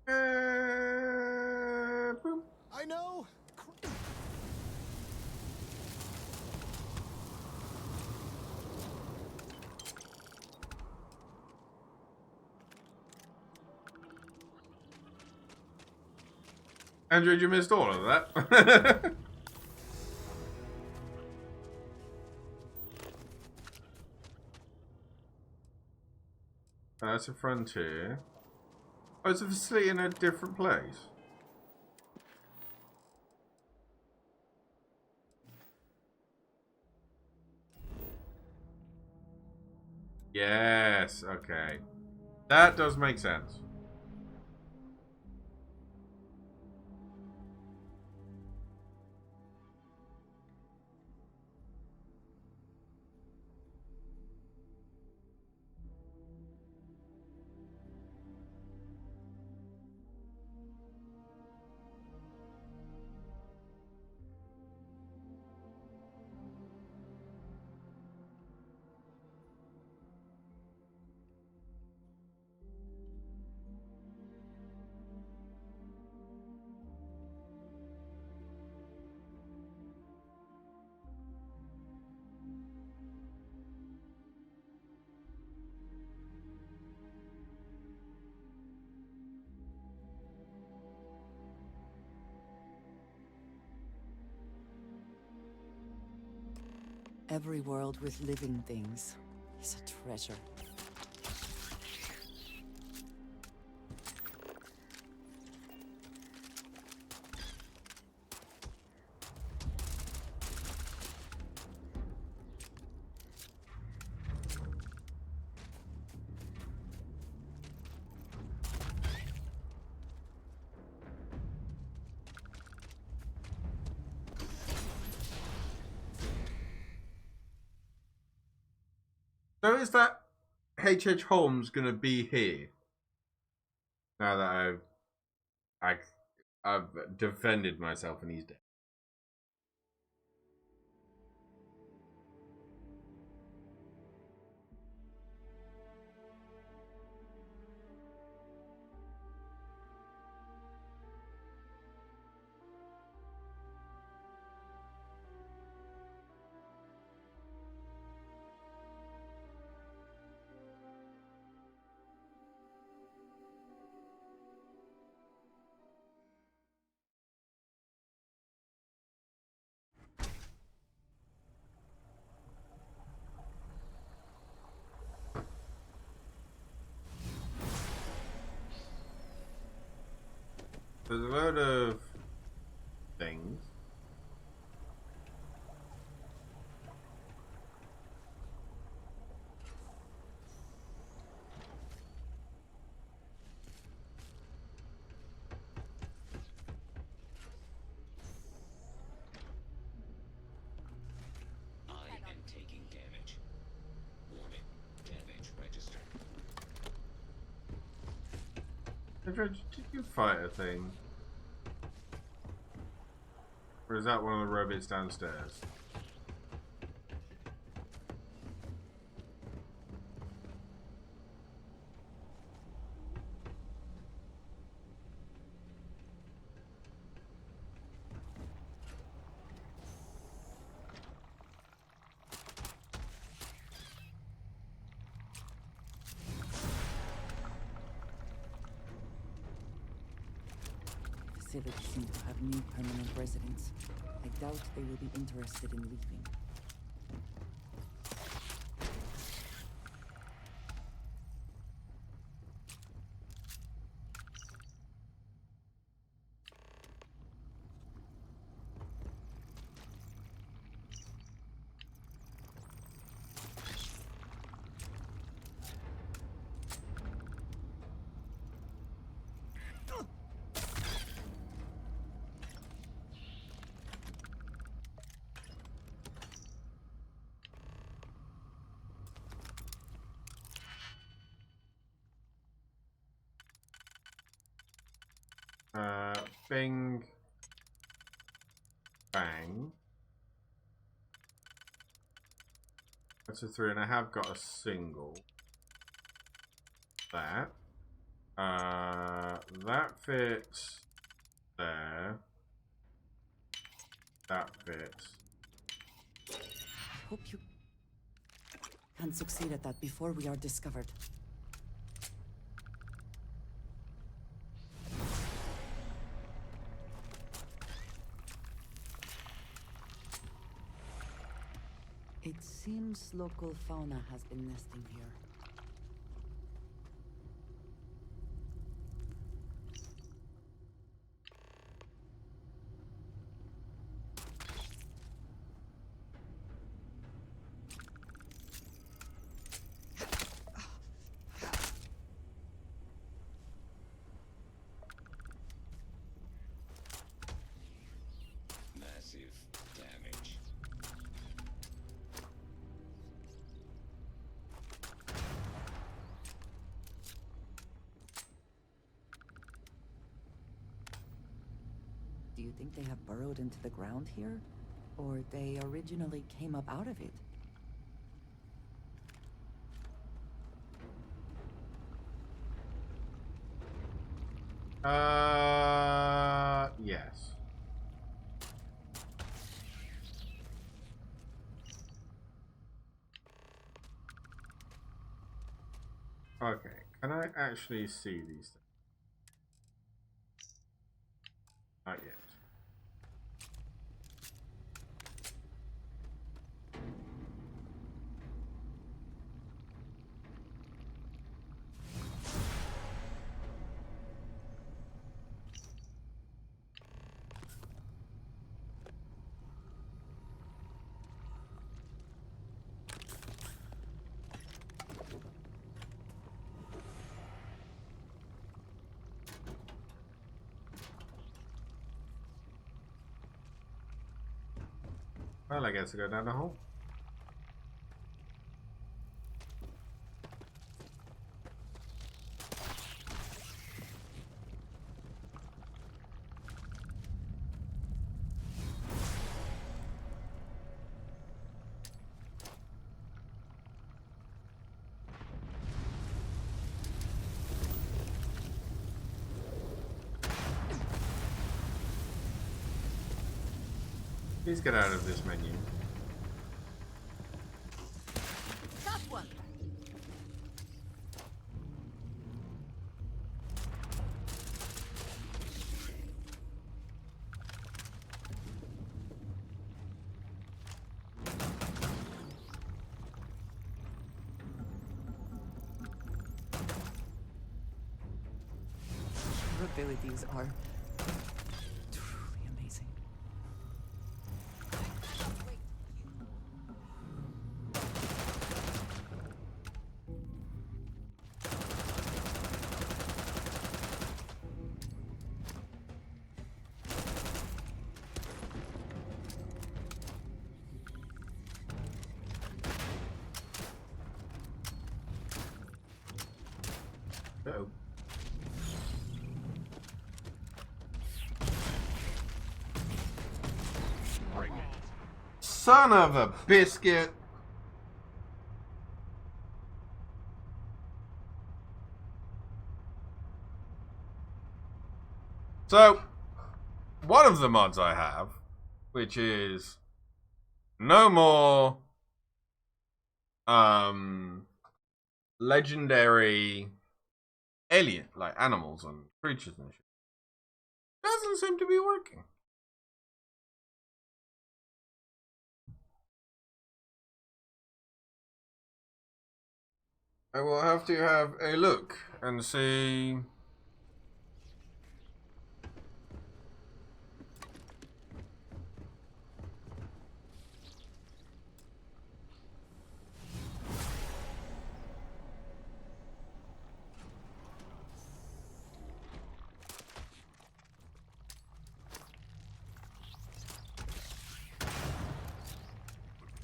[SPEAKER 11] I know.
[SPEAKER 2] Andrew, you missed all of that. That's a frontier. Oh, it's a facility in a different place. Yes, okay. That does make sense.
[SPEAKER 17] Every world with living things is a treasure.
[SPEAKER 2] So is that H.H. Holmes gonna be here? Now that I've defended myself and he's dead. There's a load of things.
[SPEAKER 7] I am taking damage. Warning. Damage registered.
[SPEAKER 2] Did you fight a thing? Or is that one of the robots downstairs?
[SPEAKER 17] Facilities seem to have new permanent residents. I doubt they will be interested in leaving.
[SPEAKER 2] Bing. Bang. That's a 3, and I have got a single. That. That fits there. That fits.
[SPEAKER 17] Hope you can succeed at that before we are discovered. It seems local fauna has been nesting here.
[SPEAKER 7] Massive damage.
[SPEAKER 17] Do you think they have burrowed into the ground here? Or they originally came up out of it?
[SPEAKER 2] Yes. Okay, can I actually see these things? Not yet. Well, I guess I go down the hole. Please get out of this menu.
[SPEAKER 22] Tough one.
[SPEAKER 17] Your abilities are
[SPEAKER 2] son of a biscuit. So, one of the mods I have, which is no more legendary alien, like animals and creatures and shit, doesn't seem to be working. I will have to have a look and see.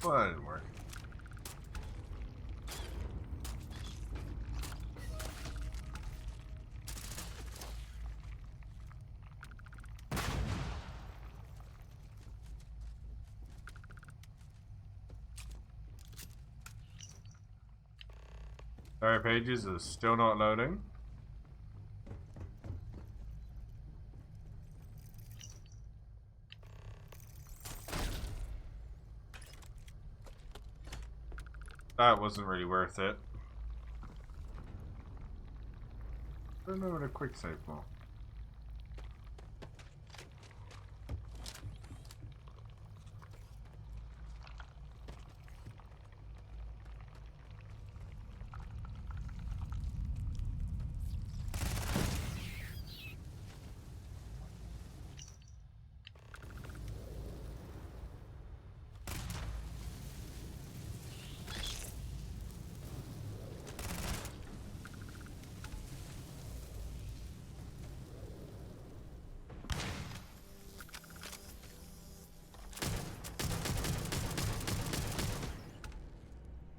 [SPEAKER 2] Well, that didn't work. Sorry, pages are still not loading. That wasn't really worth it. I don't know what a quick save for.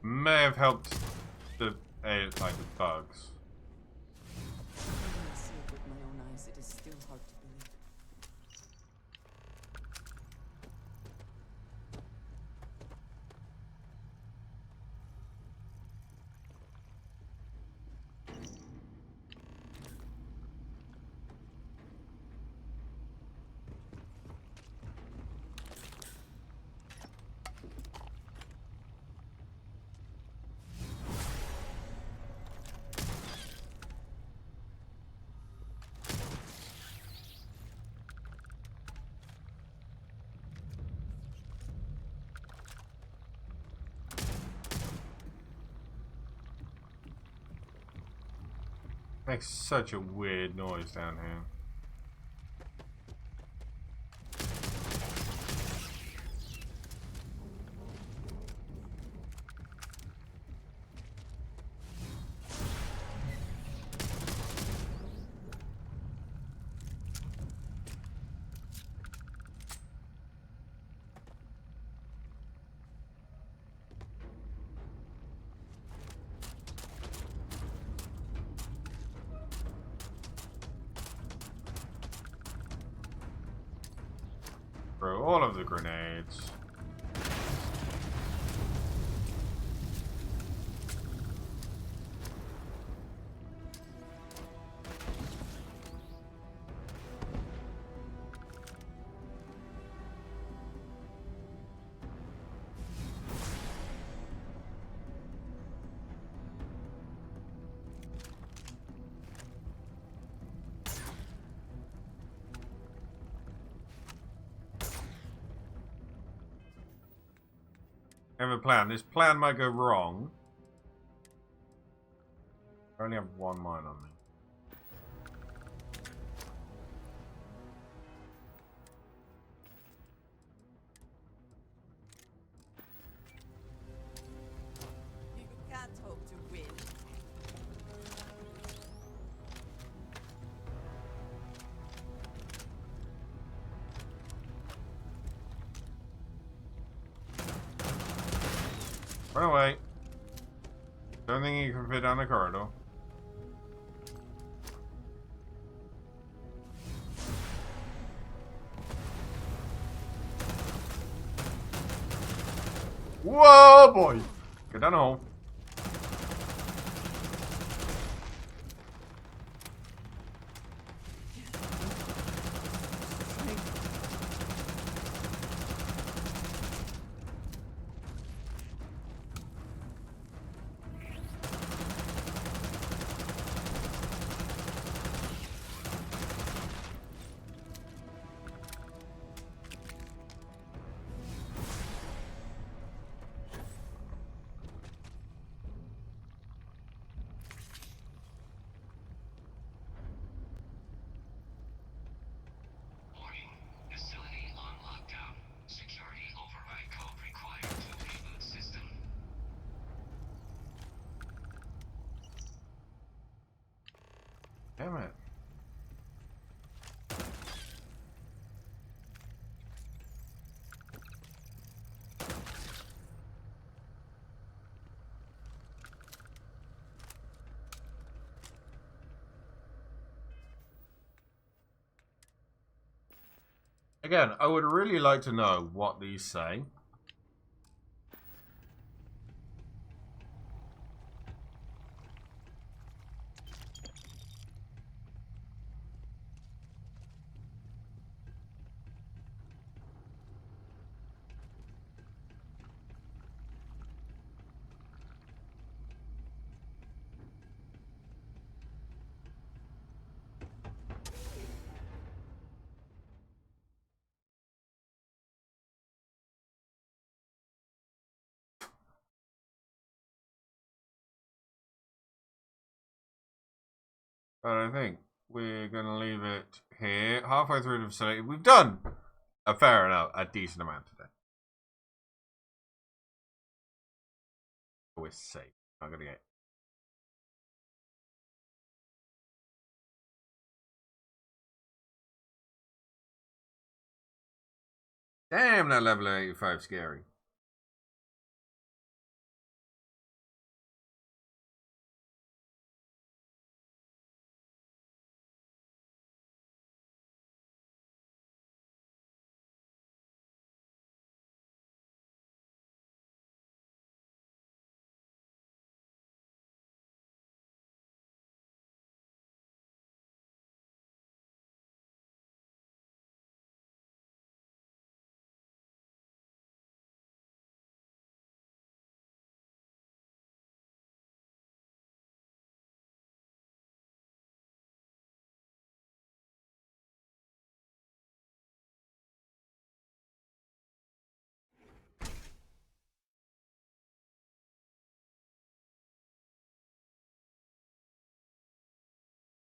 [SPEAKER 2] May have helped the like the bugs.
[SPEAKER 17] When I see it with my own eyes, it is still hard to believe.
[SPEAKER 2] Makes such a weird noise down here. Throw all of the grenades. I have a plan. This plan might go wrong. I only have one mine on me.
[SPEAKER 22] You can't hope to win.
[SPEAKER 2] Run away. Don't think you can fit down the corridor. Whoa, boy! Get down home. Damn it. Again, I would really like to know what these say. But I think we're going to leave it here. Halfway through the facility. We've done a fair enough, a decent amount today. We're safe. I'm going to get... Damn, that level 85 scary.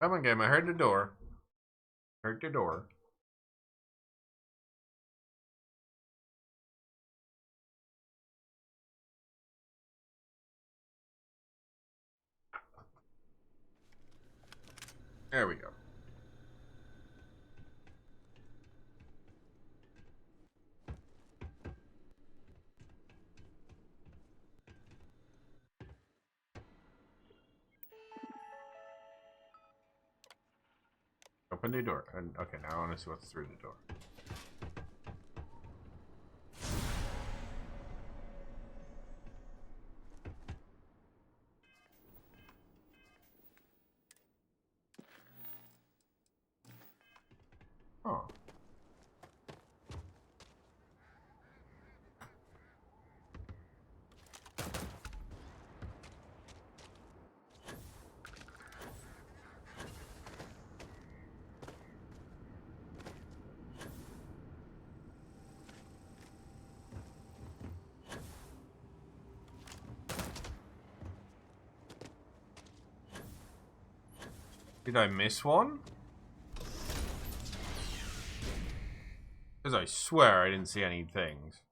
[SPEAKER 2] Come on, game. I heard the door. Heard the door. There we go. Open the door. And okay, now I want to see what's through the door. Oh. Did I miss one? Because I swear I didn't see any things.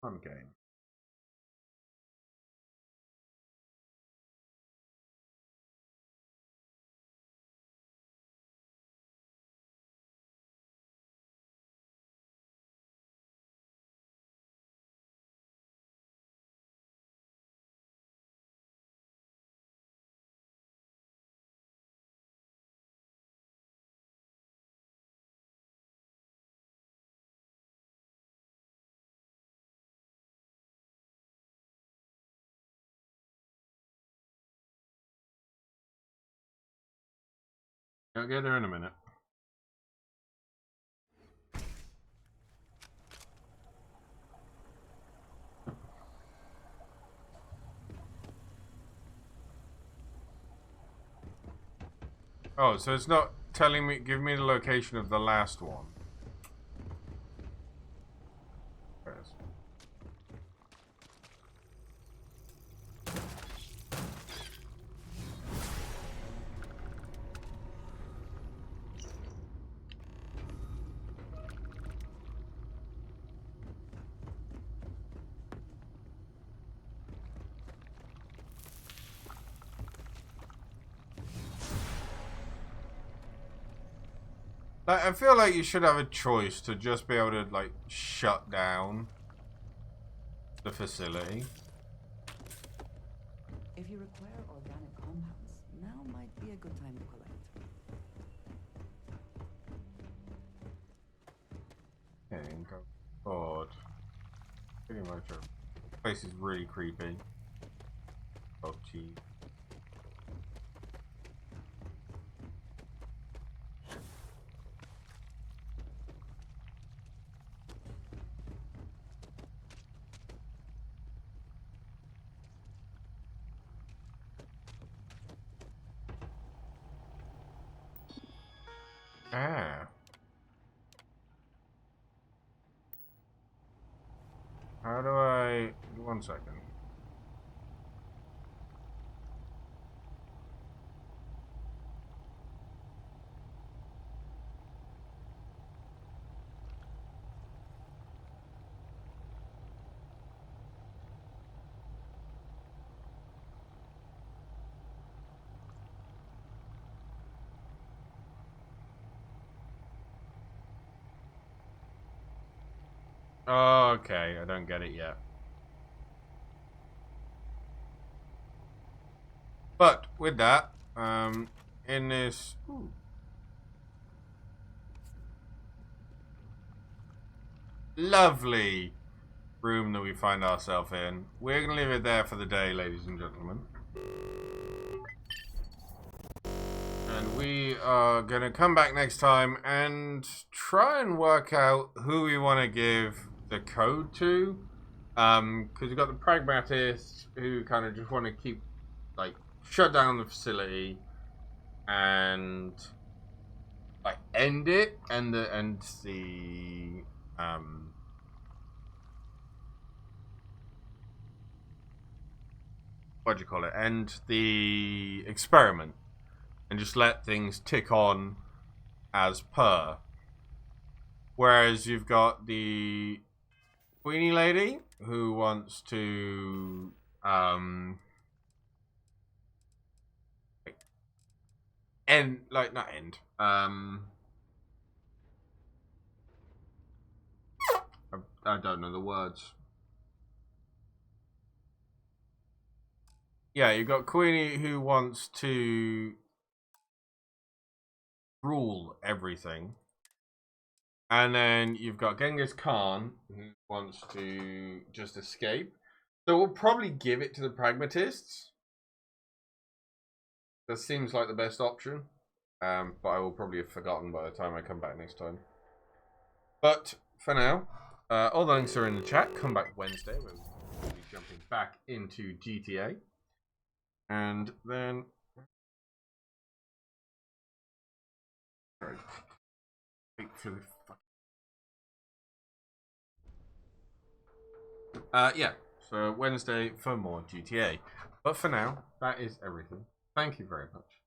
[SPEAKER 2] Fun game. I'll get there in a minute. Oh, so it's not telling me, give me the location of the last one. There it is. Like, I feel like you should have a choice to just be able to, like, shut down the facility.
[SPEAKER 17] If you require organic compounds, now might be a good time to collect.
[SPEAKER 2] Okay, go forward. Pretty much. The place is really creepy. Oh, gee. Ah. How do I... 1 second. Okay, I don't get it yet. But with that, in this lovely room that we find ourselves in, we're gonna leave it there for the day, ladies and gentlemen. And we are gonna come back next time and try and work out who we want to give the code to. Because you've got the pragmatists who kind of just want to keep, like, shut down the facility and, like, end it, and the what do you call it? End the experiment and just let things tick on as per. Whereas you've got the Queenie lady who wants to end, like, not end. I don't know the words. Yeah, you've got Queenie who wants to rule everything. And then you've got Genghis Khan who wants to just escape. So we'll probably give it to the pragmatists. That seems like the best option. But I will probably have forgotten by the time I come back next time. But for now, all the links are in the chat. Come back Wednesday. We'll be jumping back into GTA. And then... Wait for the yeah, so Wednesday for more GTA. But for now, that is everything. Thank you very much.